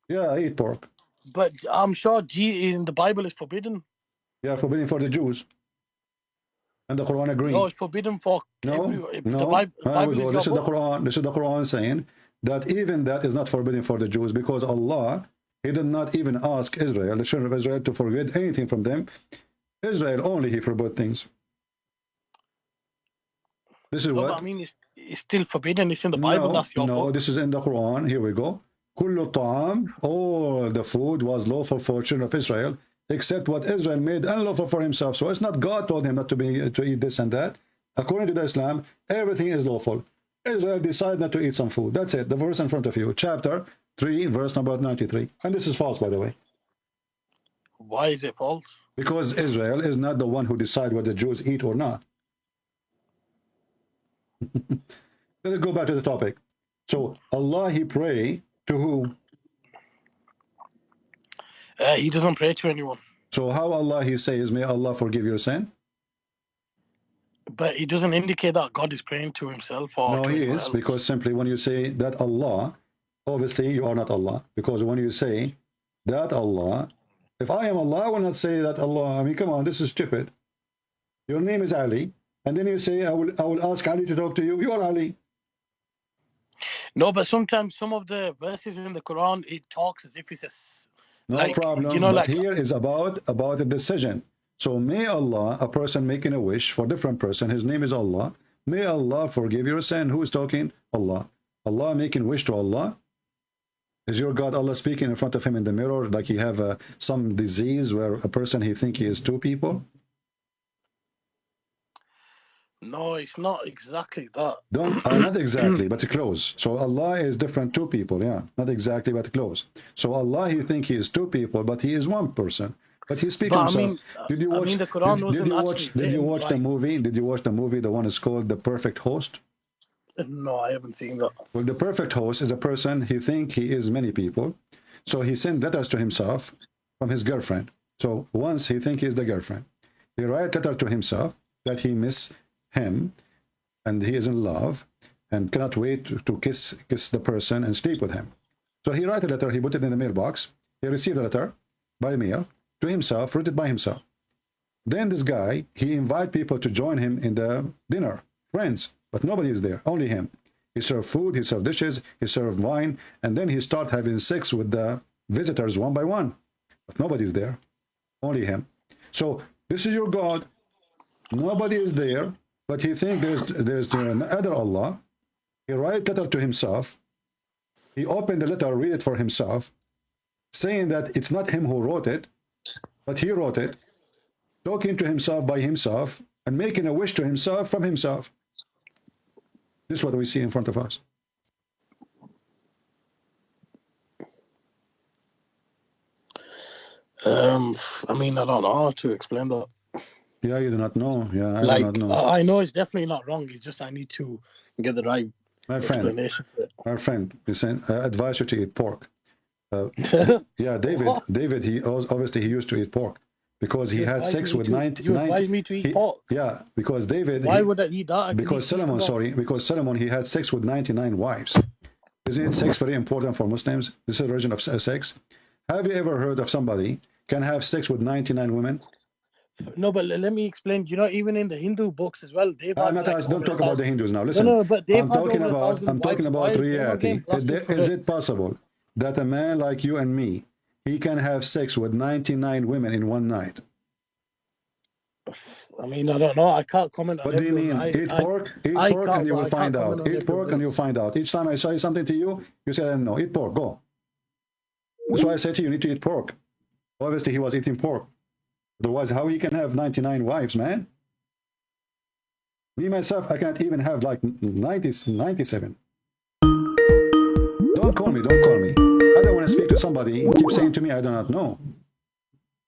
Yeah, I eat pork. But I'm sure in the Bible is forbidden. Yeah, forbidden for the Jews. And the Quran agree. No, it's forbidden for No, the no. Bible, Here we go. is This is your the book. Quran. This is the Quran saying that even that is not forbidden for the Jews because Allah, he did not even ask Israel, the children of Israel, to forbid anything from them. Israel only he forbid things. This is No, what? but I mean, it's still forbidden. It's in the Bible. No, That's your no, book. this is in the Quran. Here we go. Kullu ta'am, all the food was lawful for children of Israel, except what Israel made unlawful for himself. So it's not God told him not to eat this and that. According to the Islam, everything is lawful. Israel decided not to eat some food. That's it. The verse in front of you, chapter 3, verse number 93. And this is false, by the way. Why is it false? Because Israel is not the one who decides what the Jews eat or not. Let's go back to the topic. So Allah, he pray to who? He doesn't pray to anyone. So how Allah, he says, may Allah forgive your sin? But it doesn't indicate that God is praying to himself or No, to he anyone is, else. because simply when you say that Allah, obviously you are not Allah. Because when you say that Allah, if I am Allah, I will not say that Allah. I mean, come on, this is stupid. Your name is Ali, and then you say, I will ask Ali to talk to you. You are Ali. No, but sometimes some of the verses in the Quran, it talks as if it's No like, problem. you know, But like here is about a decision. So may Allah, a person making a wish for a different person, his name is Allah. May Allah forgive your sin. Who is talking? Allah. Allah making wish to Allah. Is your God Allah speaking in front of him in the mirror like he have some disease where a person he think he is two people? no, it's not exactly that. Don't not exactly, but close. So Allah is different two people, yeah, not exactly, but close. So Allah, he think he is two people, but he is one person. But he's speaking. But I mean, did you watch? the Quran wasn't Did you actually watch the written, movie? Did you watch the movie? The one is called The Perfect Host. No, I haven't seen that. Well, the perfect host is a person he think he is many people, so he sent letters to himself from his girlfriend. So once he think he is the girlfriend, he write letter to himself that he miss him and he is in love and cannot wait to kiss the person and sleep with him. So he write a letter, he put it in the mailbox, he received a letter by mail to himself, written by himself. Then this guy, he invite people to join him in the dinner, friends, but nobody is there, only him. He served food, he served dishes, he served wine, and then he start having sex with the visitors one by one. But nobody is there, only him. So this is your God, nobody is there, but he think there's another Allah. He write letter to himself. He opened the letter, read it for himself, saying that it's not him who wrote it, but he wrote it, talking to himself by himself, and making a wish to himself from himself. This is what we see in front of us. I mean, I don't know how to explain that. Yeah, you do not know. Yeah, Like, do not know. I know it's definitely not wrong. It's just I need to get the right explanation for it. My friend, listen, I advise you to eat pork. Yeah, David, he obviously he used to eat pork because he had sex with 90. You advise me to eat pork? Yeah, because David. Why would I eat that? Because Solomon, he had sex with 99 wives. Isn't sex very important for Muslims? This is a version of sex. Have you ever heard of somebody can have sex with 99 women? No, but let me explain. You know, even in the Hindu books as well, they've had don't talk about the Hindus now. Listen, no, but they've I'm had talking over about 1,000 I'm talking wives. about Why reality. Is it possible that a man like you and me, he can have sex with 99 women in one night? I mean, I don't know. I can't comment on What do you mean? Eat pork and you will find out. Eat pork and you'll find out. Each time I say something to you, you say, no, eat pork, go. That's why I say to you, you need to eat pork. Obviously, he was eating pork. Otherwise, how he can have 99 wives, man? Me, myself, I can't even have like 97. Don't call me. I don't want to speak to somebody and keep saying to me, I do not know.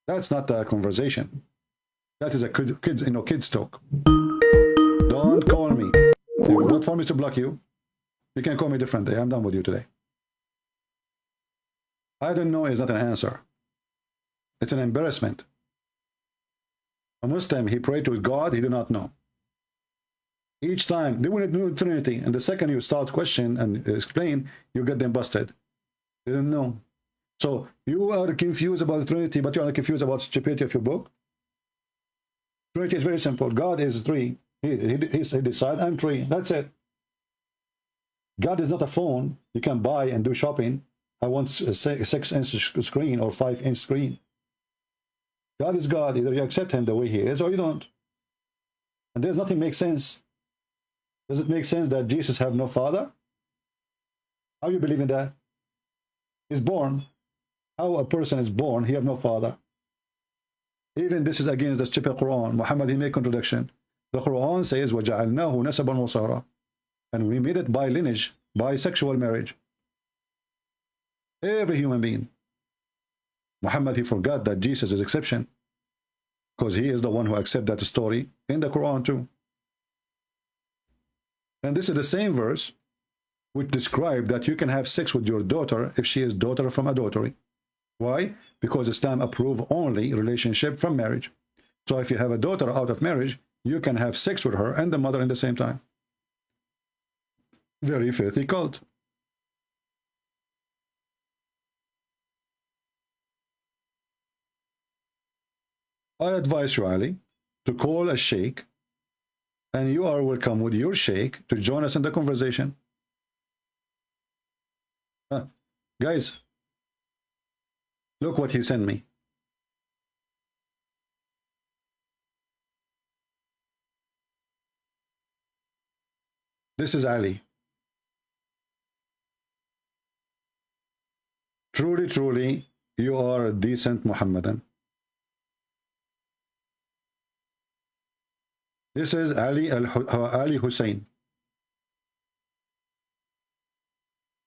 That's not a conversation. That is a kid's talk. Don't call me. Not for me to block you. You can call me differently. I'm done with you today. I don't know is not an answer. It's an embarrassment. A Muslim, he prayed to God, he did not know. Each time, they want to do Trinity, and the second you start question and explain, you get them busted. They didn't know. So you are confused about the Trinity, but you are confused about the stupidity of your book. Trinity is very simple. God is three. He decides, I'm three. That's it. God is not a phone you can buy and do shopping. I want a 6-inch screen or 5-inch screen. God is God. Either you accept him the way he is or you don't. And there's nothing makes sense. Does it make sense that Jesus have no father? How you believe in that? He's born. How a person is born, he have no father. Even this is against the stupid Quran. Muhammad, he made contradiction. The Quran says, وَجَعَلْنَاهُ نَسَبًا وَصَارًا. And we made it by lineage, by sexual marriage. Every human being. Muhammad, he forgot that Jesus is exception. Because he is the one who accepted that story in the Quran too. And this is the same verse which describes that you can have sex with your daughter if she is daughter from adultery. Why? Because Islam approves only relationship from marriage. So if you have a daughter out of marriage, you can have sex with her and the mother at the same time. Very filthy cult. I advise you, Ali, to call a sheikh, and you are welcome with your sheikh to join us in the conversation. Guys, look what he sent me. This is Ali. Truly, truly, you are a decent Muhammadan. This is Ali Hussein.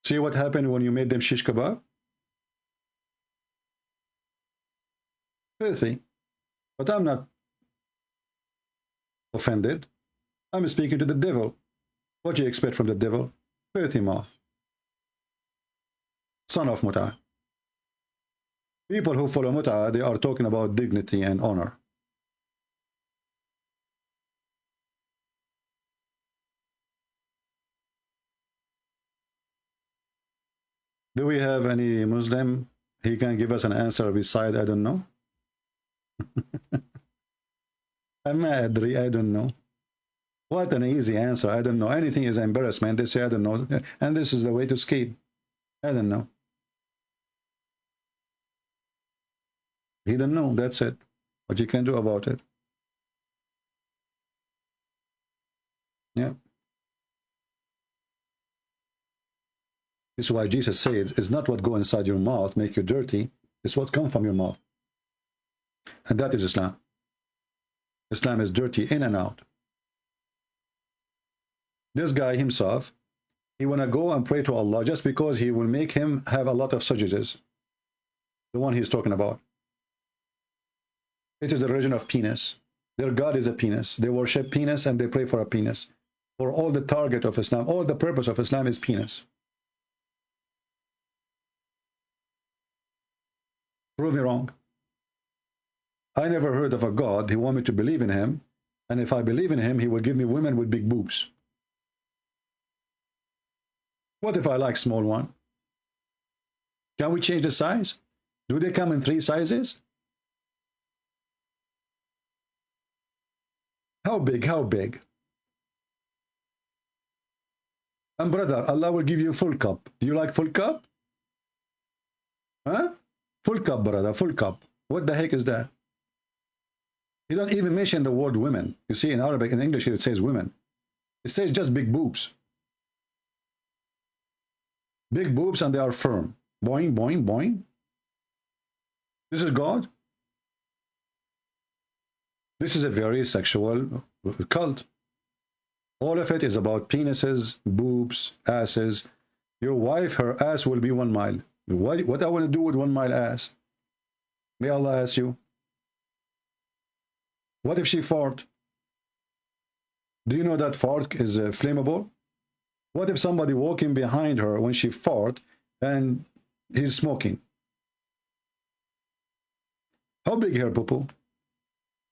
See what happened when you made them shish kebab? Filthy. But I'm not offended. I'm speaking to the devil. What do you expect from the devil? Filthy mouth. Son of Mut'ah. People who follow Mut'ah, they are talking about dignity and honor. Do we have any Muslim? He can give us an answer beside I don't know. I don't know. What an easy answer. I don't know. Anything is embarrassment. They say I don't know. And this is the way to escape. I don't know. He don't know. That's it. What you can do about it. Yeah. This is why Jesus said, it's not what go inside your mouth make you dirty, it's what comes from your mouth. And that is Islam. Islam is dirty in and out. This guy himself, he want to go and pray to Allah just because he will make him have a lot of sujudas. The one he's talking about. It is the religion of penis. Their God is a penis. They worship penis and they pray for a penis. For all the target of Islam, all the purpose of Islam is penis. Prove me wrong. I never heard of a God. He want me to believe in him. And if I believe in him, he will give me women with big boobs. What if I like small one? Can we change the size? Do they come in 3 sizes? How big? How big? And brother, Allah will give you full cup. Do you like full cup? Huh? Full cup, brother, full cup. What the heck is that? He don't even mention the word women. You see, in Arabic, in English, it says women. It says just big boobs. Big boobs and they are firm. Boing, boing, boing. This is God. This is a very sexual cult. All of it is about penises, boobs, asses. Your wife, her ass will be 1 mile. What I want to do with 1 mile ass? May Allah ask you. What if she fart? Do you know that fart is flammable? What if somebody walking behind her when she fart and he's smoking? How big her poo-poo?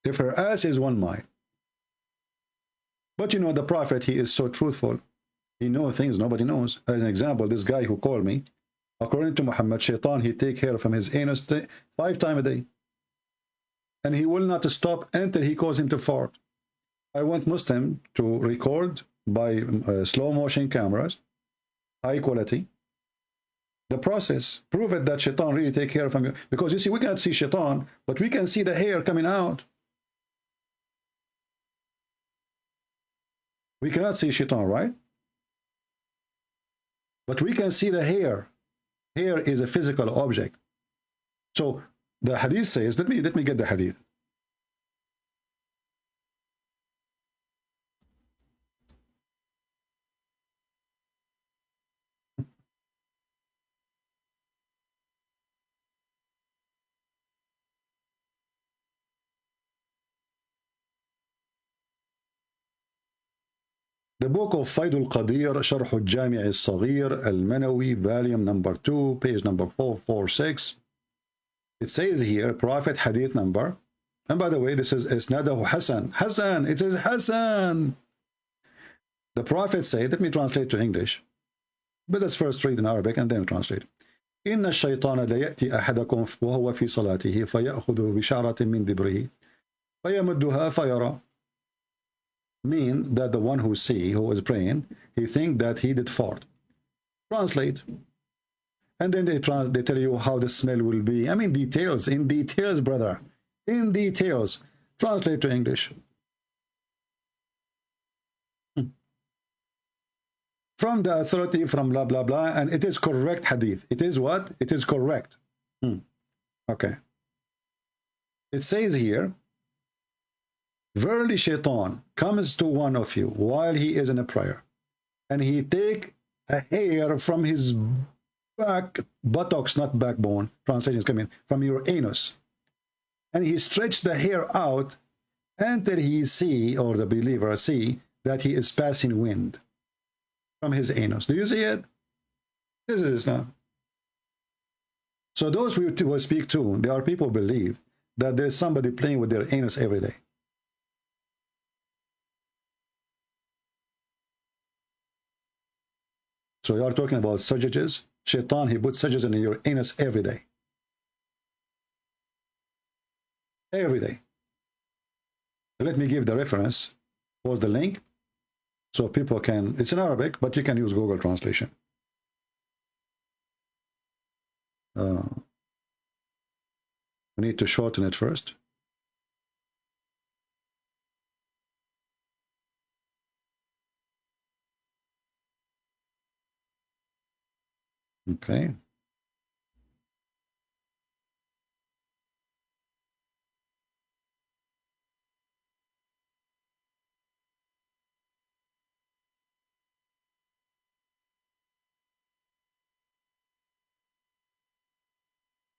If her ass is 1 mile. But you know the Prophet, he is so truthful. He knows things nobody knows. As an example, this guy who called me, according to Muhammad, Shaitan, he take hair from his anus 5 times a day. And he will not stop until he causes him to fart. I want Muslim to record by slow motion cameras, high quality, the process. Prove it that Shaitan really take hair from you. Because you see, we cannot see Shaitan, but we can see the hair coming out. We cannot see Shaitan, right? But we can see the hair. Hair is a physical object. So the hadith says, let me get the hadith. The book of Fayd al-Qadir, Sharh al-Jami' al-Saghir, al-Manawi, volume number 2, page number 446. It says here, Prophet hadith number, And by the way, this is Isnadahu Hassan. Hassan, it is Hassan. The Prophet said, let me translate to English. But let's first read in Arabic and then translate. إن الشيطان لا يأتي أحدكم وهو في صلاته فيأخذ بشعرة من دبره فيمدها فيرى. Mean that the one who is praying, he think that he did fart. Translate. And then they tell you how the smell will be. I mean, details, in details, brother. In details. Translate to English. From the authority, from blah, blah, blah. And it is correct hadith. It is what? It is correct. Okay. It says here, verily shaitan comes to one of you while he is in a prayer, and he take a hair from his back, buttocks, not backbone, translations come in, from your anus, and he stretched the hair out until he see, or the believer see, that he is passing wind from his anus. Do you see it? This is Islam. So those we will speak to, there are people who believe that there's somebody playing with their anus every day. So you are talking about surges. Shaitan, he puts surges in your anus every day. Every day. Let me give the reference. Post the link so people can, it's in Arabic, but you can use Google translation. We need to shorten it first. Okay.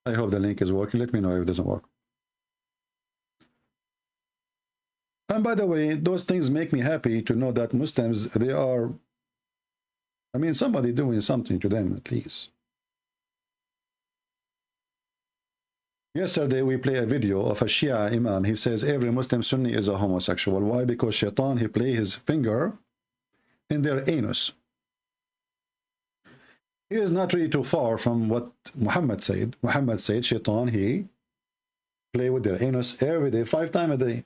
I hope the link is working. Let me know if it doesn't work. And by the way, those things make me happy to know that Muslims, they are, I mean, somebody doing something to them at least. Yesterday we play a video of a Shia Imam. He says every Muslim Sunni is a homosexual. Why? Because Shaitan, he play his finger in their anus. He is not really too far from what Muhammad said. Muhammad said Shaitan, he play with their anus every day, 5 times a day.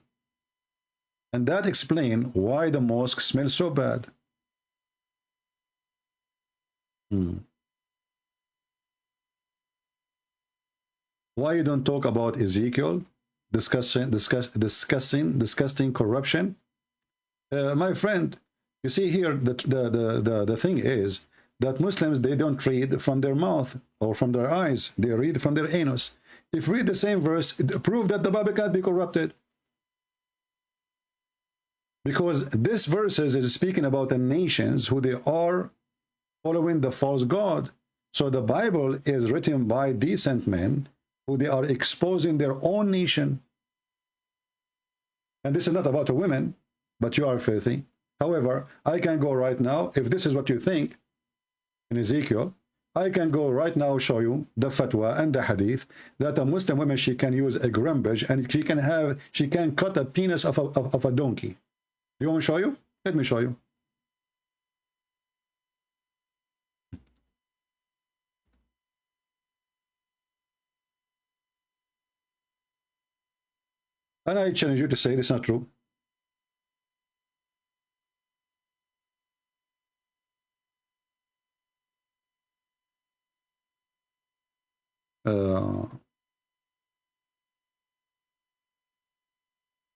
And that explains why the mosque smells so bad. Why you don't talk about Ezekiel discussing corruption? My friend, you see here the thing is that Muslims, they don't read from their mouth or from their eyes, they read from their anus. If read the same verse, it prove that the Bible can't be corrupted. Because this verses is speaking about the nations who they are following the false god. So the Bible is written by decent men who they are exposing their own nation. And this is not about a woman, but you are filthy. However, I can go right now, if this is what you think in Ezekiel, I can go right now show you the fatwa and the hadith that a Muslim woman, she can use a grumbage and she can cut a penis of a donkey. You want me to show you? Let me show you. And I challenge you to say this is not true.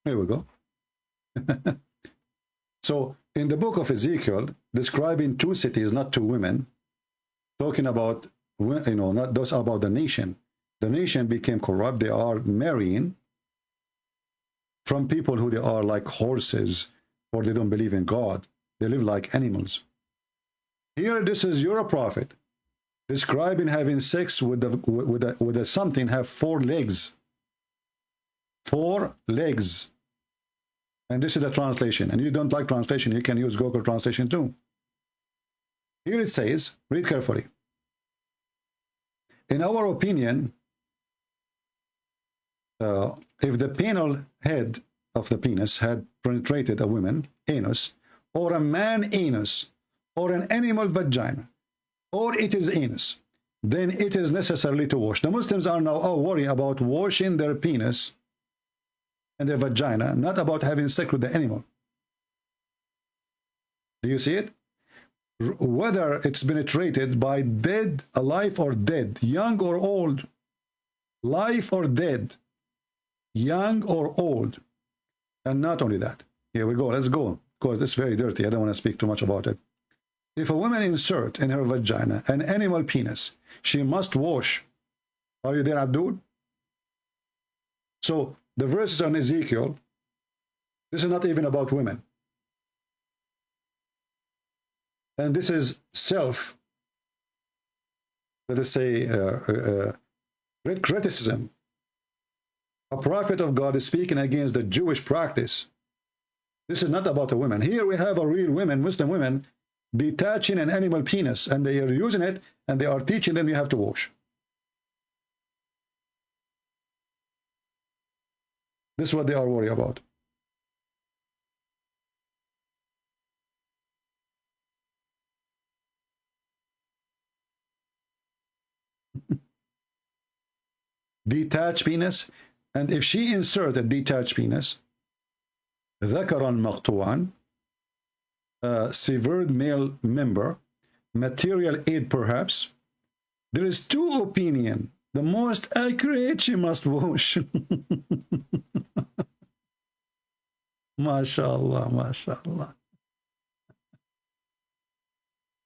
Here we go. So in the book of Ezekiel, describing 2 cities, not 2 women, talking about, you know, not those about the nation. The nation became corrupt. They are marrying from people who they are like horses, or they don't believe in God. They live like animals. Here, this is your prophet describing having sex with a something have 4 legs. 4 legs. And this is the translation. And you don't like translation, you can use Google translation too. Here it says, read carefully. In our opinion, if the penile head of the penis had penetrated a woman anus, or a man anus, or an animal vagina, or it is anus, then it is necessarily to wash. The Muslims are now all worried about washing their penis and their vagina, not about having sex with the animal. Do you see it? Whether it's penetrated by dead, alive or dead, young or old, live or dead, young or old. And not only that, here we go, let's go, because it's very dirty, I don't want to speak too much about it. If a woman insert in her vagina an animal penis, she must wash. Are you there, Abdul? So the verses on Ezekiel, this is not even about women. And this is self, let us say, criticism. A prophet of God is speaking against the Jewish practice. This is not about a woman. Here we have a real women, Muslim women, detaching an animal penis, and they are using it, and they are teaching them you have to wash. This is what they are worried about. Detached penis, and if she inserted detached penis, ذكرا مقطوعا, severed male member, material aid perhaps, there is two opinions. The most accurate, she must wash. MashaAllah, MashaAllah.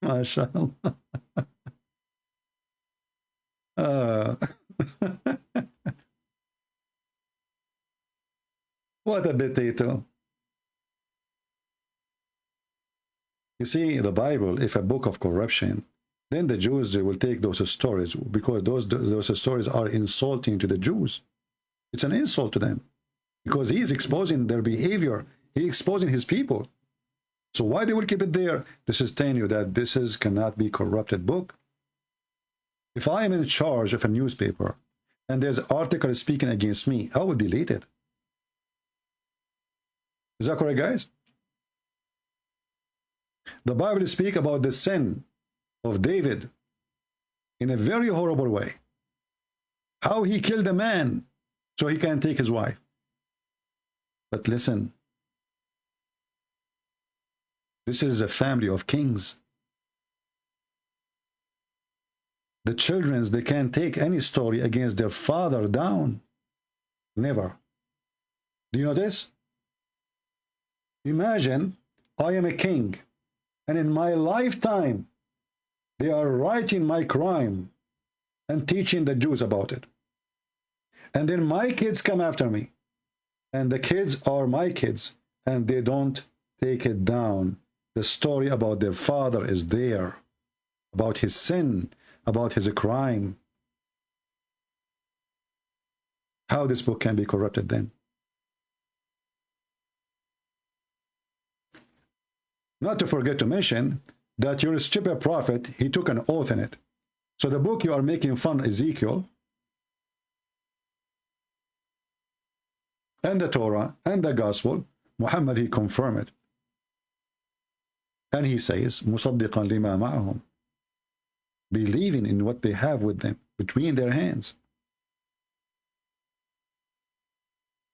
MashaAllah. What a potato. You see, the Bible, if a book of corruption, then the Jews, they will take those stories, because those stories are insulting to the Jews. It's an insult to them, because he is exposing their behavior. He is exposing his people. So why they will keep it there? This is telling you that this cannot be corrupted book. If I am in charge of a newspaper and there's an article speaking against me, I will delete it. Is that correct, guys? The Bible speaks about the sin of David in a very horrible way. How he killed a man so he can take his wife. But listen, this is a family of kings. The children, they can't take any story against their father down. Never. Do you know this? Imagine I am a king, and in my lifetime, they are writing my crime and teaching the Jews about it. And then my kids come after me, and the kids are my kids, and they don't take it down. The story about their father is there, about his sin, about his crime. How this book can be corrupted then? Not to forget to mention that your stupid prophet, he took an oath in it. So the book you are making fun of, Ezekiel, and the Torah, and the Gospel, Muhammad, he confirmed it. And he says, مُصَدِّقًا لِمَا مَعَهُمْ, believing in what they have with them, between their hands.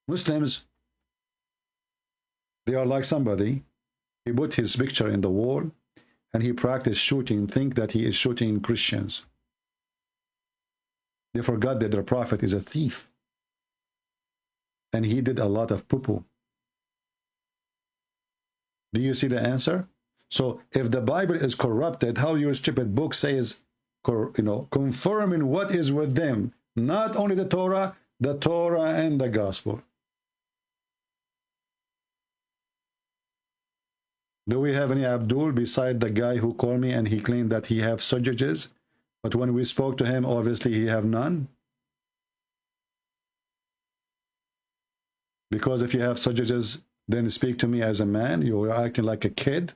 Muslims, they are like somebody, he put his picture in the wall, and he practiced shooting, think that he is shooting Christians. They forgot that their prophet is a thief. And he did a lot of poo-poo. Do you see the answer? So if the Bible is corrupted, how your stupid book says, confirming what is with them, not only the Torah and the Gospel. Do we have any Abdul beside the guy who called me and he claimed that he have sujjages, but when we spoke to him, obviously he have none? Because if you have sujjages, then speak to me as a man. You are acting like a kid.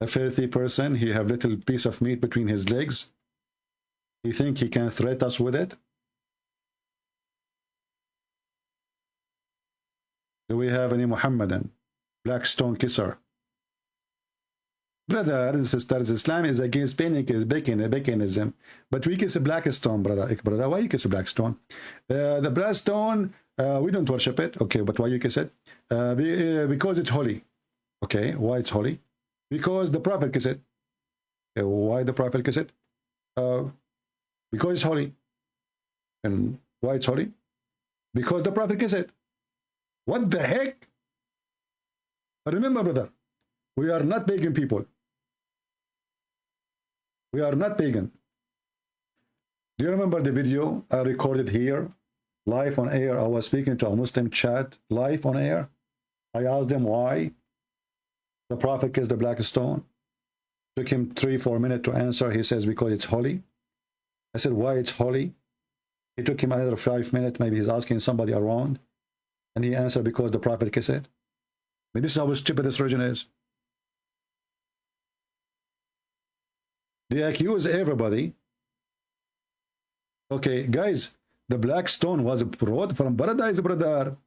A filthy person, he have little piece of meat between his legs. You think he can threat us with it? Do we have any Muhammadan black stone kisser? Brother, sisters, Islam is against paganism, but we kiss a black stone, brother. Why you kiss a black stone? The black stone, we don't worship it. Okay, but why you kiss it? Because it's holy. Okay, why it's holy? Because the Prophet kissed it. Okay, why the Prophet kissed it? Because it's holy. And why it's holy? Because the Prophet kissed it. What the heck? But remember, brother, we are not pagan people. We are not pagan. Do you remember the video I recorded here, live on air? I was speaking to a Muslim chat, live on air. I asked them why the Prophet kissed the black stone. Took him 3-4 minutes to answer. He says, because it's holy. I said, why it's holy? It took him another 5 minutes. Maybe he's asking somebody around. And he answered, because the Prophet kissed it. I mean, this is how stupid this religion is. They accuse everybody. Okay, guys, the black stone was brought from paradise, brother.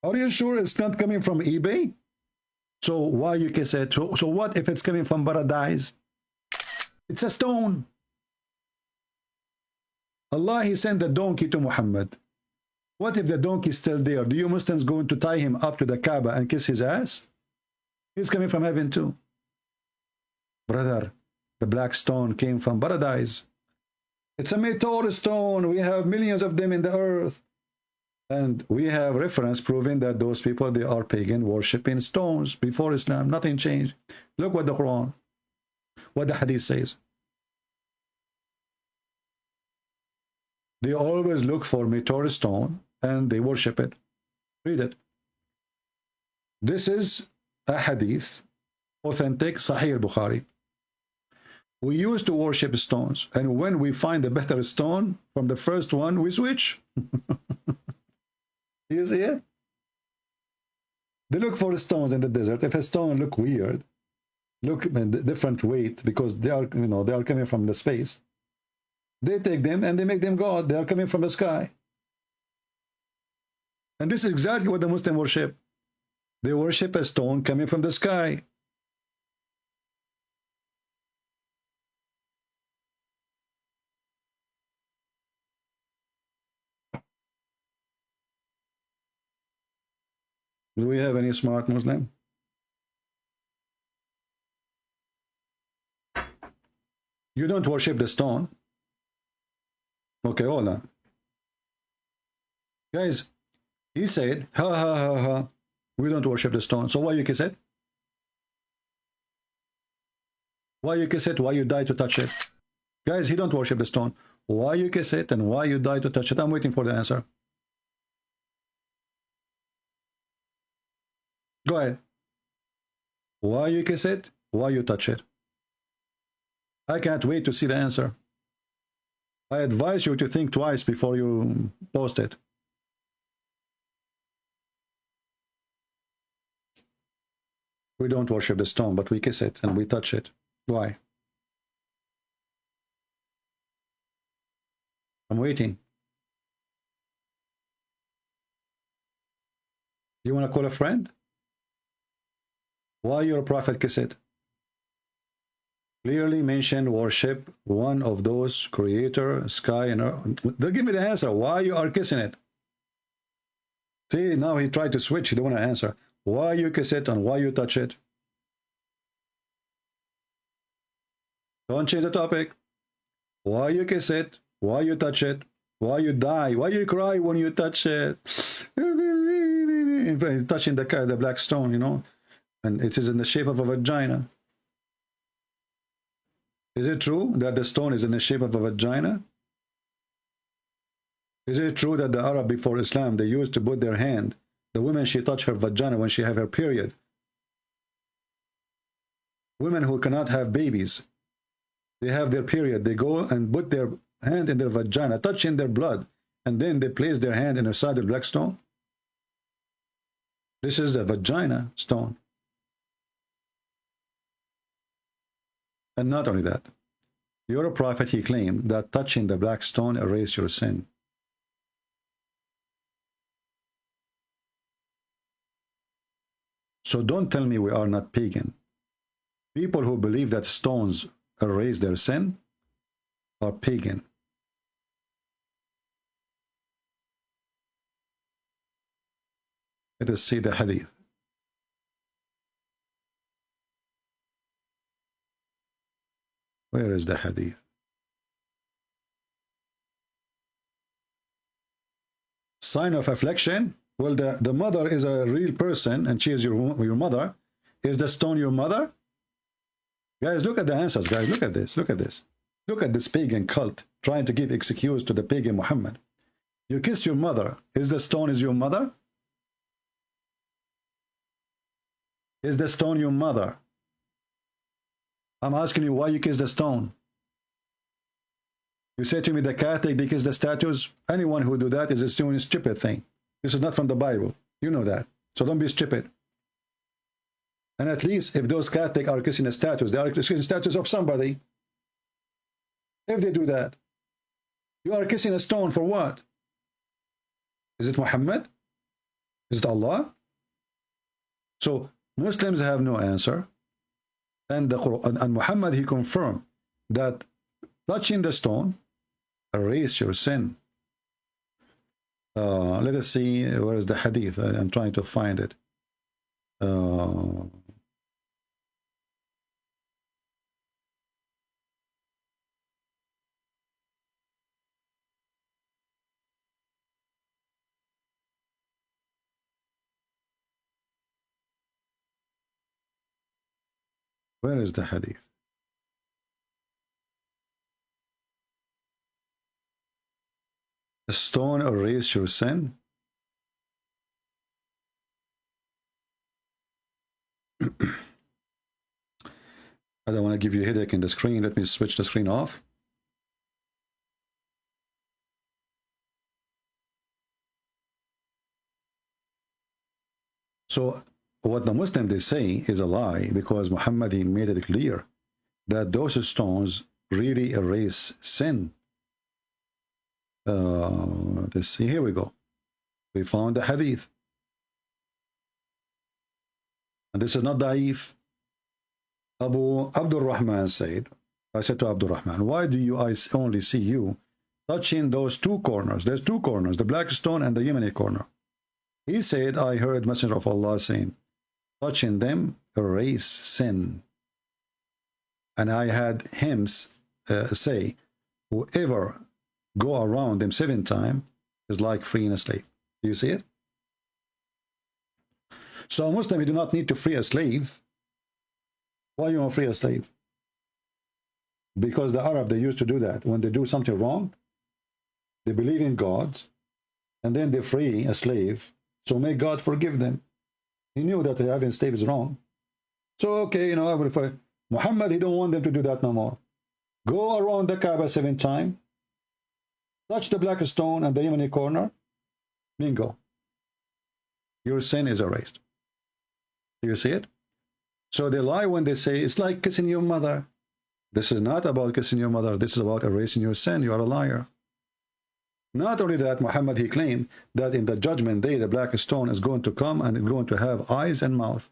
Are you sure it's not coming from eBay? So why you kiss it? So what if it's coming from paradise? It's a stone. Allah, he sent the donkey to Muhammad. What if the donkey is still there? Do you Muslims going to tie him up to the Kaaba and kiss his ass? He's coming from heaven too. Brother, the black stone came from paradise. It's a meteor stone. We have millions of them in the earth. And we have reference proving that those people, they are pagan, worshipping stones before Islam. Nothing changed. Look what the Quran, what the Hadith says. They always look for meteor stone and they worship it. Read it. This is a Hadith, authentic, Sahih al-Bukhari. We used to worship stones, and when we find a better stone from the first one, we switch. You see it? They look for stones in the desert. If a stone look weird, look different weight, because they are, you know, they are coming from the space. They take them and they make them God. They are coming from the sky. And this is exactly what the Muslim worship. They worship a stone coming from the sky. Do we have any smart Muslim? You don't worship the stone. Okay, hold on. Guys, he said, ha ha ha ha, we don't worship the stone. So why you kiss it? Why you kiss it? Why you die to touch it? Guys, he don't worship the stone. Why you kiss it and why you die to touch it? I'm waiting for the answer. Go ahead. Why you kiss it? Why you touch it? I can't wait to see the answer. I advise you to think twice before you post it. We don't worship the stone, but we kiss it and we touch it. Why? I'm waiting. You want to call a friend? Why your prophet kiss it? Clearly mentioned worship one of those, creator, sky, and earth. They'll give me the answer. Why you are kissing it? See, now he tried to switch. He don't want to answer. Why you kiss it and why you touch it? Don't change the topic. Why you kiss it? Why you touch it? Why you die? Why you cry when you touch it? Touching the black stone, you know, and it is in the shape of a vagina. Is it true that the stone is in the shape of a vagina? Is it true that the Arab before Islam, they used to put their hand, the woman, she touched her vagina when she have her period? Women who cannot have babies, they have their period, they go and put their hand in their vagina, touching their blood, and then they place their hand inside the black stone. This is a vagina stone. And not only that, Your prophet, he claimed that touching the black stone erased your sin. So don't tell me we are not pagan. People who believe that stones erase their sin are pagan. Let us see the hadith. Where is the hadith? Sign of affliction? Well, the mother is a real person and she is your mother. Is the stone your mother? Guys, look at the answers, guys. Look at this. Look at this. Look at this pagan cult trying to give excuse to the pagan Muhammad. You kissed your mother. Is the stone is your mother? Is the stone your mother? I'm asking you why you kiss the stone. You say to me the Catholic, they kiss the statues. Anyone who do that is doing a stupid thing. This is not from the Bible. You know that. So don't be stupid. And at least if those Catholics are kissing the statues, they are kissing statues of somebody. If they do that, you are kissing a stone for what? Is it Muhammad? Is it Allah? So Muslims have no answer. And the Quran and Muhammad, he confirmed that touching the stone erase your sin. Let us see where is the hadith. I'm trying to find it. Where is the hadith? The stone erase your sin? I don't want to give you a headache in the screen. Let me switch the screen off. So what the Muslims they say is a lie, because Muhammad he made it clear that those stones really erase sin. Let's see, here we go. We found the hadith. And this is not da'if. Abu Abdul Rahman said, I said to Abdul Rahman, why do I only see you touching those two corners? There's two corners, the black stone and the Yemeni corner. He said, I heard Messenger of Allah saying, touching them erase sin. And I had him say, whoever go around them 7 times is like freeing a slave. Do you see it? So a Muslim, you do not need to free a slave. Why you want to free a slave? Because the Arab, they used to do that. When they do something wrong, they believe in gods, and then they free a slave. So may God forgive them. He knew that having slave is wrong. So, okay, you know, I will free. Muhammad, he don't want them to do that no more. Go around the Kaaba 7 times. Touch the black stone and the Yemeni corner. Bingo. Your sin is erased. Do you see it? So they lie when they say, it's like kissing your mother. This is not about kissing your mother. This is about erasing your sin. You are a liar. Not only that, Muhammad, he claimed that in the judgment day, the black stone is going to come and it's going to have eyes and mouth.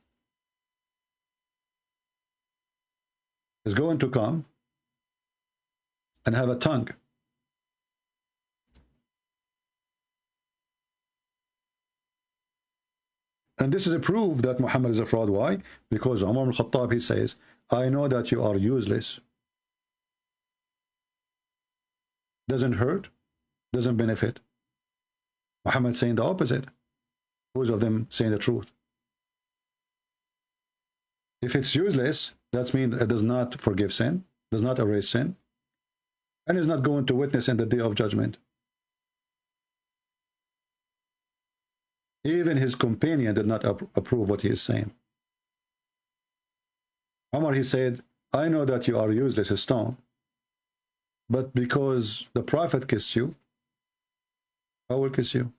It's going to come and have a tongue. And this is a proof that Muhammad is a fraud. Why? Because Umar al-Khattab, he says, I know that you are useless. Doesn't hurt, doesn't benefit. Muhammad saying the opposite. Both of them saying the truth. If it's useless, that means it does not forgive sin, does not erase sin, and is not going to witness in the day of judgment. Even his companion did not approve what he is saying. Umar, he said, I know that you are useless as stone, but because the Prophet kissed you, I will kiss you.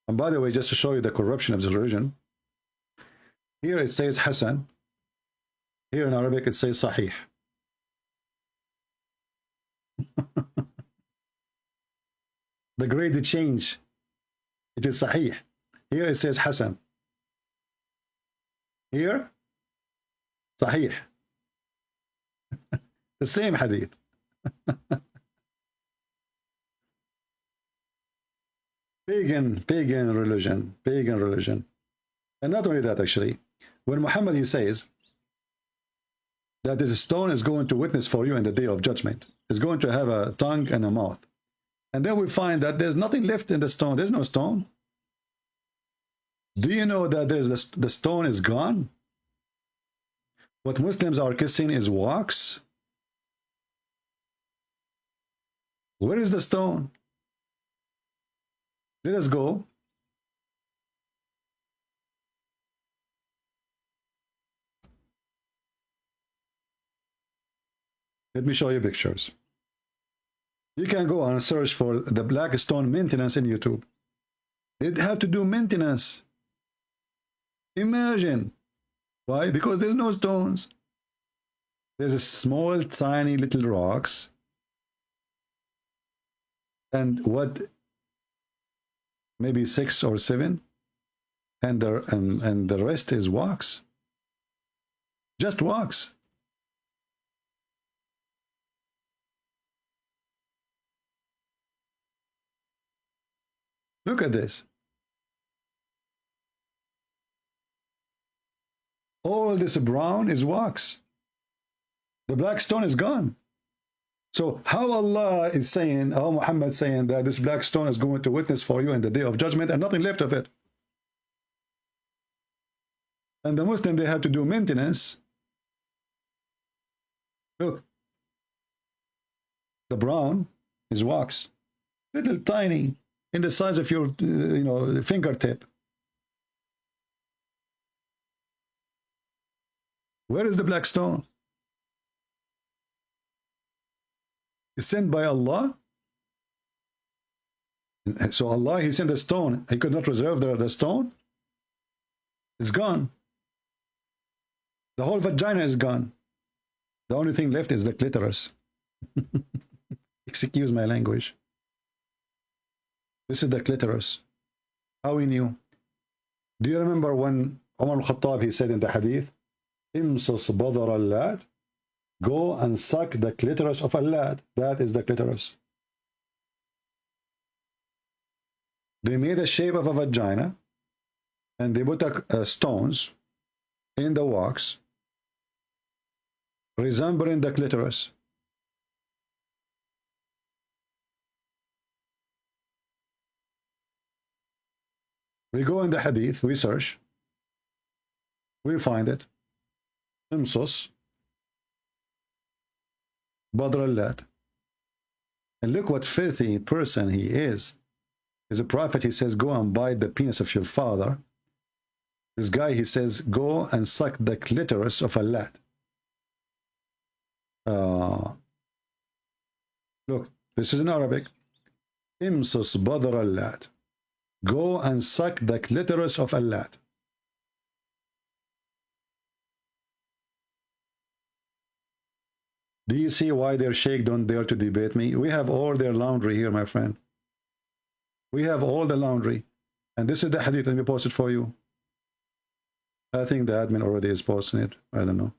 And by the way, just to show you the corruption of this religion, Here it says Hasan. Here in Arabic it says Sahih. The grade change. It is Sahih. Here it says Hasan. Here, Sahih. The same hadith. Pagan religion. And not only that, actually, when Muhammad he says that this stone is going to witness for you in the day of judgment, is going to have a tongue and a mouth. And then we find that there's nothing left in the stone. There's no stone. Do you know that the stone is gone? What Muslims are kissing is wax. Where is the stone? Let us go. Let me show you pictures. You can go and search for the black stone maintenance in YouTube. They'd have to do maintenance. Imagine. Why? Because there's no stones. There's a small, tiny little rocks. And what? Maybe 6 or 7. And the rest is wax. Just wax. Look at this. All this brown is wax. The black stone is gone. So how Allah is saying, how Muhammad is saying that this black stone is going to witness for you in the day of judgment and nothing left of it. And the Muslim, they have to do maintenance. Look. The brown is wax. Little tiny, in the size of your, fingertip. Where is the black stone? It's sent by Allah. So Allah, he sent a stone. He could not reserve the stone. It's gone. The whole vagina is gone. The only thing left is the clitoris. Excuse my language. This is the clitoris. How we knew? Do you remember when Umar al-Khattab, he said in the hadith, Imsus badar al-lad, go and suck the clitoris of al-lad. That is the clitoris. They made a shape of a vagina and they put stones in the wax resembling the clitoris. We go in the hadith, we search, we find it. Imsus Badr al-Lat. And look what filthy person he is. As a prophet, he says, go and bite the penis of your father. This guy, he says, go and suck the clitoris of a lad. Look, this is in Arabic. Imsus Badr al-Lat. Go and suck the clitoris of a lad. Do you see why their sheikh don't dare to debate me? We have all their laundry here, my friend. We have all the laundry. And this is the hadith. Let me post it for you. I think the admin already is posting it. I don't know.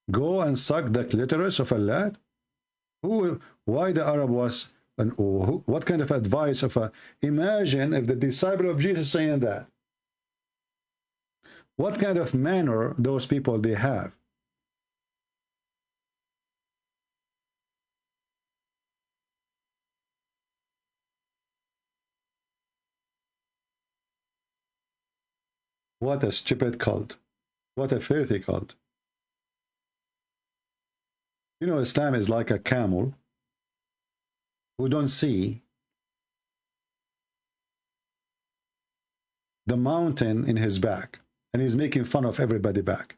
Go and suck the clitoris of a lad? Why the Arab was, and what kind of advice of a, imagine if the disciple of Jesus saying that. What kind of manner those people they have? What a stupid cult. What a filthy cult. You know, Islam is like a camel who don't see the mountain in his back. And he's making fun of everybody back.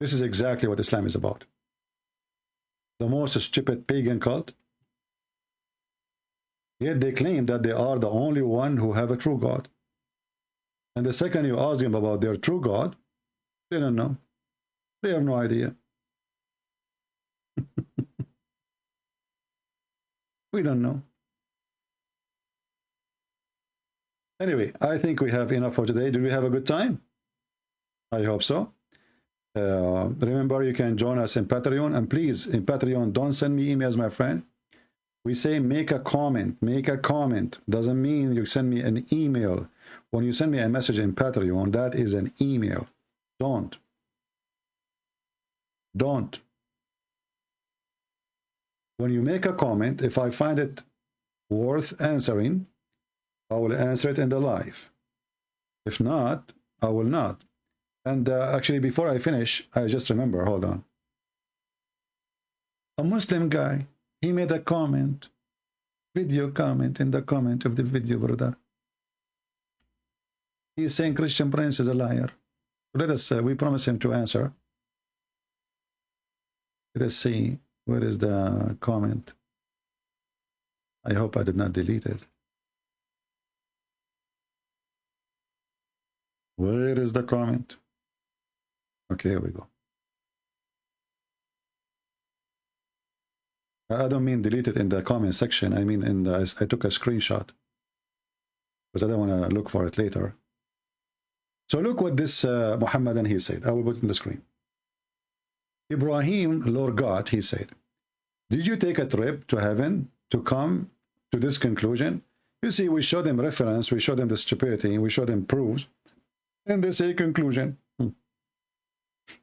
This is exactly what Islam is about. The most stupid pagan cult Yet they claim that they are the only one who have a true God. And the second you ask them about their true God, they don't know. They have no idea. We don't know. Anyway, I think we have enough for today. Did we have a good time? I hope so. Remember, you can join us in Patreon. And please, in Patreon, don't send me emails, my friend. We say make a comment. Make a comment. Doesn't mean you send me an email. When you send me a message in Patreon, that is an email. Don't. Don't. When you make a comment, if I find it worth answering, I will answer it in the live. If not, I will not. And actually, before I finish, I just remember, hold on. A Muslim guy, he made a comment, video comment in the comment of the video, brother. He's saying Christian Prince is a liar. Let us, we promise him to answer. Let us see, where is the comment? I hope I did not delete it. Where is the comment? Okay, here we go. I don't mean delete it in the comment section. I mean, in the, I took a screenshot because I don't want to look for it later. So look what this Muhammadan he said. I will put it in the screen. Ibrahim, Lord God, he said, did you take a trip to heaven to come to this conclusion? You see, we showed them reference, we showed them the stupidity, we showed them proofs, and they say conclusion.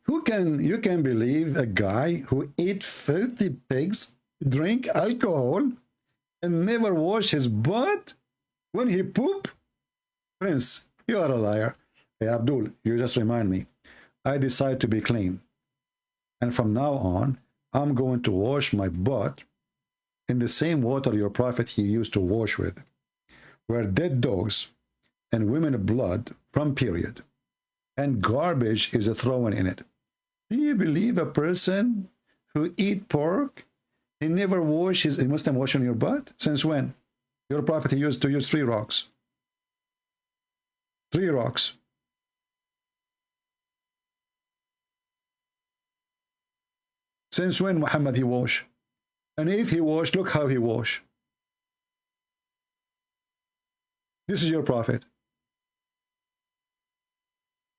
You can believe a guy who ate filthy pigs, drink alcohol, and never wash his butt when he poop? Prince, you are a liar. Hey, Abdul, you just remind me. I decide to be clean. And from now on, I'm going to wash my butt in the same water your prophet he used to wash with, where dead dogs and women blood from period and garbage is thrown in it. Do you believe a person who eat pork, he never wash his, he must have washed on your butt? Since when? Your prophet he used to use 3 rocks. 3 rocks. Since when Muhammad he wash? And if he wash, look how he wash. This is your prophet.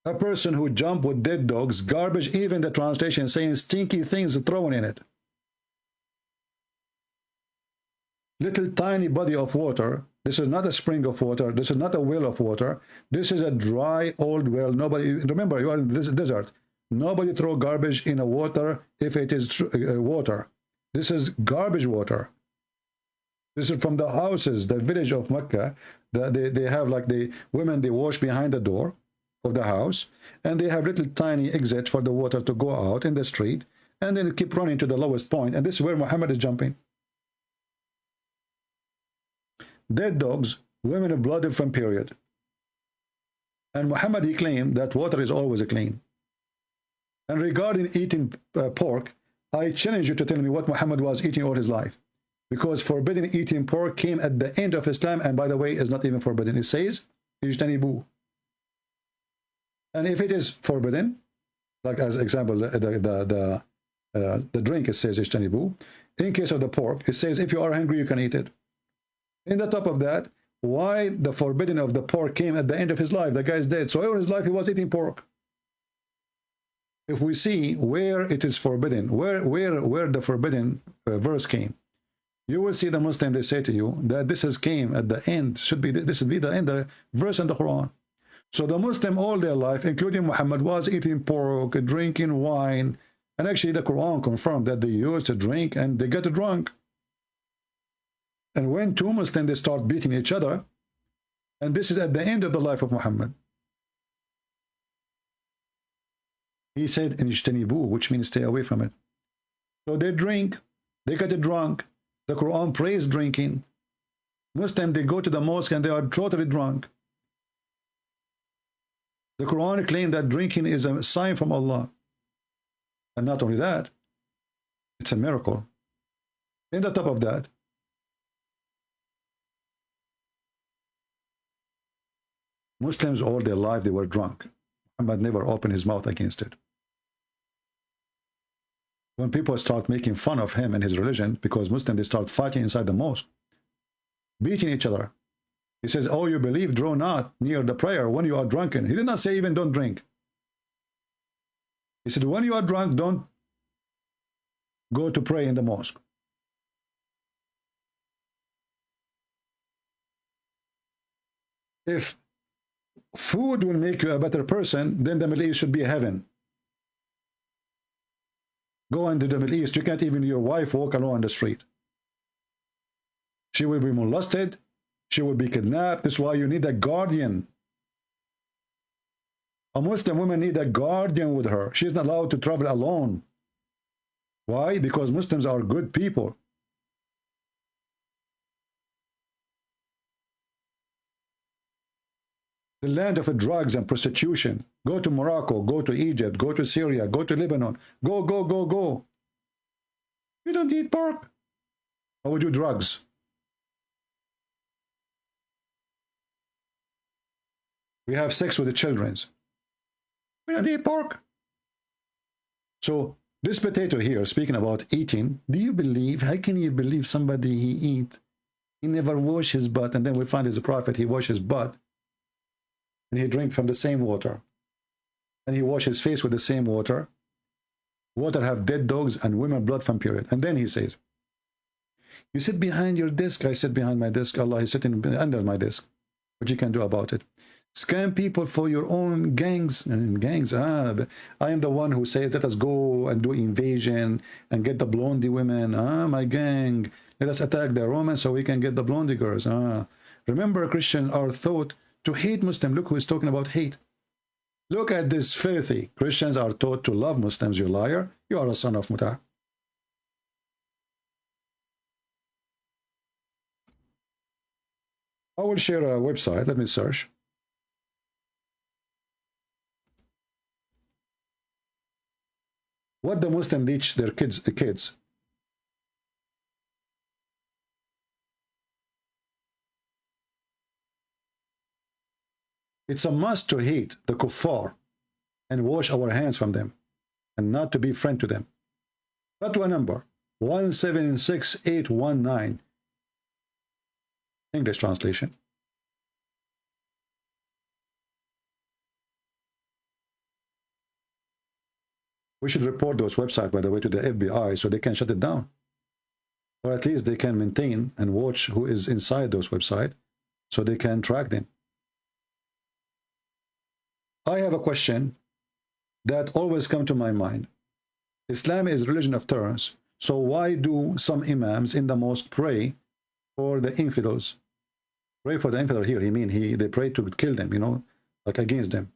A person who jump with dead dogs, garbage, even the translation saying stinky things thrown in it. Little tiny body of water. This is not a spring of water. This is not a well of water. This is a dry old well. Nobody, remember, you are in this desert. Nobody throw garbage in a water if it is water. This is garbage water. This is from the houses, the village of Mecca. They have like the women, they wash behind the door of the house, and they have little tiny exit for the water to go out in the street, and then keep running to the lowest point. And this is where Muhammad is jumping. Dead dogs, women blooded from period. And Muhammad, he claimed that water is always clean. And regarding eating pork, I challenge you to tell me what Muhammad was eating all his life. Because forbidden eating pork came at the end of Islam, and by the way, is not even forbidden. It says, Ijtanibu. And if it is forbidden, like as example, the drink, it says Ijtanibu. In case of the pork, it says, if you are hungry, you can eat it. In the top of that, why the forbidden of the pork came at the end of his life? The guy is dead. So all his life, he was eating pork. If we see where it is forbidden, where the forbidden verse came, you will see the Muslim, they say to you that this is came at the end, this should be the end, the verse in the Quran. So the Muslim all their life, including Muhammad, was eating pork, drinking wine, and actually the Quran confirmed that they used to drink and they get drunk. And when 2 Muslims, they start beating each other, and this is at the end of the life of Muhammad. He said, Ijtanibu, which means stay away from it. So they drink, they get drunk. The Quran praised drinking. Muslims, they go to the mosque and they are totally drunk. The Quran claimed that drinking is a sign from Allah. And not only that, it's a miracle. In the top of that, Muslims all their life, they were drunk. Muhammad never opened his mouth against it. When people start making fun of him and his religion, because Muslims, they start fighting inside the mosque, beating each other. He says, oh, you believe, draw not near the prayer when you are drunken. He did not say even don't drink. He said, when you are drunk, don't go to pray in the mosque. If food will make you a better person, then the Middle East should be heaven. Go into the Middle East, you can't even your wife walk alone on the street. She will be molested, she will be kidnapped. That's why you need a guardian. A Muslim woman need a guardian with her. She's not allowed to travel alone. Why? Because Muslims are good people. The land of drugs and prostitution. Go to Morocco, go to Egypt, go to Syria, go to Lebanon. Go, go, go, go. You don't eat pork. How would you drugs? We have sex with the children. We don't eat pork. So this potato here, speaking about eating, do you believe, how can you believe somebody he eat? He never wash his butt, and then we find as a prophet, he wash his butt, and he drink from the same water. And he wash his face with the same water. Water have dead dogs and women blood from period. And then he says, you sit behind your desk. I sit behind my desk. Allah is sitting under my desk. What you can do about it? Scam people for your own gangs. Gangs, I am the one who says, let us go and do invasion and get the blondie women. My gang. Let us attack the Romans so we can get the blondie girls. Remember, Christians are taught to hate Muslims. Look who is talking about hate. Look at this filthy. Christians are taught to love Muslims. You liar. You are a son of Muta. I will share a website. Let me search. What the Muslims teach their kids, the kids. It's a must to hate the kuffar and wash our hands from them and not to be friend to them. Fatwa number 176819. English translation. We should report those websites, by the way, to the FBI so they can shut it down. Or at least they can maintain and watch who is inside those websites so they can track them. I have a question that always comes to my mind. Islam is religion of tolerance. So why do some imams in the mosque pray for the infidels? Pray for the infidel here. They pray to kill them, like against them.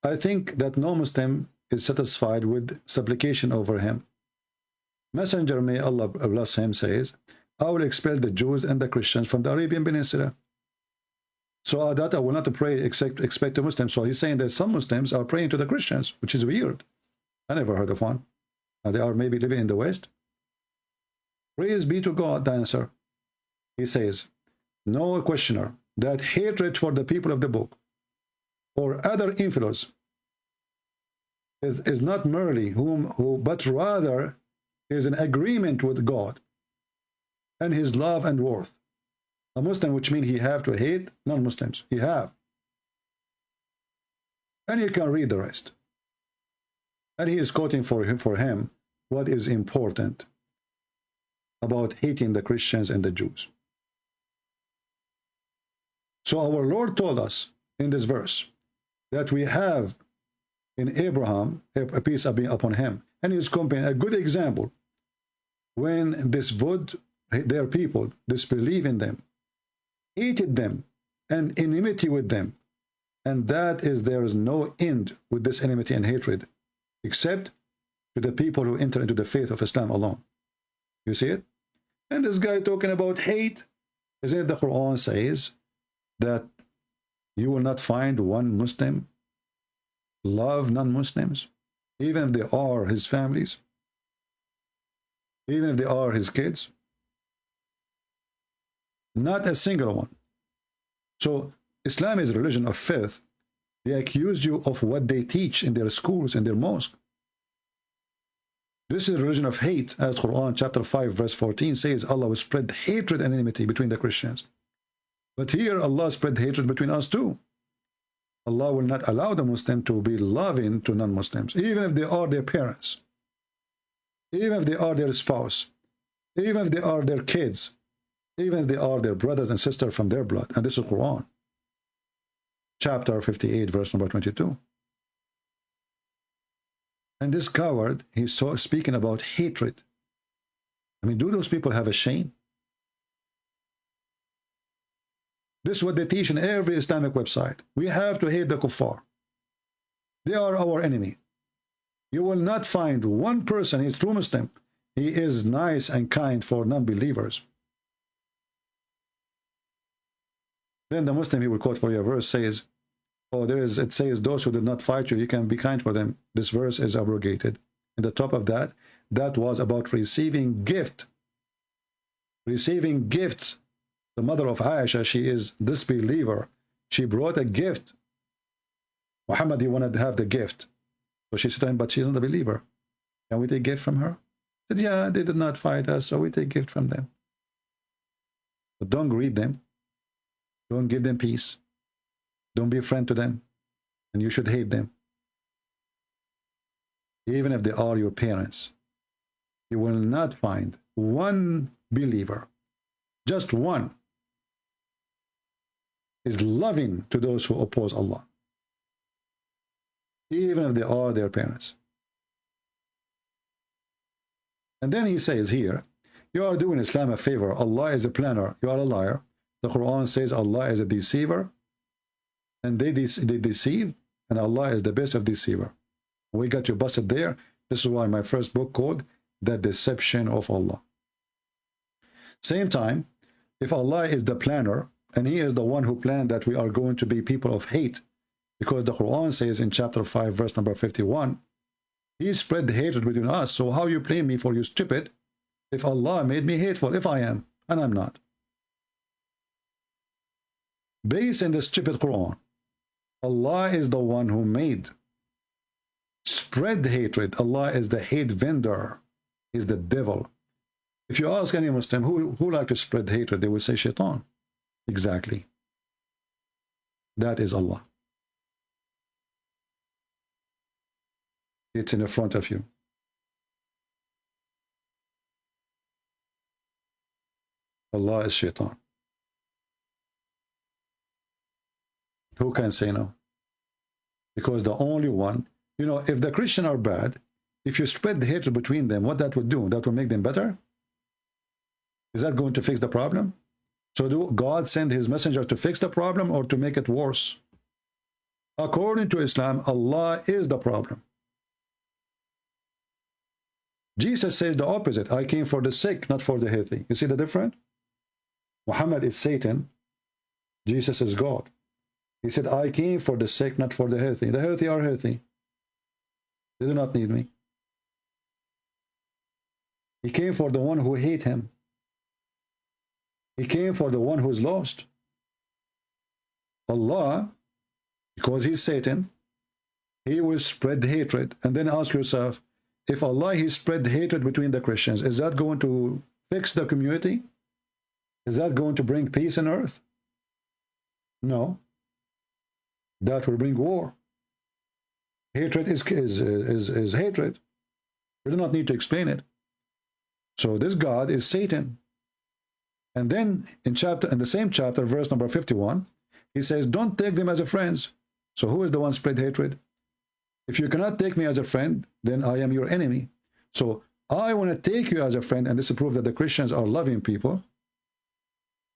I think that no Muslim is satisfied with supplication over him. Messenger, may Allah bless him, says, I will expel the Jews and the Christians from the Arabian Peninsula. So that I will not pray expect the Muslims. So he's saying that some Muslims are praying to the Christians, which is weird. I never heard of one. They are maybe living in the West. Praise be to God, the answer. He says, no questioner, that hatred for the people of the book or other infidels is not merely but rather is an agreement with God and his love and worth. A Muslim, which means he have to hate non-Muslims. He have. And you can read the rest. And he is quoting for him what is important about hating the Christians and the Jews. So our Lord told us in this verse that we have in Abraham a peace be upon him. And he's comparing a good example when their people disbelieve in them, hated them, and enmity with them. And that is, there is no end with this enmity and hatred, except to the people who enter into the faith of Islam alone. You see it? And this guy talking about hate, isn't it the Quran says that you will not find one Muslim love non-Muslims, even if they are his families, even if they are his kids? Not a single one. So Islam is a religion of faith. They accuse you of what they teach in their schools and their mosques. This is a religion of hate, as Quran chapter 5 verse 14 says, Allah will spread hatred and enmity between the Christians. But here Allah spread hatred between us too. Allah will not allow the Muslim to be loving to non-Muslims, even if they are their parents, even if they are their spouse, even if they are their kids, even if they are their brothers and sisters from their blood. And this is Quran chapter 58 verse number 22. And this coward, he's speaking about hatred. I mean, do those people have a shame? This is what they teach in every Islamic website. We have to hate the kuffar. They are our enemy. You will not find one person, he's true Muslim, he is nice and kind for non-believers. Then the Muslim, he will quote for you a verse, says, oh, it says, those who did not fight you, you can be kind for them. This verse is abrogated. In the top of that, that was about receiving gift. Receiving gifts. The mother of Aisha, she is disbeliever. She brought a gift. Muhammad, he wanted to have the gift. So she said to him, but she's not a believer. Can we take gift from her? He said, yeah, they did not fight us, so we take gift from them. But don't greet them. Don't give them peace. Don't be a friend to them. And you should hate them. Even if they are your parents. You will not find one believer, just one, is loving to those who oppose Allah. Even if they are their parents. And then he says here, you are doing Islam a favor. Allah is a planner. You are a liar. The Quran says Allah is a deceiver. And they deceive. And Allah is the best of deceiver. We got you busted there. This is why my first book called The Deception of Allah. Same time, if Allah is the planner, and he is the one who planned that we are going to be people of hate, because the Quran says in chapter 5, verse number 51, he spread the hatred between us. So how you blame me for you stupid if Allah made me hateful, if I am, and I'm not? Based in the stupid Quran, Allah is the one who made. Spread hatred. Allah is the hate vendor. He's the devil. If you ask any Muslim who like to spread hatred, they will say Shaitan. Exactly. That is Allah. It's in the front of you. Allah is Shaitan. Who can say no? Because the only one, you know, if the Christians are bad, if you spread the hatred between them, what that would do? That will make them better? Is that going to fix the problem? So do God send his messenger to fix the problem or to make it worse? According to Islam, Allah is the problem. Jesus says the opposite. I came for the sick, not for the healthy. You see the difference? Muhammad is Satan. Jesus is God. He said, I came for the sick, not for the healthy. The healthy are healthy. They do not need me. He came for the one who hate him. He came for the one who is lost. Allah, because he's Satan, he will spread hatred. And then ask yourself, if Allah, he spread hatred between the Christians, is that going to fix the community? Is that going to bring peace on earth? No. That will bring war. Hatred is hatred. We do not need to explain it. So this God is Satan. And then in the same chapter, verse number 51, he says, don't take them as a friends. So who is the one spread hatred? If you cannot take me as a friend, then I am your enemy. So I want to take you as a friend, and this is proof that the Christians are loving people.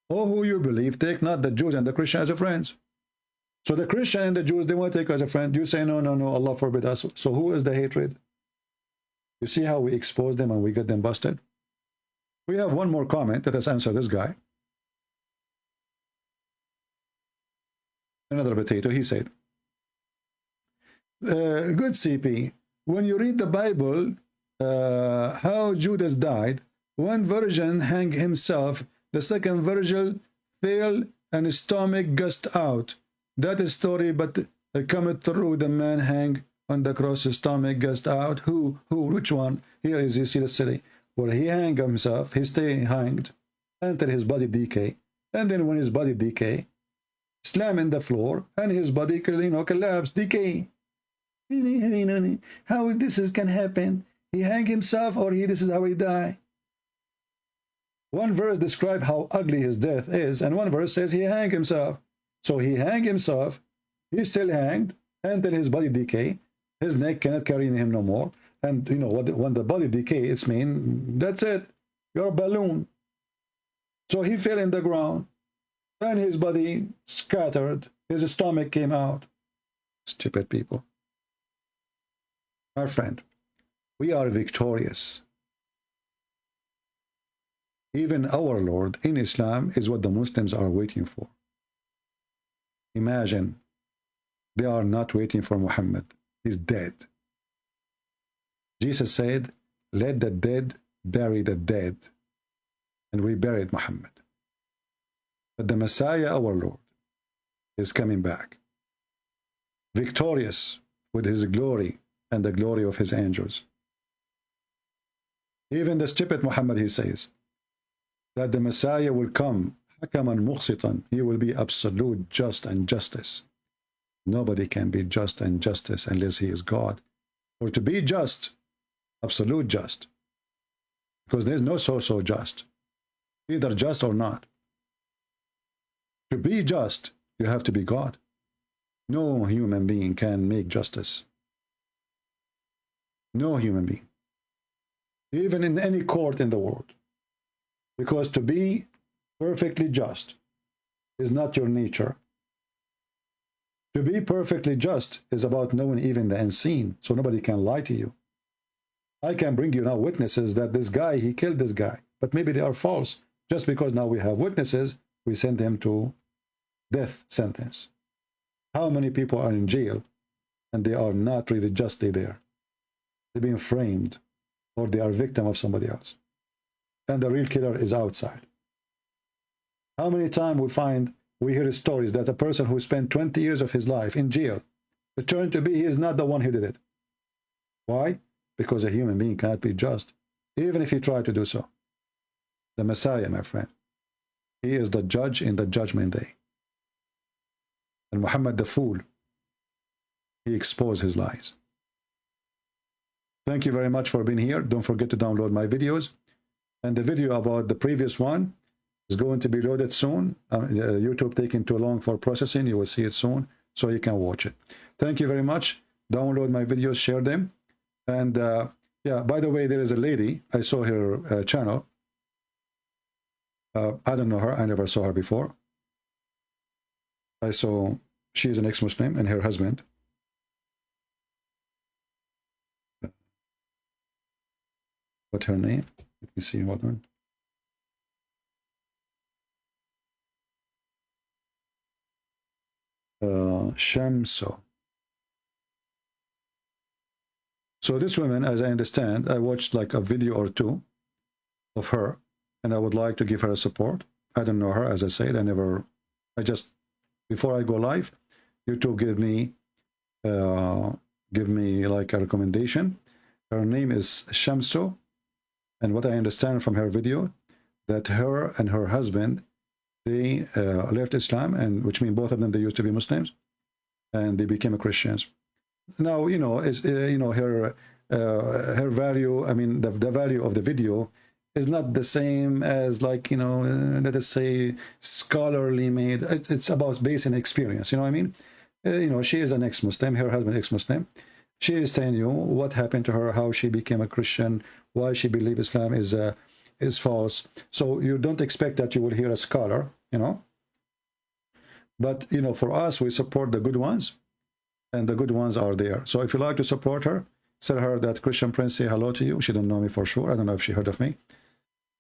Oh, who you believe, take not the Jews and the Christians as a friends. So the Christian and the Jews, they want to take you as a friend. You say, no, no, no, Allah forbid us. So who is the hatred? You see how we expose them and we get them busted? We have one more comment. Let us answer this guy. Another potato. He said, good CP, when you read the Bible, how Judas died, one virgin hanged himself, the second virgin fell and his stomach gushed out. That is story, but cometh through the man hang on the cross, his stomach gushed out. Who, which one? Here is, you see the city, where he hang himself, he stay hanged until his body decay. And then when his body decay, slam in the floor, and his body, collapse, decay. How this can happen? He hang himself, or this is how he die. One verse describes how ugly his death is, and one verse says he hang himself. So he hang himself, he's still hanged until his body decay. His neck cannot carry him no more. And you know what? When the body decay, it's mean that's it. You're a balloon. So he fell in the ground, and his body scattered. His stomach came out. Stupid people. My friend, we are victorious. Even our Lord in Islam is what the Muslims are waiting for. Imagine, they are not waiting for Muhammad. He's dead. Jesus said, let the dead bury the dead. And we buried Muhammad. But the Messiah, our Lord, is coming back, victorious with his glory and the glory of his angels. Even the stupid Muhammad, he says, that the Messiah will come, hakaman muqsitan, he will be absolute just and justice. Nobody can be just and justice unless he is God. For to be just, absolute just, because there's no so just, either just or not. To be just, you have to be God. No human being can make justice. No human being. Even in any court in the world. Because to be perfectly just is not your nature. To be perfectly just is about knowing even the unseen, so nobody can lie to you. I can bring you now witnesses that this guy, he killed this guy, but maybe they are false. Just because now we have witnesses, we send them to death sentence. How many people are in jail and they are not really justly there? They've been framed, or they are victim of somebody else. And the real killer is outside. How many times we hear stories that a person who spent 20 years of his life in jail, it turned to be he is not the one who did it. Why? Because a human being cannot be just, even if he tried to do so. The Messiah, my friend, he is the judge in the judgment day. And Muhammad the fool, he exposed his lies. Thank you very much for being here. Don't forget to download my videos. And the video about the previous one is going to be loaded soon. YouTube taking too long for processing. You will see it soon, so you can watch it. Thank you very much. Download my videos, share them. And yeah, by the way, there is a lady. I saw her channel. I don't know her. I never saw her before. I saw she is an ex-Muslim and her husband. What's her name? Let me see. Hold on. Shamso. So this woman, as I understand, I watched like a video or two of her, and I would like to give her a support. I don't know her, as I said. Before I go live, YouTube give me like a recommendation. Her name is Shamso, and what I understand from her video, that her and her husband, they left Islam, and which means both of them, they used to be Muslims, and they became Christians. Now, you know, her value, I mean, the value of the video is not the same as, like, you know, let us say scholarly made. It's about based on experience, you know what I mean? You know, she is an ex-Muslim, her husband ex-Muslim. She is telling you what happened to her, how she became a Christian, why she believes Islam is false. So you don't expect that you will hear a scholar, you know. But, you know, for us, we support the good ones, and the good ones are there. So if you like to support her, tell her that Christian Prince say hello to you. She don't know me for sure. I don't know if she heard of me.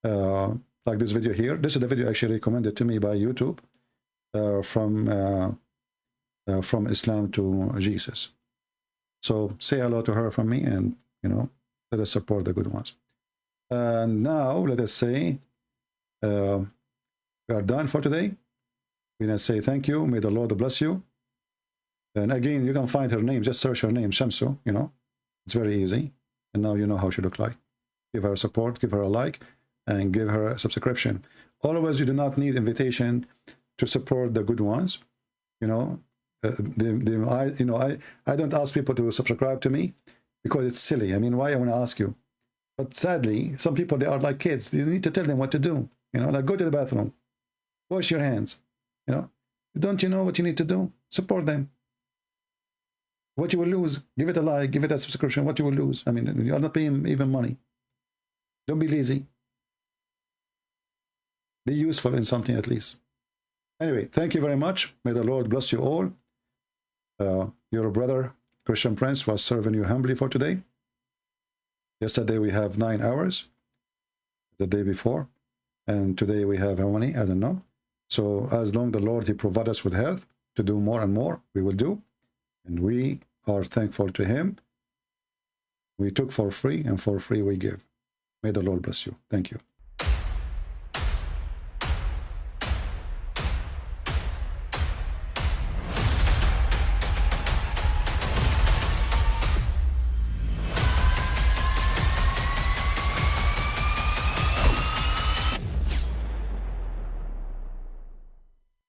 Like this video here. This is the video actually recommended to me by YouTube, from Islam to Jesus. So say hello to her from me, and, you know, let us support the good ones. And now let us say we are done for today. We're going to say thank you. May the Lord bless you. And again, you can find her name. Just search her name, Shamsu, you know. It's very easy. And now you know how she look like. Give her support, give her a like, and give her a subscription. Always, you do not need invitation to support the good ones. You know, I don't ask people to subscribe to me because it's silly. I mean, why I want to ask you? But sadly, some people, they are like kids. You need to tell them what to do. You know, like go to the bathroom, wash your hands. You know, don't you know what you need to do? Support them. What you will lose, give it a like, give it a subscription. What you will lose? I mean, you're not paying even money. Don't be lazy. Be useful in something at least. Anyway, thank you very much. May the Lord bless you all. Your brother, Christian Prince, was serving you humbly for today. Yesterday we have 9 hours. The day before. And today we have how many? I don't know. So as long the Lord, He provide us with health to do more and more, we will do. And we are thankful to Him. We took for free, and for free we give. May the Lord bless you. Thank you.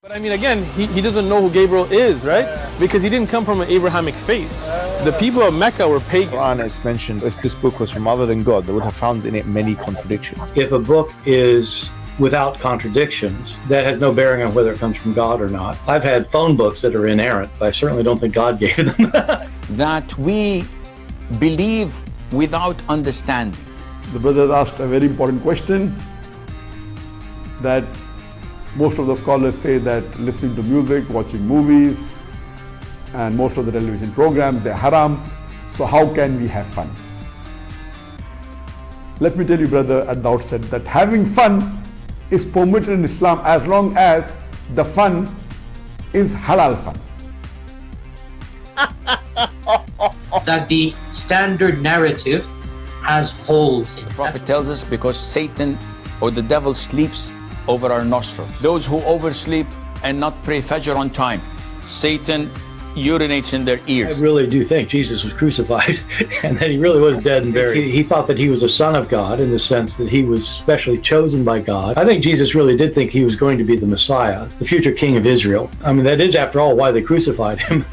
But I mean, again, he doesn't know who Gabriel is, right? Because he didn't come from an Abrahamic faith. The people of Mecca were pagan. Quran is mentioned, if this book was from other than God, they would have found in it many contradictions. If a book is without contradictions, that has no bearing on whether it comes from God or not. I've had phone books that are inerrant, but I certainly don't think God gave them. That we believe without understanding. The brother asked a very important question, that most of the scholars say that listening to music, watching movies, and most of the television programs, they're haram. So how can we have fun? Let me tell you, brother, at the outset, that having fun is permitted in Islam as long as the fun is halal fun. That the standard narrative has holes in it. The Prophet tells us because Satan or the devil sleeps over our nostrils. Those who oversleep and not pray Fajr on time, Satan urinates in their ears. I really do think Jesus was crucified and that He really was dead and buried. He thought that He was a son of God in the sense that He was specially chosen by God. I think Jesus really did think He was going to be the Messiah, the future King of Israel. I mean, that is, after all, why they crucified Him.